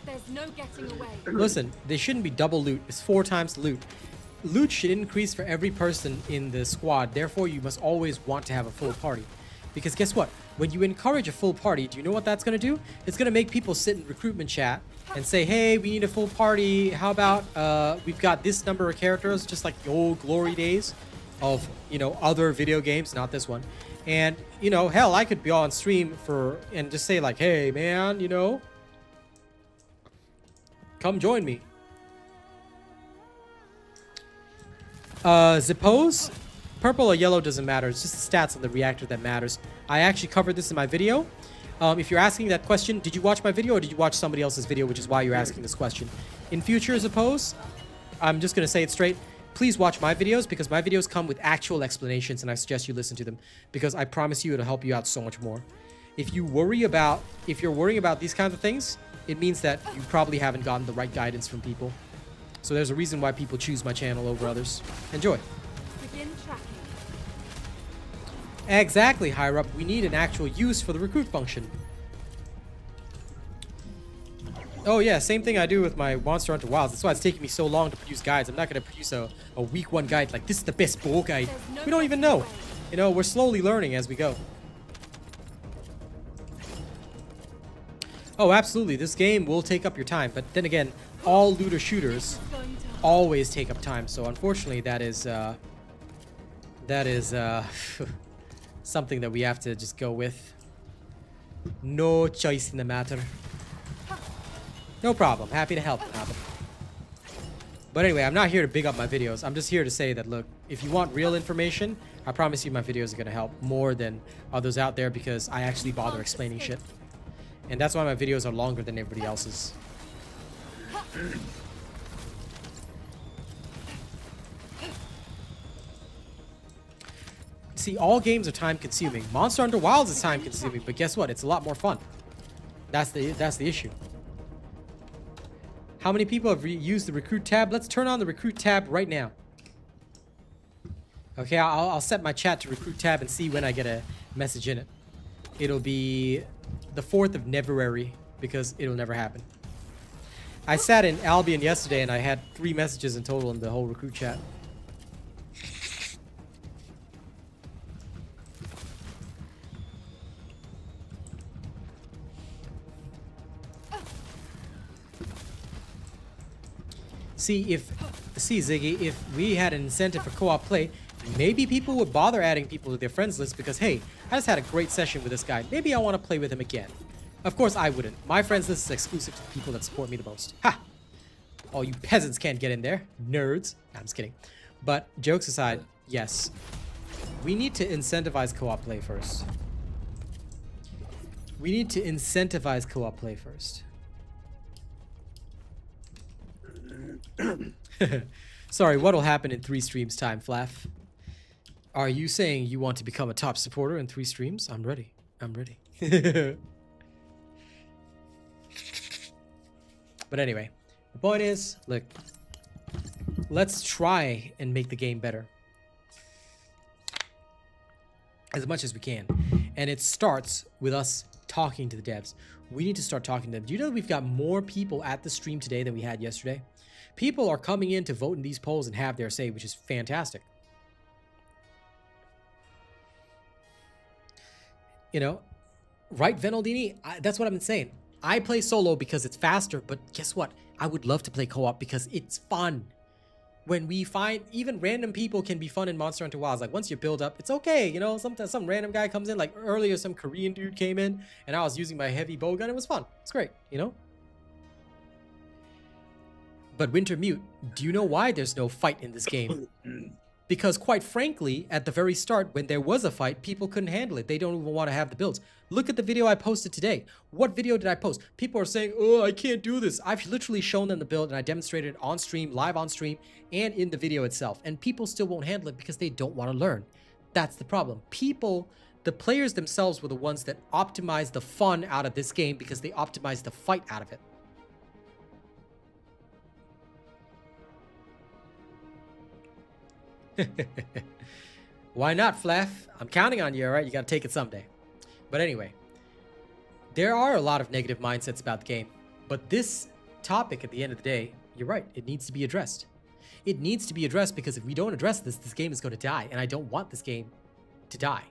There's no getting away. Listen, they shouldn't be double loot. It's 4 times the loot. Loot should increase for every person in the squad. Therefore, you must always want to have a full party. Because guess what? When you encourage a full party, do you know what that's going to do? It's going to make people sit in recruitment chat and say, hey, we need a full party. How about we've got this number of characters, just like the old glory days of, you know, other video games, not this one. And, you know, hell, I could be on stream and just say like, hey, man, you know, come join me. Suppose purple or yellow doesn't matter. It's just the stats on the reactor that matters. I actually covered this in my video. If you're asking that question, did you watch my video or did you watch somebody else's video, which is why you're asking this question? In future, suppose, I'm just going to say it straight. Please watch my videos because my videos come with actual explanations and I suggest you listen to them because I promise you it'll help you out so much more. If you're worrying about these kinds of things, it means that you probably haven't gotten the right guidance from people. So there's a reason why people choose my channel over others. Enjoy. Begin tracking. Exactly, higher up. We need an actual use for the recruit function. Oh yeah, same thing I do with my Monster Hunter Wilds. That's why it's taking me so long to produce guides. I'm not going to produce a week 1 guide like this is the best bow guide. We don't even know. You know, we're slowly learning as we go. Oh, absolutely. This game will take up your time. But then again, all looter shooters always take up time. So unfortunately, that is something that we have to just go with. No choice in the matter. No problem. Happy to help. But anyway, I'm not here to big up my videos. I'm just here to say that, look, if you want real information, I promise you my videos are going to help more than others out there because I actually bother explaining shit. And that's why my videos are longer than everybody else's. See, all games are time consuming. Monster Hunter Wilds is time consuming, but guess what? It's a lot more fun. That's the issue. How many people have used the recruit tab? Let's turn on the recruit tab right now. Okay, I'll set my chat to recruit tab and see when I get a message in it. It'll be the 4th of February because it'll never happen. I sat in Albion yesterday and I had 3 messages in total in the whole recruit chat. See, Ziggy, if we had an incentive for co-op play, maybe people would bother adding people to their friends list because, hey, I just had a great session with this guy. Maybe I want to play with him again. Of course, I wouldn't. My friends list is exclusive to the people that support me the most. Ha! All you peasants can't get in there. Nerds. Nah, I'm just kidding. But jokes aside, yes. We need to incentivize co-op play first. We need to incentivize co-op play first. Sorry, what'll happen in 3 streams time, Flaff? Are you saying you want to become a top supporter in 3 streams? I'm ready. I'm ready. But anyway, the point is, look, let's try and make the game better as much as we can. And it starts with us talking to the devs. We need to start talking to them. Do you know that we've got more people at the stream today than we had yesterday? People are coming in to vote in these polls and have their say, which is fantastic. You know, right, Venaldini? That's what I've been saying. I play solo because it's faster, but guess what? I would love to play co-op because it's fun. When we find even random people can be fun in Monster Hunter Wilds. Like once you build up, it's okay. You know, sometimes some random guy comes in. Like earlier, some Korean dude came in and I was using my heavy bow gun. It was fun. It's great, you know? But Wintermute, do you know why there's no fight in this game? Because quite frankly, at the very start, when there was a fight, people couldn't handle it. They don't even want to have the builds. Look at the video I posted today. What video did I post? People are saying, oh, I can't do this. I've literally shown them the build and I demonstrated it on stream, live on stream, and in the video itself. And people still won't handle it because they don't want to learn. That's the problem. People, the players themselves were the ones that optimized the fun out of this game because they optimized the fight out of it. Why not, Flaff? I'm counting on you, all right? You got to take it someday. But anyway, There are a lot of negative mindsets about the game, but this topic at the end of the day, you're right, it needs to be addressed. It needs to be addressed because if we don't address this, this game is going to die, and I don't want this game to die.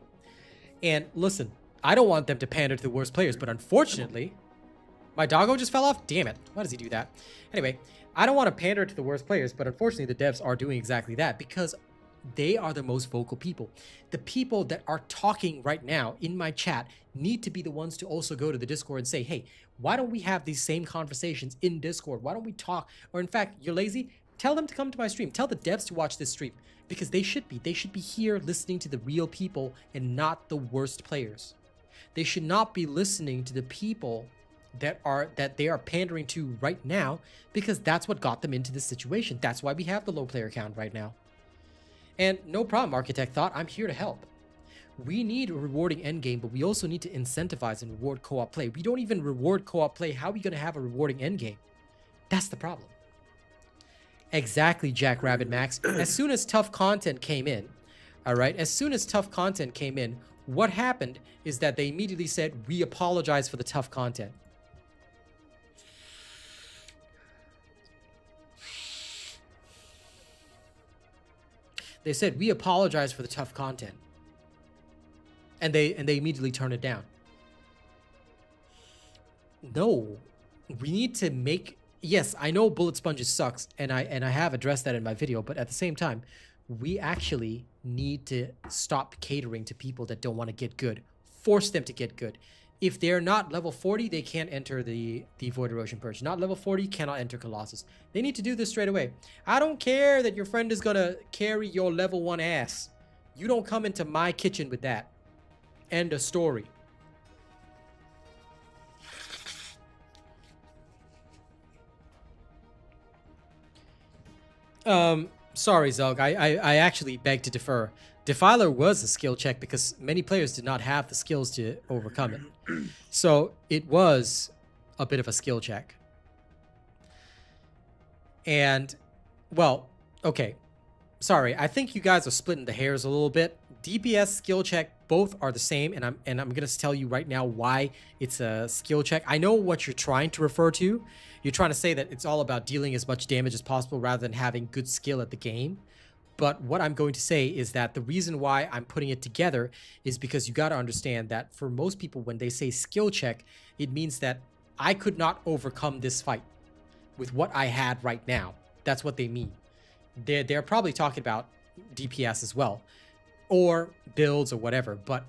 And listen, I don't want them to pander to the worst players, but unfortunately, my doggo just fell off? Damn it. Why does he do that? Anyway, I don't want to pander to the worst players, but unfortunately, the devs are doing exactly that because they are the most vocal people. The people that are talking right now in my chat need to be the ones to also go to the Discord and say, hey, why don't we have these same conversations in Discord? Why don't we talk? Or in fact, you're lazy? Tell them to come to my stream. Tell the devs to watch this stream because they should be. They should be here listening to the real people and not the worst players. They should not be listening to the people that they are pandering to right now because that's what got them into this situation. That's why we have the low player count right now. And no problem, Architect Thought, I'm here to help. We need a rewarding endgame, but we also need to incentivize and reward co-op play. We don't even reward co-op play. How are we going to have a rewarding endgame? That's the problem. Exactly, Jackrabbit Max. As soon as tough content came in, all right, as soon as tough content came in, what happened is that they immediately said, we apologize for the tough content. They said, we apologize for the tough content. And they immediately turned it down. No, we need to make, yes, I know bullet sponges sucks, and I have addressed that in my video, but at the same time, we actually need to stop catering to people that don't want to get good. Force them to get good. If they're not level 40, they can't enter the Void Erosion Purge. Not level 40, cannot enter Colossus. They need to do this straight away. I don't care that your friend is gonna carry your level 1 ass. You don't come into my kitchen with that. End of story. Sorry, Zog. I actually beg to defer. Defiler was a skill check because many players did not have the skills to overcome it. So it was a bit of a skill check. And, well, okay. Sorry, I think you guys are splitting the hairs a little bit. DPS, skill check, both are the same, and I'm gonna tell you right now why it's a skill check. I know what you're trying to refer to. You're trying to say that it's all about dealing as much damage as possible rather than having good skill at the game. But what I'm going to say is that the reason why I'm putting it together is because you got to understand that for most people, when they say skill check, it means that I could not overcome this fight with what I had right now. That's what they mean. They're probably talking about DPS as well, or builds or whatever. But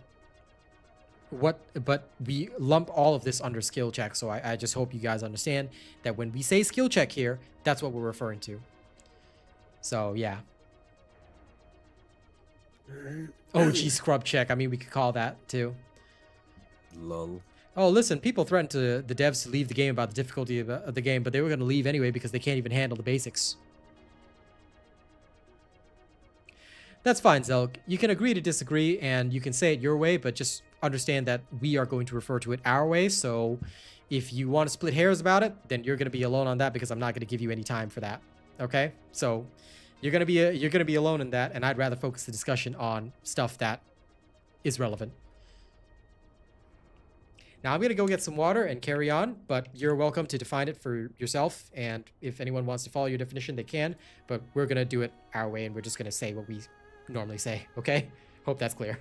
we lump all of this under skill check. So I just hope you guys understand that when we say skill check here, that's what we're referring to. So yeah. OG scrub check. I mean, we could call that too. Lol. Oh, listen, people threatened to the devs to leave the game about the difficulty of the game, but they were going to leave anyway because they can't even handle the basics. That's fine, Zelk. You can agree to disagree, and you can say it your way, but just understand that we are going to refer to it our way. So if you want to split hairs about it, then you're going to be alone on that because I'm not going to give you any time for that. Okay? So you're going to be alone in that, and I'd rather focus the discussion on stuff that is relevant. Now I'm going to go get some water and carry on, but you're welcome to define it for yourself, and if anyone wants to follow your definition, they can, but we're going to do it our way, and we're just going to say what we normally say, okay? Hope that's clear.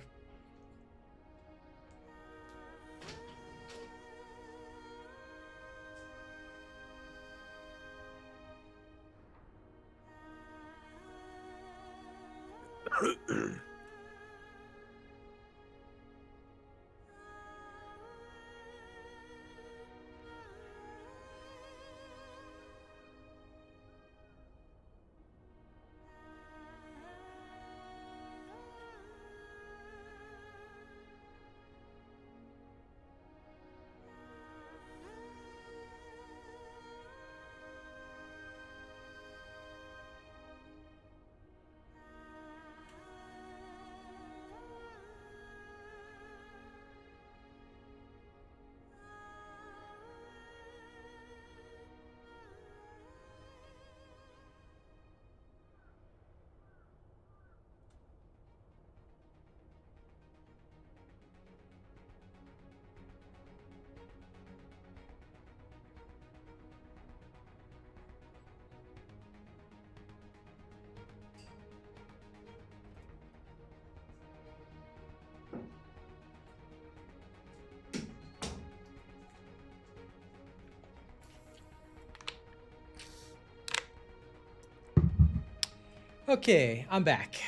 Okay, I'm back.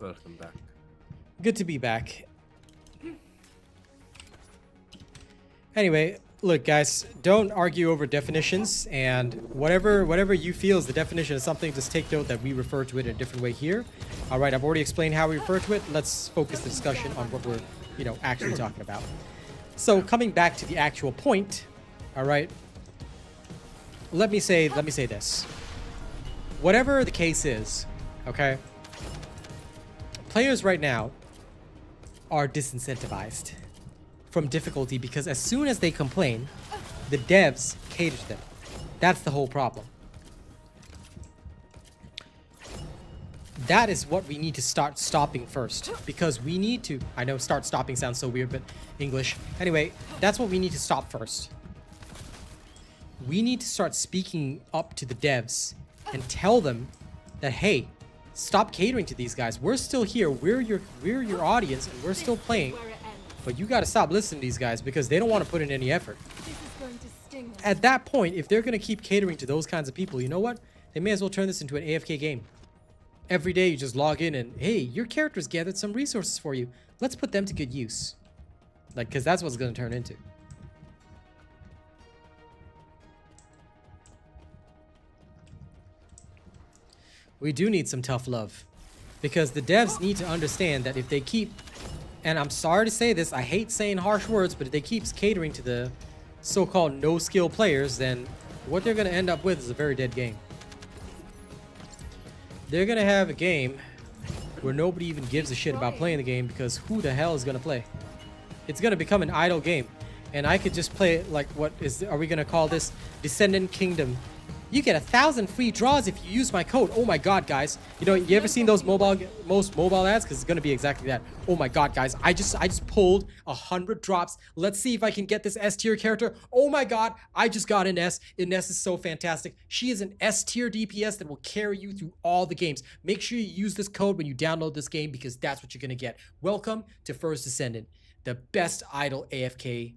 Welcome back. Good to be back. Anyway, look, guys, don't argue over definitions, and whatever you feel is the definition of something, just take note that we refer to it in a different way here. All right, I've already explained how we refer to it. Let's focus the discussion on what we're, actually talking about. So, coming back to the actual point, all right, let me say this. Whatever the case is, okay, players right now are disincentivized from difficulty because as soon as they complain, the devs cater to them. That's the whole problem. That is what we need to start stopping first, because we need to, I know start stopping sounds so weird, but English. Anyway, that's what we need to stop first. We need to start speaking up to the devs and tell them that, hey, stop catering to these guys. We're still here. We're your audience, and we're still playing. Where it ends. But you gotta stop listening to these guys because they don't want to put in any effort. This is going to sting us. At that point, if they're gonna keep catering to those kinds of people, you know what? They may as well turn this into an AFK game. Every day you just log in and, hey, your character's gathered some resources for you. Let's put them to good use. Like, because that's what it's gonna turn into. We do need some tough love. Because the devs need to understand that if they keep, and I'm sorry to say this, I hate saying harsh words, but if they keep catering to the so-called no-skill players, then what they're going to end up with is a very dead game. They're going to have a game where nobody even gives a shit about playing the game because who the hell is going to play? It's going to become an idle game. And I could just play it like, are we going to call this Descendant Kingdom? You get 1,000 free draws if you use my code. Oh my god, guys. You know, you ever seen those most mobile ads? Because it's going to be exactly that. Oh my god, guys. I just pulled 100 drops. Let's see if I can get this S tier character. Oh my god, I just got Ines. Ines is so fantastic. She is an S tier DPS that will carry you through all the games. Make sure you use this code when you download this game because that's what you're going to get. Welcome to First Descendant, the best idle AFK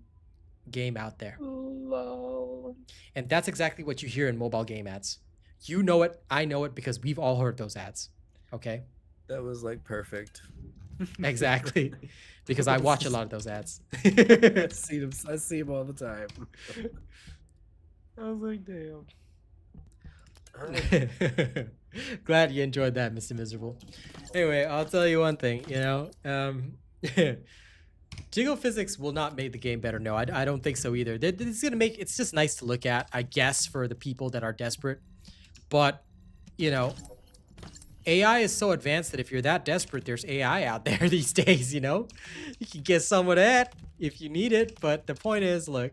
game out there. Lol. And that's exactly what you hear in mobile game ads. You know it, I know it, because we've all heard those ads. Okay? That was like perfect. Exactly. Because I watch a lot of those ads. I see them all the time. I was like, damn. Glad you enjoyed that, Mr. Miserable. Anyway, I'll tell you one thing, Jiggle physics will not make the game better. No, I don't think so either. It's gonna make it's just nice to look at, I guess, for the people that are desperate. But, AI is so advanced that if you're that desperate, there's AI out there these days, You can get some of that if you need it. But the point is, look,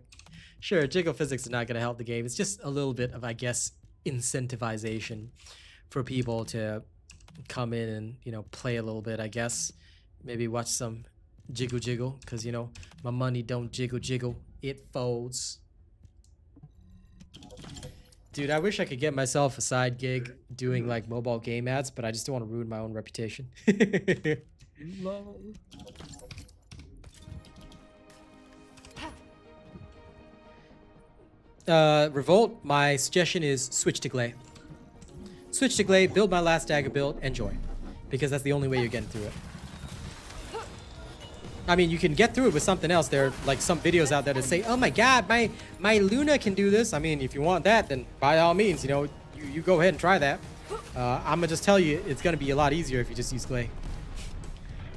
sure, jiggle physics is not gonna help the game. It's just a little bit of, I guess, incentivization for people to come in and, play a little bit, I guess. Maybe watch some jiggle because my money don't jiggle, it folds. Dude, I wish I could get myself a side gig doing like mobile game ads, but I just don't want to ruin my own reputation. Revolt, my suggestion is switch to Glay. Switch to Glay, build my last dagger build, enjoy, because that's the only way you're getting through it. I mean, you can get through it with something else. There are like some videos out there that say, oh my god, my Luna can do this. I mean, if you want that, then by all means, you go ahead and try that. I'm gonna just tell you, it's gonna be a lot easier if you just use Glay.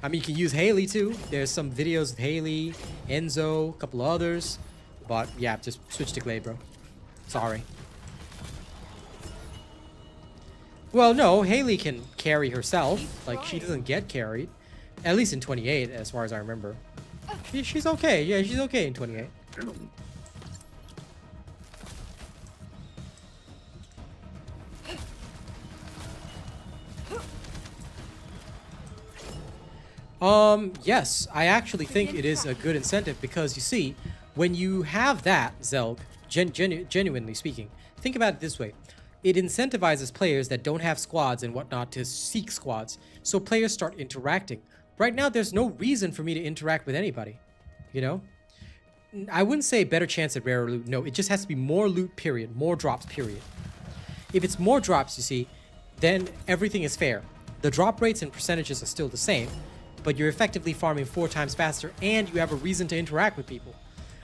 I mean, you can use Haley too. There's some videos of Haley, Enzo, a couple of others. But yeah, just switch to Glay, bro. Sorry. Well, no, Haley can carry herself. Like, she doesn't get carried. At least in 28, as far as I remember. She's okay. Yeah, she's okay in 28. Yes, I actually think it is a good incentive because, you see, when you have that, Zelg, genuinely speaking, think about it this way. It incentivizes players that don't have squads and whatnot to seek squads, so players start interacting. Right now, there's no reason for me to interact with anybody, I wouldn't say better chance at rare loot. No, it just has to be more loot, period. More drops, period. If it's more drops, you see, then everything is fair. The drop rates and percentages are still the same, but you're effectively farming 4 times faster, and you have a reason to interact with people.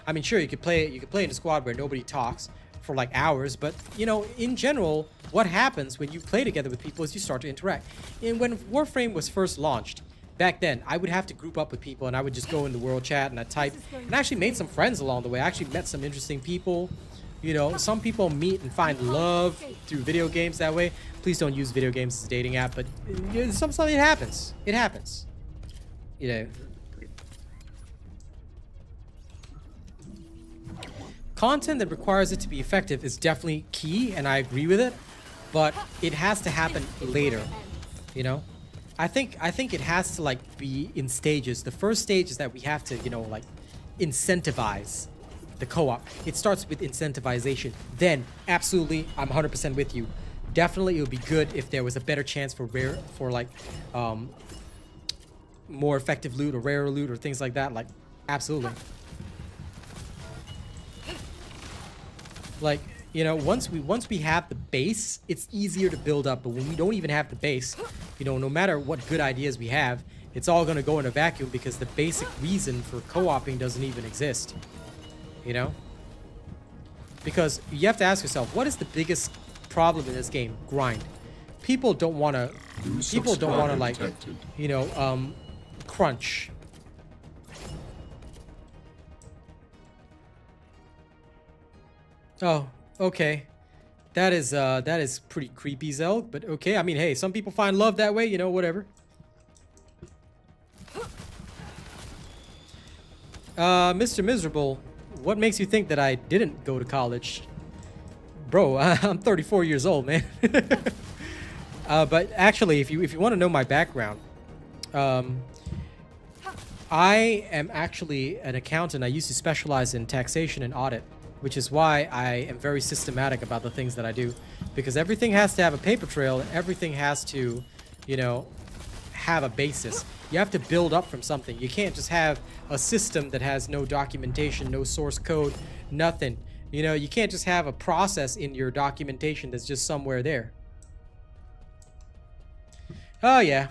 I mean, sure, you could play in a squad where nobody talks for like hours, but you know, in general, what happens when you play together with people is you start to interact. And when Warframe was first launched, back then, I would have to group up with people, and I would just go in the world chat and I'd type, and I actually made some friends along the way. I actually met some interesting people. You know, some people meet and find love through video games that way. Please don't use video games as a dating app, but something happens. It happens. You know. Content that requires it to be effective is definitely key, and I agree with it, but it has to happen later, you know? I think it has to like be in stages. The first stage is that we have to, you know, like incentivize the co-op. It starts with incentivization. Then, absolutely, I'm 100% with you. Definitely, it would be good if there was a better chance for more effective loot or rarer loot or things like that. Like, absolutely. Like, you know, once we have the base, it's easier to build up. But when we don't even have the base, you know, no matter what good ideas we have, it's all going to go in a vacuum because the basic reason for co-oping doesn't even exist. You know? Because you have to ask yourself, what is the biggest problem in this game? Grind. People don't want to like, you know, crunch. Oh, okay. That is pretty creepy, Zelg, but okay. I mean, hey, some people find love that way, you know, whatever. Mr. Miserable, what makes you think that I didn't go to college? Bro, I'm 34 years old, man. But actually, if you want to know my background, I am actually an accountant. I used to specialize in taxation and audit, which is why I am very systematic about the things that I do, because everything has to have a paper trail and everything has to, you know, have a basis. You have to build up from something. You can't just have a system that has no documentation, no source code, nothing. You know, you can't just have a process in your documentation that's just somewhere there. Oh yeah.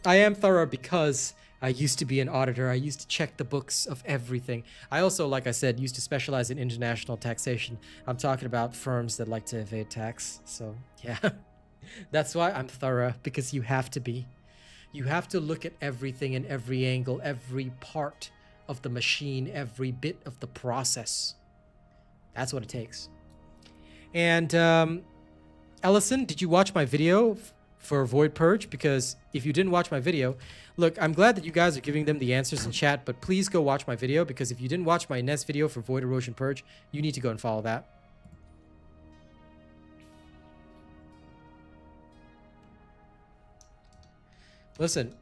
I am thorough because I used to be an auditor. I used to check the books of everything. I also, like I said, used to specialize in international taxation. I'm talking about firms that like to evade tax. So, yeah. That's why I'm thorough, because you have to be. You have to look at everything in every angle, every part of the machine, every bit of the process. That's what it takes. And, Ellison, did you watch my video for Void Purge? Because if you didn't watch my video, look, I'm glad that you guys are giving them the answers in chat, but please go watch my video, because if you didn't watch my Ines video for Void Erosion Purge, you need to go and follow that. Listen,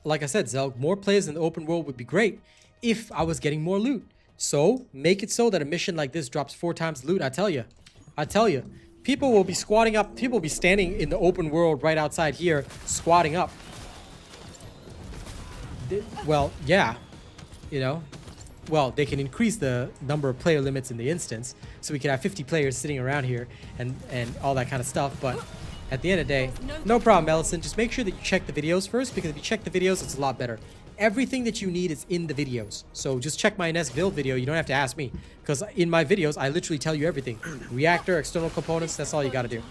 like I said, Zelg, more players in the open world would be great if I was getting more loot. So, make it so that a mission like this drops 4 times loot, I tell you. People will be squatting up. People will be standing in the open world right outside here, squatting up. Well, yeah. You know. Well, they can increase the number of player limits in the instance, so we can have 50 players sitting around here and all that kind of stuff. But at the end of the day, no problem, Ellison. Just make sure that you check the videos first, because if you check the videos, it's a lot better. Everything that you need is in the videos. So just check my Ines build video. You don't have to ask me, because in my videos, I literally tell you everything. Reactor, external components, that's all you got to do.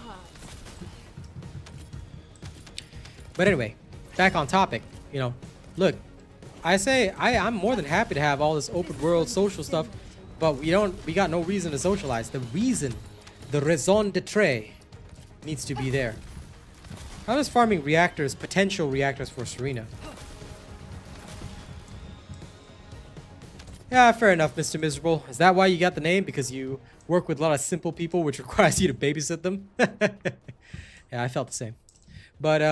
But anyway, back on topic. You know, look, I'm more than happy to have all this open world social stuff, but we got no reason to socialize. The raison d'etre needs to be there. I'm just farming reactors, potential reactors for Serena. Yeah, fair enough, Mr. Miserable. Is that why you got the name? Because you work with a lot of simple people, which requires you to babysit them? Yeah, I felt the same. But,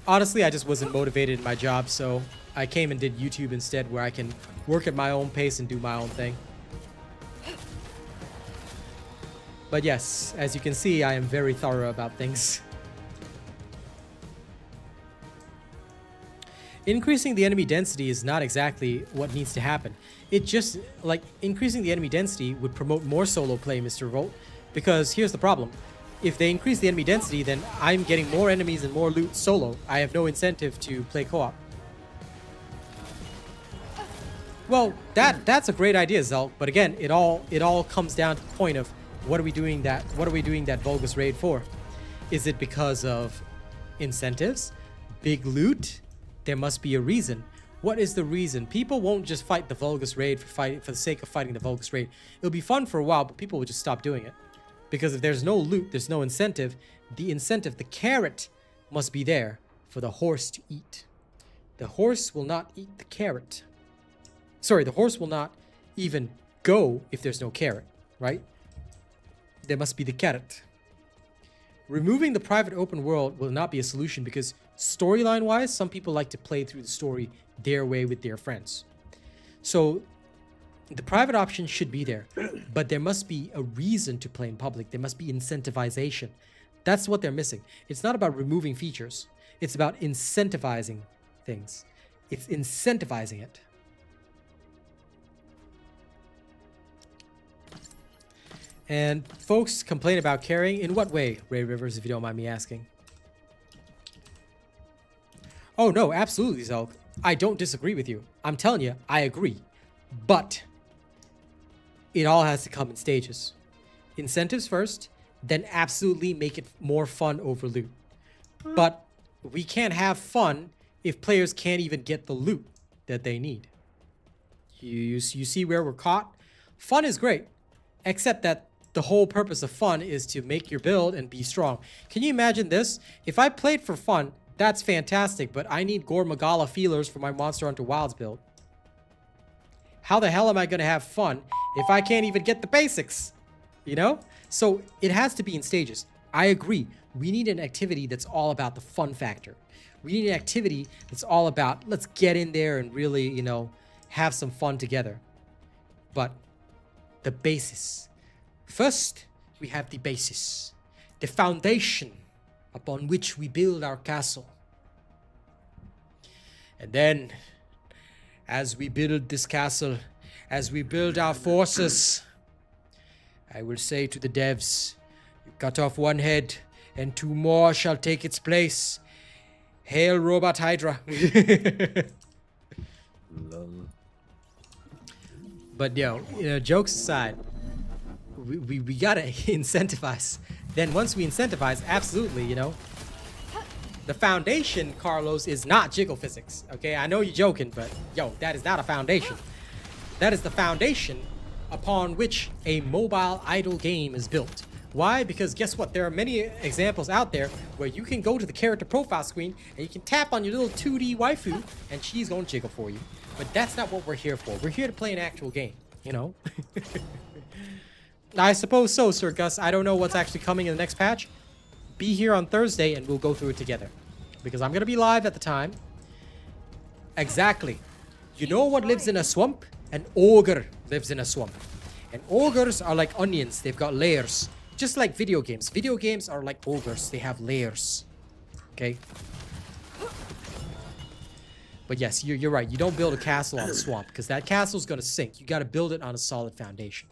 honestly, I just wasn't motivated in my job, so I came and did YouTube instead, where I can work at my own pace and do my own thing. But yes, as you can see, I am very thorough about things. Increasing the enemy density is not exactly what needs to happen. It just, like, increasing the enemy density would promote more solo play, Mr. Volt, because here's the problem. If they increase the enemy density, then I'm getting more enemies and more loot solo. I have no incentive to play co-op. Well, that's a great idea, Zelk, but again, it all comes down to the point of what are we doing that Vulgus raid for? Is it because of incentives? Big loot? There must be a reason. What is the reason? People won't just fight the Vulgus raid for the sake of fighting the Vulgus raid. It'll be fun for a while, but people will just stop doing it. Because if there's no loot, there's no incentive. The carrot must be there for the horse to eat. The horse will not eat the carrot. Sorry, the horse will not even go if there's no carrot, right? There must be the carrot. Removing the private open world will not be a solution because storyline-wise, some people like to play through the story their way with their friends. So the private option should be there, but there must be a reason to play in public. There must be incentivization. That's what they're missing. It's not about removing features. It's about incentivizing things. It's incentivizing it. And folks complain about carrying. In what way, Ray Rivers, if you don't mind me asking? Oh, no, absolutely, Zelk. I don't disagree with you. I'm telling you, I agree. But it all has to come in stages. Incentives first, then absolutely make it more fun over loot. But we can't have fun if players can't even get the loot that they need. You see where we're caught? Fun is great, except that the whole purpose of fun is to make your build and be strong. Can you imagine this? If I played for fun, that's fantastic, but I need Gore Magala feelers for my Monster Hunter Wilds build. How the hell am I going to have fun if I can't even get the basics? You know? So it has to be in stages. I agree. We need an activity that's all about the fun factor. We need an activity that's all about, let's get in there and really, you know, have some fun together. But the basis. First, we have the basis, the foundation upon which we build our castle. And then, as we build this castle, as we build our forces, I will say to the devs, you cut off one head, and 2 more shall take its place. Hail Robot Hydra. But you know, jokes aside, we gotta incentivize. Then once we incentivize, absolutely, you know. The foundation, Carlos, is not jiggle physics. Okay, I know you're joking, but yo, that is not a foundation. That is the foundation upon which a mobile idle game is built. Why? Because guess what? There are many examples out there where you can go to the character profile screen and you can tap on your little 2D waifu and she's gonna jiggle for you. But that's not what we're here for. We're here to play an actual game, you know? I suppose so, Sir Gus. I don't know what's actually coming in the next patch. Be here on Thursday and we'll go through it together. Because I'm going to be live at the time. Exactly. You know what lives in a swamp? An ogre lives in a swamp. And ogres are like onions. They've got layers. Just like video games. Video games are like ogres. They have layers. Okay? But yes, you're right. You don't build a castle on a swamp. Because that castle's going to sink. You got to build it on a solid foundation.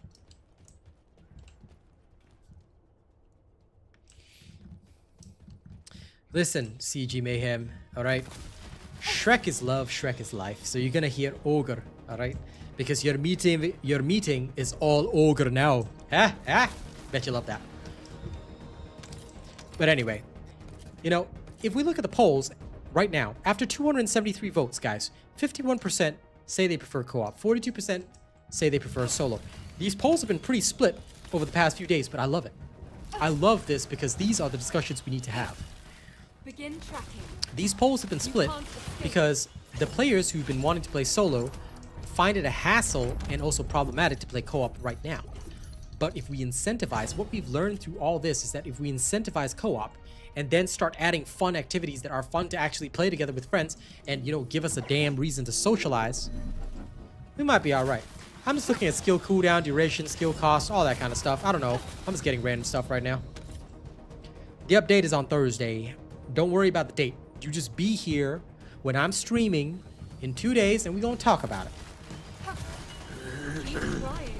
Listen, CG Mayhem, alright? Shrek is love, Shrek is life. So you're gonna hear ogre, alright? Because your meeting is all ogre now. Ah, ah! Bet you love that. But anyway, you know, if we look at the polls right now, after 273 votes, guys, 51% say they prefer co-op, 42% say they prefer solo. These polls have been pretty split over the past few days, but I love it. I love this because these are the discussions we need to have. Begin tracking. These polls have been split because the players who've been wanting to play solo find it a hassle and also problematic to play co-op right now. But if we incentivize, what we've learned through all this is that if we incentivize co-op and then start adding fun activities that are fun to actually play together with friends and, you know, give us a damn reason to socialize, we might be all right. I'm just looking at skill cooldown, duration, skill cost, all that kind of stuff. I don't know. I'm just getting random stuff right now. The update is on Thursday. Don't worry about the date. You just be here when I'm streaming in 2 days, and we're gonna talk about it. Keep trying.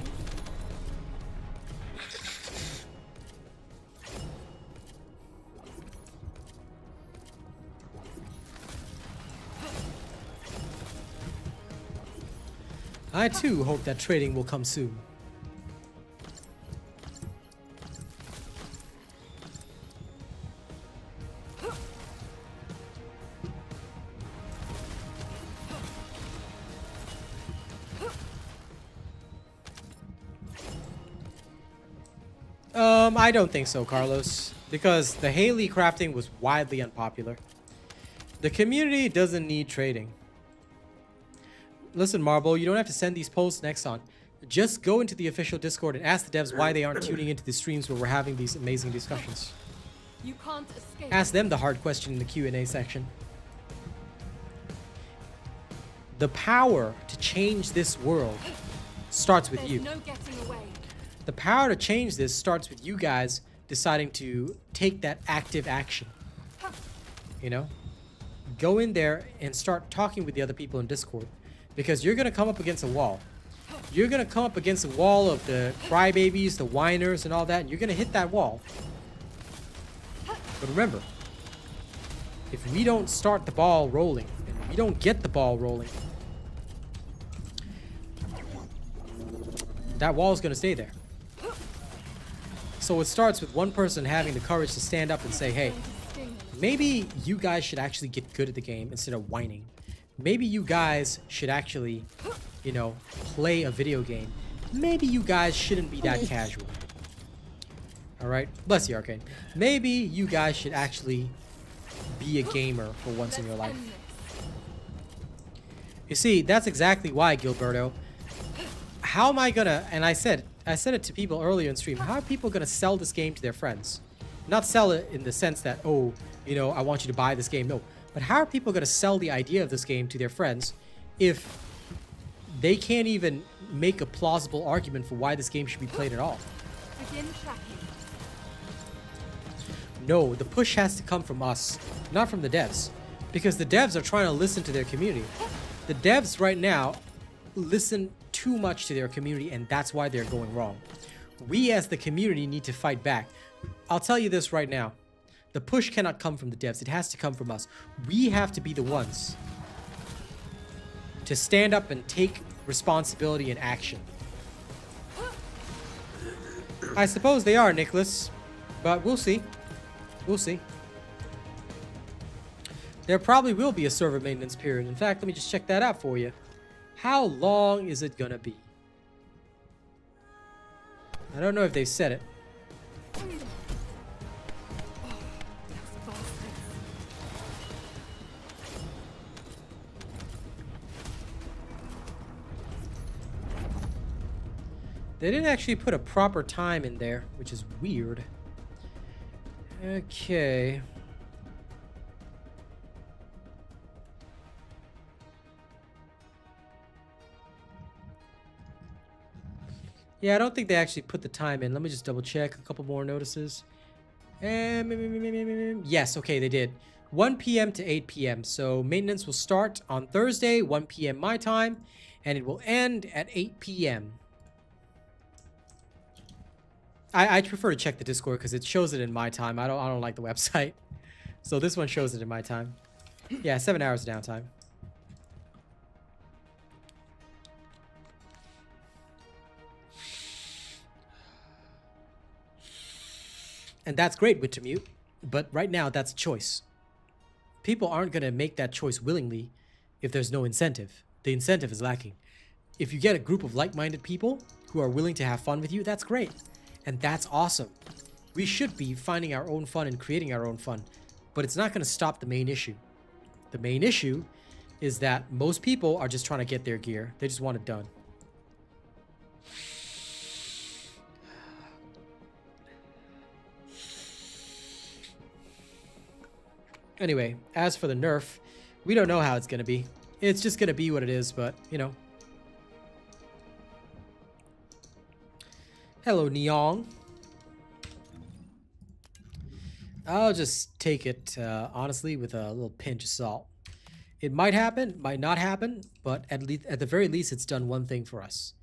I too hope that trading will come soon. I don't think so, Carlos, because the Haley crafting was widely unpopular. The community doesn't need trading. Listen, Marble, you don't have to send these polls to Nexon. Just go into the official Discord and ask the devs why they aren't tuning into the streams where we're having these amazing discussions. You can't escape. Ask them the hard question in the Q&A section. The power to change this world starts with There's you. no getting away. The power to change this starts with you guys deciding to take that active action. You know? Go in there and start talking with the other people in Discord. Because you're going to come up against a wall. You're going to come up against a wall of the crybabies, the whiners, and all that. And you're going to hit that wall. But remember, if we don't start the ball rolling, and we don't get the ball rolling, that wall is going to stay there. So it starts with one person having the courage to stand up and say, hey, maybe you guys should actually get good at the game instead of whining. Maybe you guys should actually, you know, play a video game. Maybe you guys shouldn't be that casual. Alright? Bless you, Arcane. Maybe you guys should actually be a gamer for once in your life. You see, that's exactly why, Gilberto. How am I gonna, and I said it to people earlier in stream, how are people gonna sell this game to their friends? Not sell it in the sense that, oh, you know, I want you to buy this game. No. But how are people gonna sell the idea of this game to their friends if they can't even make a plausible argument for why this game should be played at all? Begin tracking. No, the push has to come from us, not from the devs. Because the devs are trying to listen to their community. The devs right now listen too much to their community, and that's why they're going wrong. We as the community need to fight back. I'll tell you this right now. The push cannot come from the devs. It has to come from us. We have to be the ones to stand up and take responsibility and action. I suppose they are, Nicholas, but we'll see. We'll see. There probably will be a server maintenance period. In fact, let me just check that out for you. How long is it gonna be? I don't know if they said it. They didn't actually put a proper time in there, which is weird. Okay. Yeah, I don't think they actually put the time in. Let me just double check. A couple more notices. Yes, okay, they did. 1 p.m. to 8 p.m. So maintenance will start on Thursday, 1 p.m. my time, and it will end at 8 p.m. I prefer to check the Discord because it shows it in my time. I don't like the website. So this one shows it in my time. Yeah, 7 hours of downtime. And that's great with Commute, but right now that's a choice. People aren't going to make that choice willingly if there's no incentive. The incentive is lacking. If you get a group of like-minded people who are willing to have fun with you, that's great. And that's awesome. We should be finding our own fun and creating our own fun, but it's not going to stop the main issue. The main issue is that most people are just trying to get their gear. They just want it done. Anyway, as for the nerf, we don't know how it's going to be. It's just going to be what it is, but, you know. Hello, Neong. I'll just take it, honestly, with a little pinch of salt. It might happen, might not happen, but at the very least, it's done one thing for us.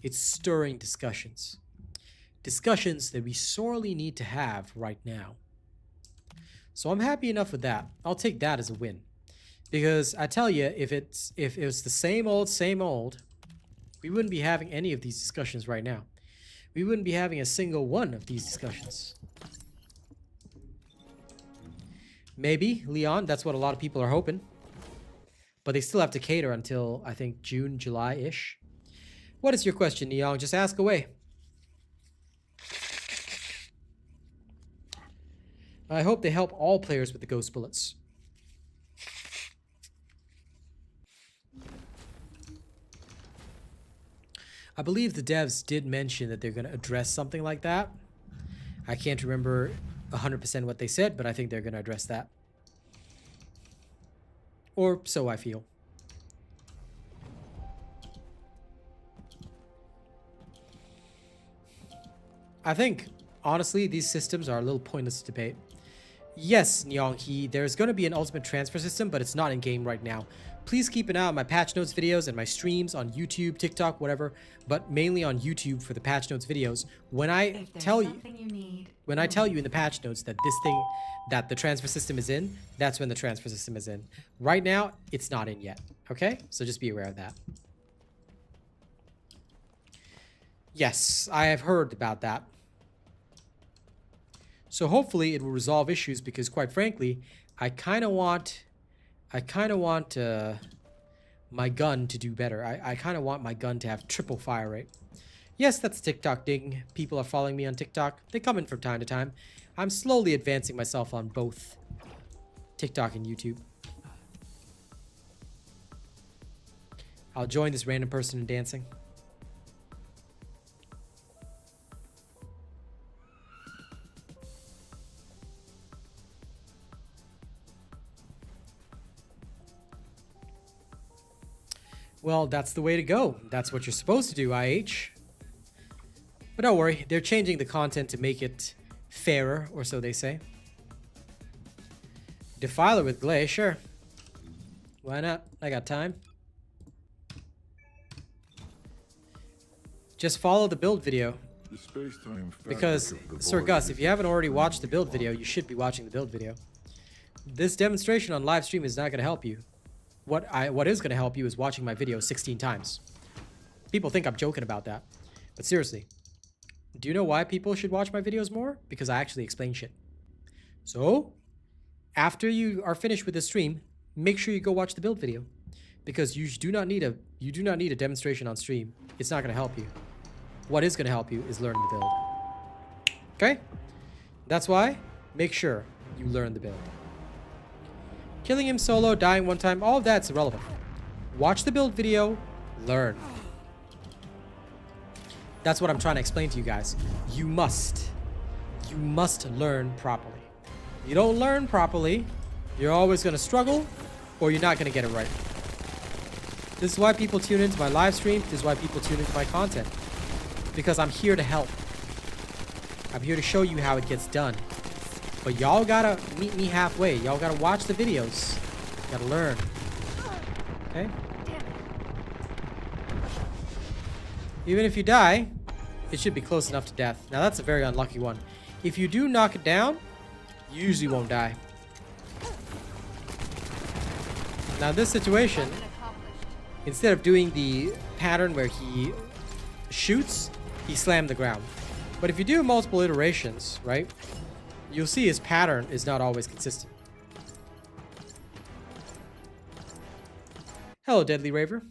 It's stirring discussions. Discussions that we sorely need to have right now. So I'm happy enough with that. I'll take that as a win. Because I tell you, if it was the same old, we wouldn't be having any of these discussions right now. We wouldn't be having a single one of these discussions. Maybe, Leon, that's what a lot of people are hoping. But they still have to cater until, I think, June, July-ish. What is your question, Neong? Just ask away. I hope they help all players with the ghost bullets. I believe the devs did mention that they're going to address something like that. I can't remember 100% what they said, but I think they're going to address that. Or so I feel. I think, honestly, these systems are a little pointless to debate. Yes, Nyonghi, there's going to be an ultimate transfer system, but it's not in game right now. Please keep an eye on my patch notes videos and my streams on YouTube, TikTok, whatever, but mainly on YouTube for the patch notes videos. When I tell you in the patch notes that that the transfer system is in, that's when the transfer system is in. Right now, it's not in yet. Okay? So just be aware of that. Yes, I have heard about that. So hopefully it will resolve issues because, quite frankly, I kind of want my gun to do better. I kind of want my gun to have triple fire rate. Yes, that's a TikTok ding. People are following me on TikTok. They come in from time to time. I'm slowly advancing myself on both TikTok and YouTube. I'll join this random person in dancing. Well, that's the way to go. That's what you're supposed to do, IH. But don't worry, they're changing the content to make it fairer, or so they say. Defiler with Glay, sure. Why not? I got time. Just follow the build video. The space-time fabric Because, of the Sir void Gus, is if you haven't already watched the build video, you should be watching the build video. This demonstration on live stream is not going to help you. What is going to help you is watching my video 16 times. People think I'm joking about that. But seriously, do you know why people should watch my videos more? Because I actually explain shit. So, after you are finished with the stream, make sure you go watch the build video. Because you do not need a demonstration on stream. It's not going to help you. What is going to help you is learning the build. Okay? That's why, make sure you learn the build. Killing him solo, dying one time, all of that's irrelevant. Watch the build video, learn. That's what I'm trying to explain to you guys. You must learn properly. If you don't learn properly, you're always going to struggle, or you're not going to get it right. This is why people tune into my live stream. This is why people tune into my content. Because I'm here to help. I'm here to show you how it gets done. But y'all gotta meet me halfway. Y'all gotta watch the videos. Gotta learn. Okay? Even if you die, it should be close enough to death. Now that's a very unlucky one. If you do knock it down, you usually won't die. Now this situation, instead of doing the pattern where he shoots, he slammed the ground. But if you do multiple iterations, right? You'll see his pattern is not always consistent. Hello, Deadly Raver.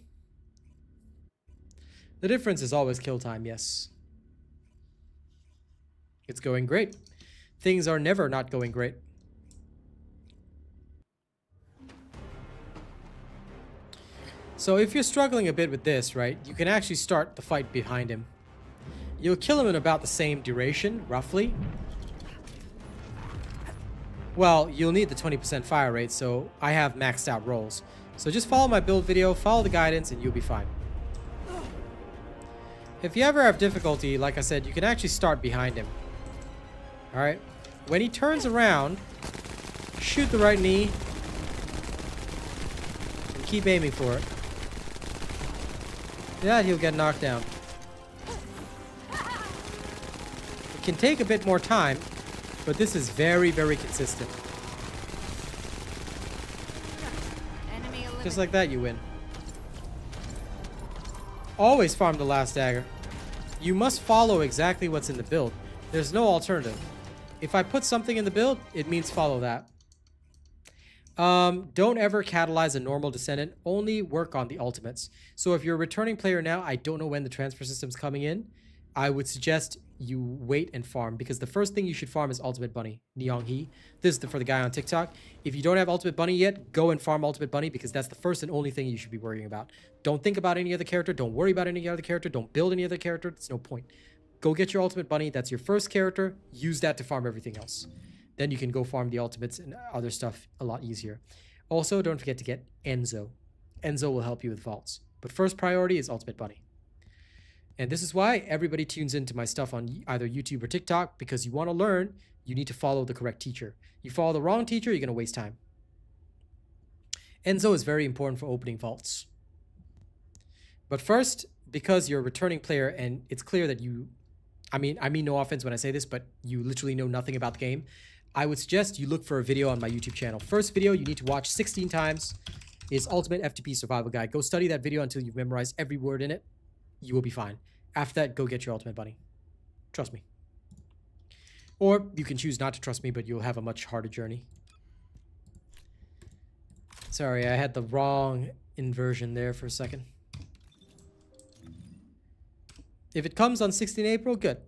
The difference is always kill time, yes. It's going great. Things are never not going great. So if you're struggling a bit with this, right, you can actually start the fight behind him. You'll kill him in about the same duration, roughly. Well, you'll need the 20% fire rate, so I have maxed out rolls. So just follow my build video, follow the guidance, and you'll be fine. If you ever have difficulty, like I said, you can actually start behind him. Alright? When he turns around, shoot the right knee. keep aiming for it. Yeah, he'll get knocked down. It can take a bit more time, but this is very, very consistent. Enemy eliminated. Just like that, you win. Always farm the last dagger. You must follow exactly what's in the build. There's no alternative. If I put something in the build, it means follow that. Don't ever catalyze a normal Descendant. Only work on the ultimates. So if you're a returning player now, I don't know when the transfer system's coming in. I would suggest you wait and farm, because the first thing you should farm is Ultimate Bunny, Nyonghi. This is for the guy on TikTok. If you don't have Ultimate Bunny yet, go and farm Ultimate Bunny, because that's the first and only thing you should be worrying about. Don't think about any other character. Don't worry about any other character. Don't build any other character. There's no point. Go get your Ultimate Bunny. That's your first character. Use that to farm everything else. Then you can go farm the ultimates and other stuff a lot easier. Also, don't forget to get Enzo. Enzo will help you with vaults. But first priority is Ultimate Bunny. And this is why everybody tunes into my stuff on either YouTube or TikTok, because you want to learn, you need to follow the correct teacher. You follow the wrong teacher, you're going to waste time. Enzo is very important for opening vaults. But first, because you're a returning player and it's clear that you, I mean no offense when I say this, but you literally know nothing about the game, I would suggest you look for a video on my YouTube channel. First video you need to watch 16 times is Ultimate FTP Survival Guide. Go study that video until you've memorized every word in it. You will be fine. After that, go get your Ultimate Bunny. Trust me. Or you can choose not to trust me, but you'll have a much harder journey. Sorry, I had the wrong inversion there for a second. If it comes on 16 April, good.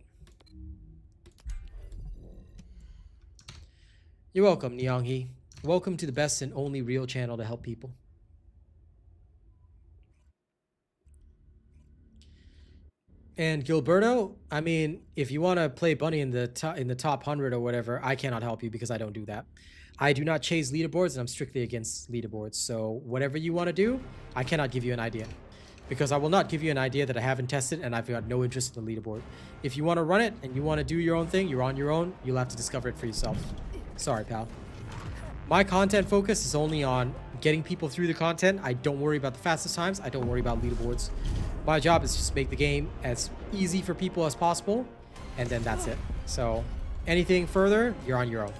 You're welcome, Nyonghi. Welcome to the best and only real channel to help people. And Gilberto, I mean, if you want to play Bunny in the top 100 or whatever, I cannot help you because I don't do that. I do not chase leaderboards, and I'm strictly against leaderboards. So whatever you want to do, I cannot give you an idea. Because I will not give you an idea that I haven't tested, and I've got no interest in the leaderboard. If you want to run it and you want to do your own thing, you're on your own. You'll have to discover it for yourself. Sorry, pal. My content focus is only on getting people through the content. I don't worry about the fastest times. I don't worry about leaderboards. My job is just make the game as easy for people as possible, and then that's it. So anything further, you're on your own.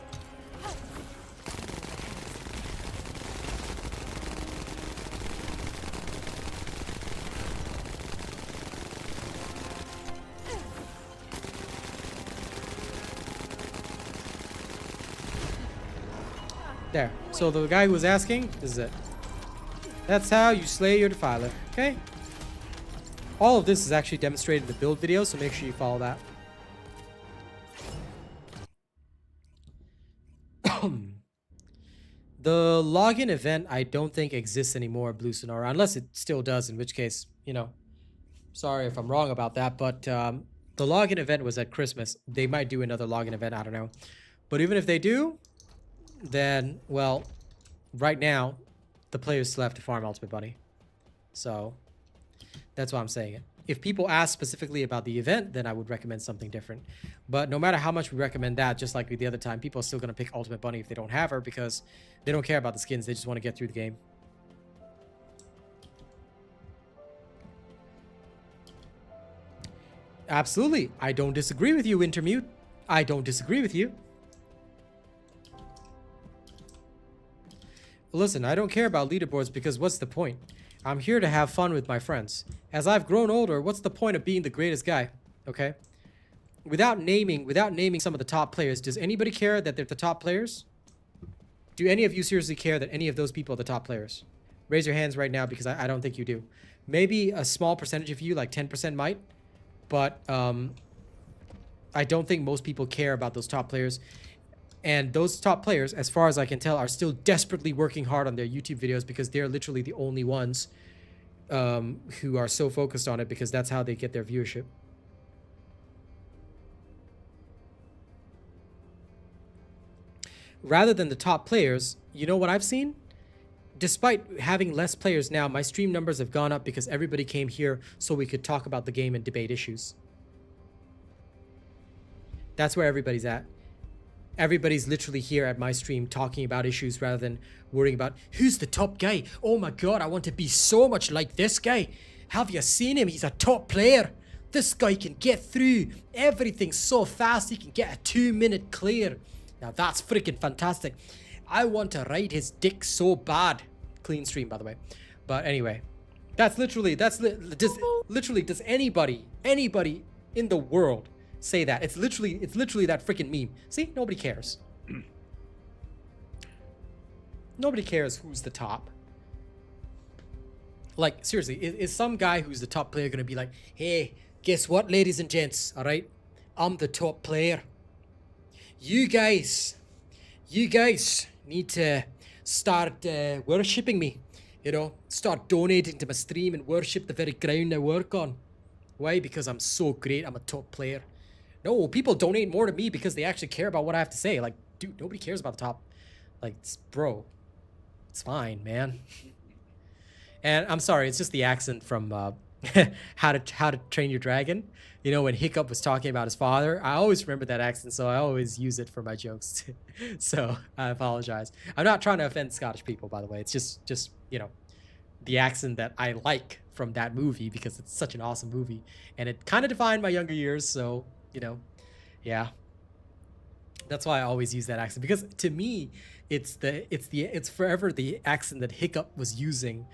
There. So the guy who was asking, this is it. That's how you slay your defiler. Okay? All of this is actually demonstrated in the build video, so make sure you follow that. The login event, I don't think exists anymore, Blue Sonora, unless it still does, in which case, you know, sorry if I'm wrong about that, but the login event was at Christmas. They might do another login event, I don't know. But even if they do, then, well, right now, the players still have to farm Ultimate Bunny. So that's why I'm saying it. If people ask specifically about the event, then I would recommend something different. But no matter how much we recommend that, just like the other time, people are still going to pick Ultimate Bunny if they don't have her, because they don't care about the skins. They just want to get through the game. Absolutely. I don't disagree with you, Intermute. I don't disagree with you. Listen, I don't care about leaderboards because what's the point? I'm here to have fun with my friends. As I've grown older, what's the point of being the greatest guy? Okay? Without naming some of the top players, does anybody care that they're the top players? Do any of you seriously care that any of those people are the top players? Raise your hands right now, because I don't think you do. Maybe a small percentage of you, like 10% might, but I don't think most people care about those top players. And those top players, as far as I can tell, are still desperately working hard on their YouTube videos, because they're literally the only ones who are so focused on it, because that's how they get their viewership. Rather than the top players, you know what I've seen? Despite having less players now, my stream numbers have gone up because everybody came here so we could talk about the game and debate issues. That's where everybody's at. Everybody's literally here at my stream talking about issues rather than worrying about who's the top guy. Oh my god, I want to be so much like this guy. Have you seen him? He's a top player. This guy can get through everything so fast he can get a 2-minute clear. Now that's freaking fantastic. I want to ride his dick so bad. Clean stream, by the way. But anyway, does anybody in the world say that? It's literally that freaking meme. See, nobody cares. Nobody cares who's the top. Like, seriously, is some guy who's the top player gonna be like, hey, guess what, ladies and gents, all right? I'm the top player. You guys need to start worshipping me. You know, start donating to my stream and worship the very ground I work on. Why? Because I'm so great, I'm a top player. No, people donate more to me because they actually care about what I have to say. Like, dude, nobody cares about the top. Like, bro, it's fine, man. And I'm sorry, it's just the accent from How to Train Your Dragon. You know, when Hiccup was talking about his father, I always remember that accent, so I always use it for my jokes. So I apologize. I'm not trying to offend Scottish people, by the way. It's just you know, the accent that I like from that movie because it's such an awesome movie, and it kind of defined my younger years. So you know, yeah, that's why I always use that accent, because to me, it's forever the accent that Hiccup was using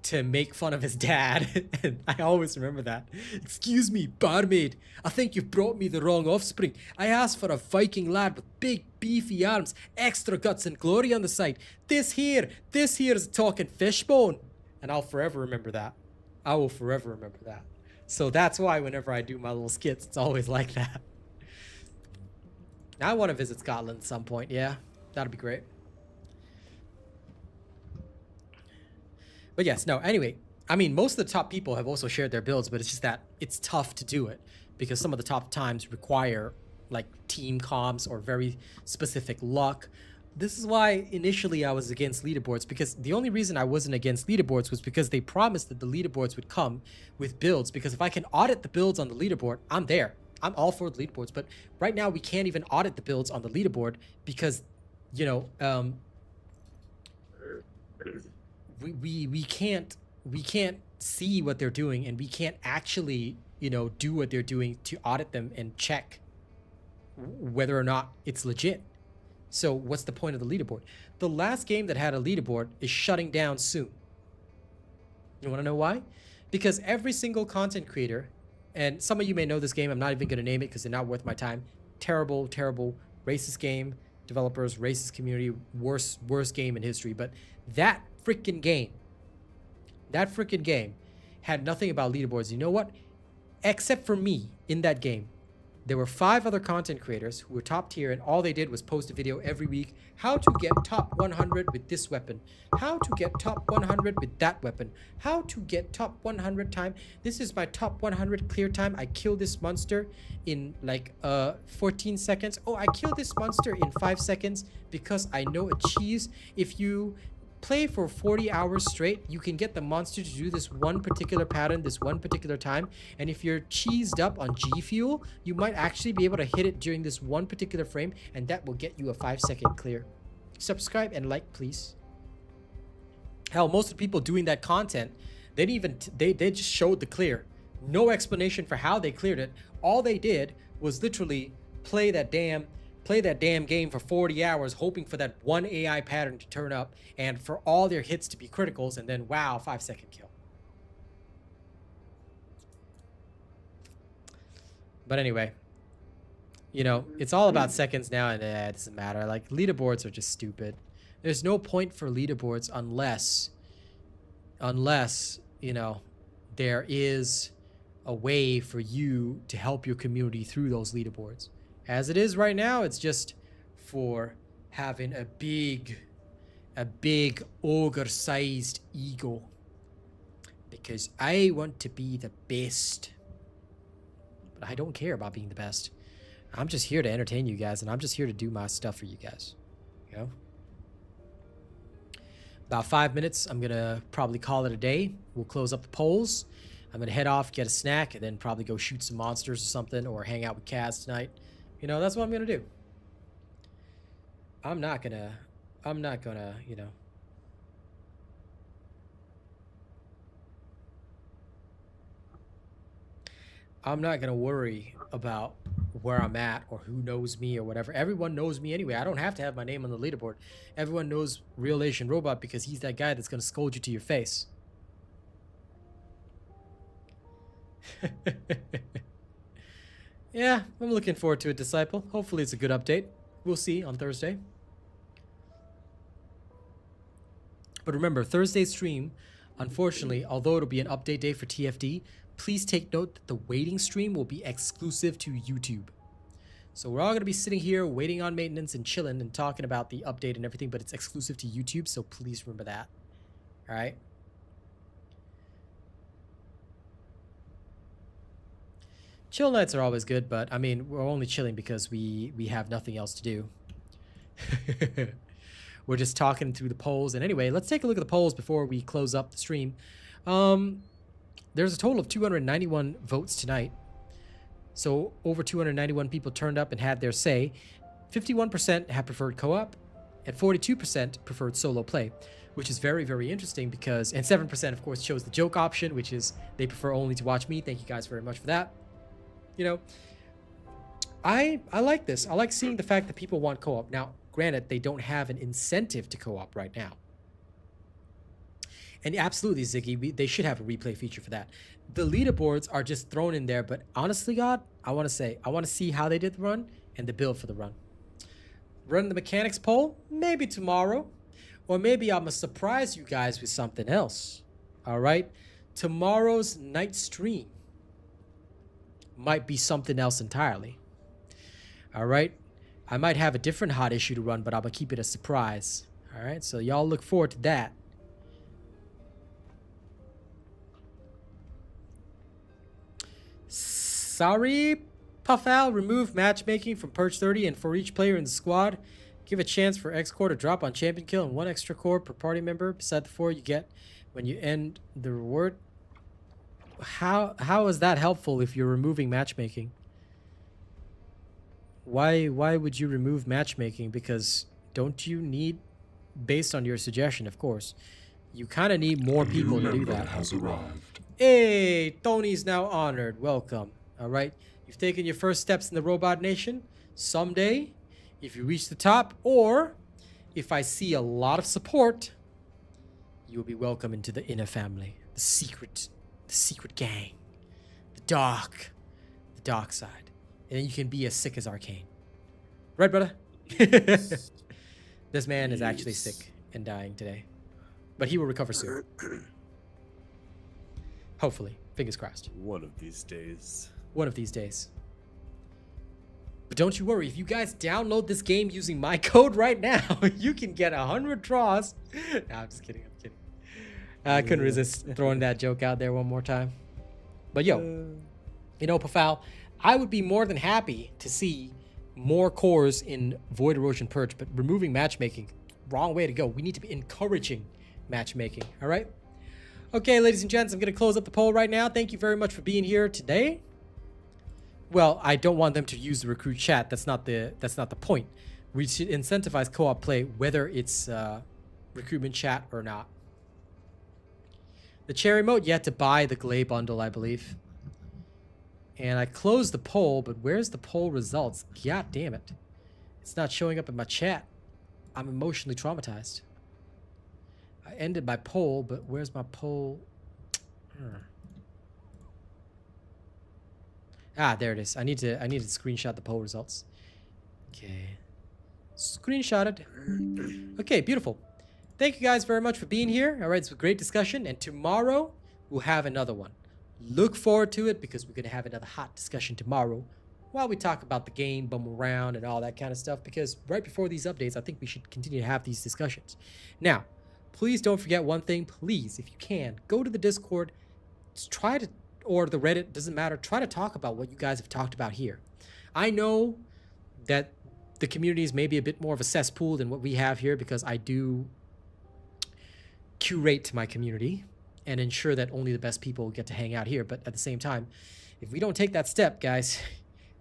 to make fun of his dad. And I always remember that. Excuse me, barmaid. I think you've brought me the wrong offspring. I asked for a Viking lad with big, beefy arms, extra guts and glory on the side. This here is a talking fishbone. And I'll forever remember that. I will forever remember that. So that's why whenever I do my little skits, it's always like that. I want to visit Scotland at some point. Yeah, that'd be great. But yes, no, anyway, I mean, most of the top people have also shared their builds, but it's just that it's tough to do it because some of the top times require like team comms or very specific luck. This is why initially I was against leaderboards, because the only reason I wasn't against leaderboards was because they promised that the leaderboards would come with builds, because if I can audit the builds on the leaderboard, I'm there. I'm all for the leaderboards, but right now we can't even audit the builds on the leaderboard because, you know, we can't see what they're doing, and we can't actually, you know, do what they're doing to audit them and check whether or not it's legit. So what's the point of the leaderboard? The last game that had a leaderboard is shutting down soon. You want to know why? Because every single content creator, and some of you may know this game, I'm not even going to name it because they're not worth my time. Terrible, terrible, racist game. Developers, racist community, worst game in history. But that freaking game had nothing about leaderboards. You know what? Except for me in that game, there were 5 other content creators who were top tier, and all they did was post a video every week. How to get top 100 with this weapon. How to get top 100 with that weapon. How to get top 100 time. This is my top 100 clear time. I killed this monster in like 14 seconds. Oh, I killed this monster in 5 seconds because I know a cheese. If you play for 40 hours straight, you can get the monster to do this one particular pattern, this one particular time. And if you're cheesed up on G Fuel, you might actually be able to hit it during this one particular frame, and that will get you a 5-second clear. Subscribe and like, please. Hell, most of the people doing that content, they just showed the clear. No explanation for how they cleared it. All they did was literally play that damn game for 40 hours, hoping for that one AI pattern to turn up and for all their hits to be criticals, and then wow, 5-second kill. But anyway, you know, it's all about seconds now, and it doesn't matter. Like, leaderboards are just stupid. There's no point for leaderboards unless, you know, there is a way for you to help your community through those leaderboards. As it is right now, it's just for having a big ogre-sized ego. Because I want to be the best. But I don't care about being the best. I'm just here to entertain you guys, and I'm just here to do my stuff for you guys. You know? About 5 minutes, I'm gonna probably call it a day. We'll close up the polls. I'm gonna head off, get a snack, and then probably go shoot some monsters or something, or hang out with Kaz tonight. You know, that's what I'm gonna do. I'm not gonna, you know. I'm not gonna worry about where I'm at or who knows me or whatever. Everyone knows me anyway. I don't have to have my name on the leaderboard. Everyone knows RealAsianRobot because he's that guy that's gonna scold you to your face. Yeah, I'm looking forward to it, Disciple. Hopefully it's a good update. We'll see on Thursday. But remember, Thursday's stream, unfortunately, although it'll be an update day for TFD, please take note that the waiting stream will be exclusive to YouTube. So we're all going to be sitting here waiting on maintenance and chilling and talking about the update and everything, but it's exclusive to YouTube, so please remember that. All right? Chill nights are always good, but I mean, we're only chilling because we have nothing else to do. We're just talking through the polls. And anyway, let's take a look at the polls before we close up the stream. There's a total of 291 votes tonight. So over 291 people turned up and had their say. 51% have preferred co-op and 42% preferred solo play, which is very, very interesting because, and 7% of course chose the joke option, which is they prefer only to watch me. Thank you guys very much for that. You know, I like this. I like seeing the fact that people want co-op. Now, granted, they don't have an incentive to co-op right now. And absolutely, Ziggy, they should have a replay feature for that. The leaderboards are just thrown in there, but honestly, God, I want to see how they did the run and the build for the run. Run the mechanics poll, maybe tomorrow. Or maybe I'm going to surprise you guys with something else. All right? Tomorrow's night stream might be something else entirely. All right? I might have a different hot issue to run, but I'm going to keep it a surprise. All right? So y'all look forward to that. Sorry, Puffal, remove matchmaking from Perch 30, and for each player in the squad, give a chance for X core to drop on champion kill and 1 extra core per party member beside the 4 you get when you end the reward. How is that helpful if you're removing matchmaking? Why would you remove matchmaking? Because don't you need, based on your suggestion, of course, you kind of need more people to do that. Has arrived. Hey, Tony's now honored. Welcome. All right. You've taken your first steps in the Robot Nation. Someday, if you reach the top, or if I see a lot of support, you will be welcome into the inner family, the secret gang, the dark side. And then you can be as sick as Arcane. Right, brother? This man is actually sick and dying today. But he will recover soon. Hopefully. Fingers crossed. One of these days. One of these days. But don't you worry. If you guys download this game using my code right now, you can get 100 draws. No, I'm just kidding. I couldn't resist throwing that joke out there one more time. But yo, you know, Pafal, I would be more than happy to see more cores in Void Erosion Purge, but removing matchmaking, wrong way to go. We need to be encouraging matchmaking, all right? Okay, ladies and gents, I'm going to close up the poll right now. Thank you very much for being here today. Well, I don't want them to use the recruit chat. That's not the point. We should incentivize co-op play, whether it's recruitment chat or not. The cherry mode, you have to buy the Glay bundle, I believe. And I closed the poll, but where's the poll results? God damn it. It's not showing up in my chat. I'm emotionally traumatized. I ended my poll, but where's my poll? Ah, there it is. I need to screenshot the poll results. Okay. Screenshotted. Okay, beautiful. Thank you guys very much for being here. All right, it's a great discussion, and tomorrow we'll have another one. Look forward to it because we're going to have another hot discussion tomorrow while we talk about the game, bum around, and all that kind of stuff, because right before these updates, I think we should continue to have these discussions. Now, please don't forget one thing. Please, if you can, go to the Discord, try to, or the Reddit, doesn't matter, try to talk about what you guys have talked about here. I know that the community is maybe a bit more of a cesspool than what we have here because I do curate my community and ensure that only the best people get to hang out here. But at the same time, if we don't take that step, guys,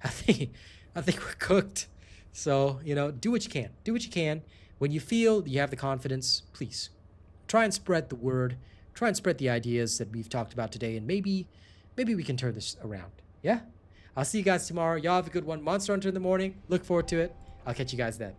I think we're cooked. So, you know, do what you can. Do what you can. When you feel you have the confidence, please try and spread the word. Try and spread the ideas that we've talked about today, and maybe we can turn this around. Yeah? I'll see you guys tomorrow. Y'all have a good one. Monster Hunter in the morning. Look forward to it. I'll catch you guys then.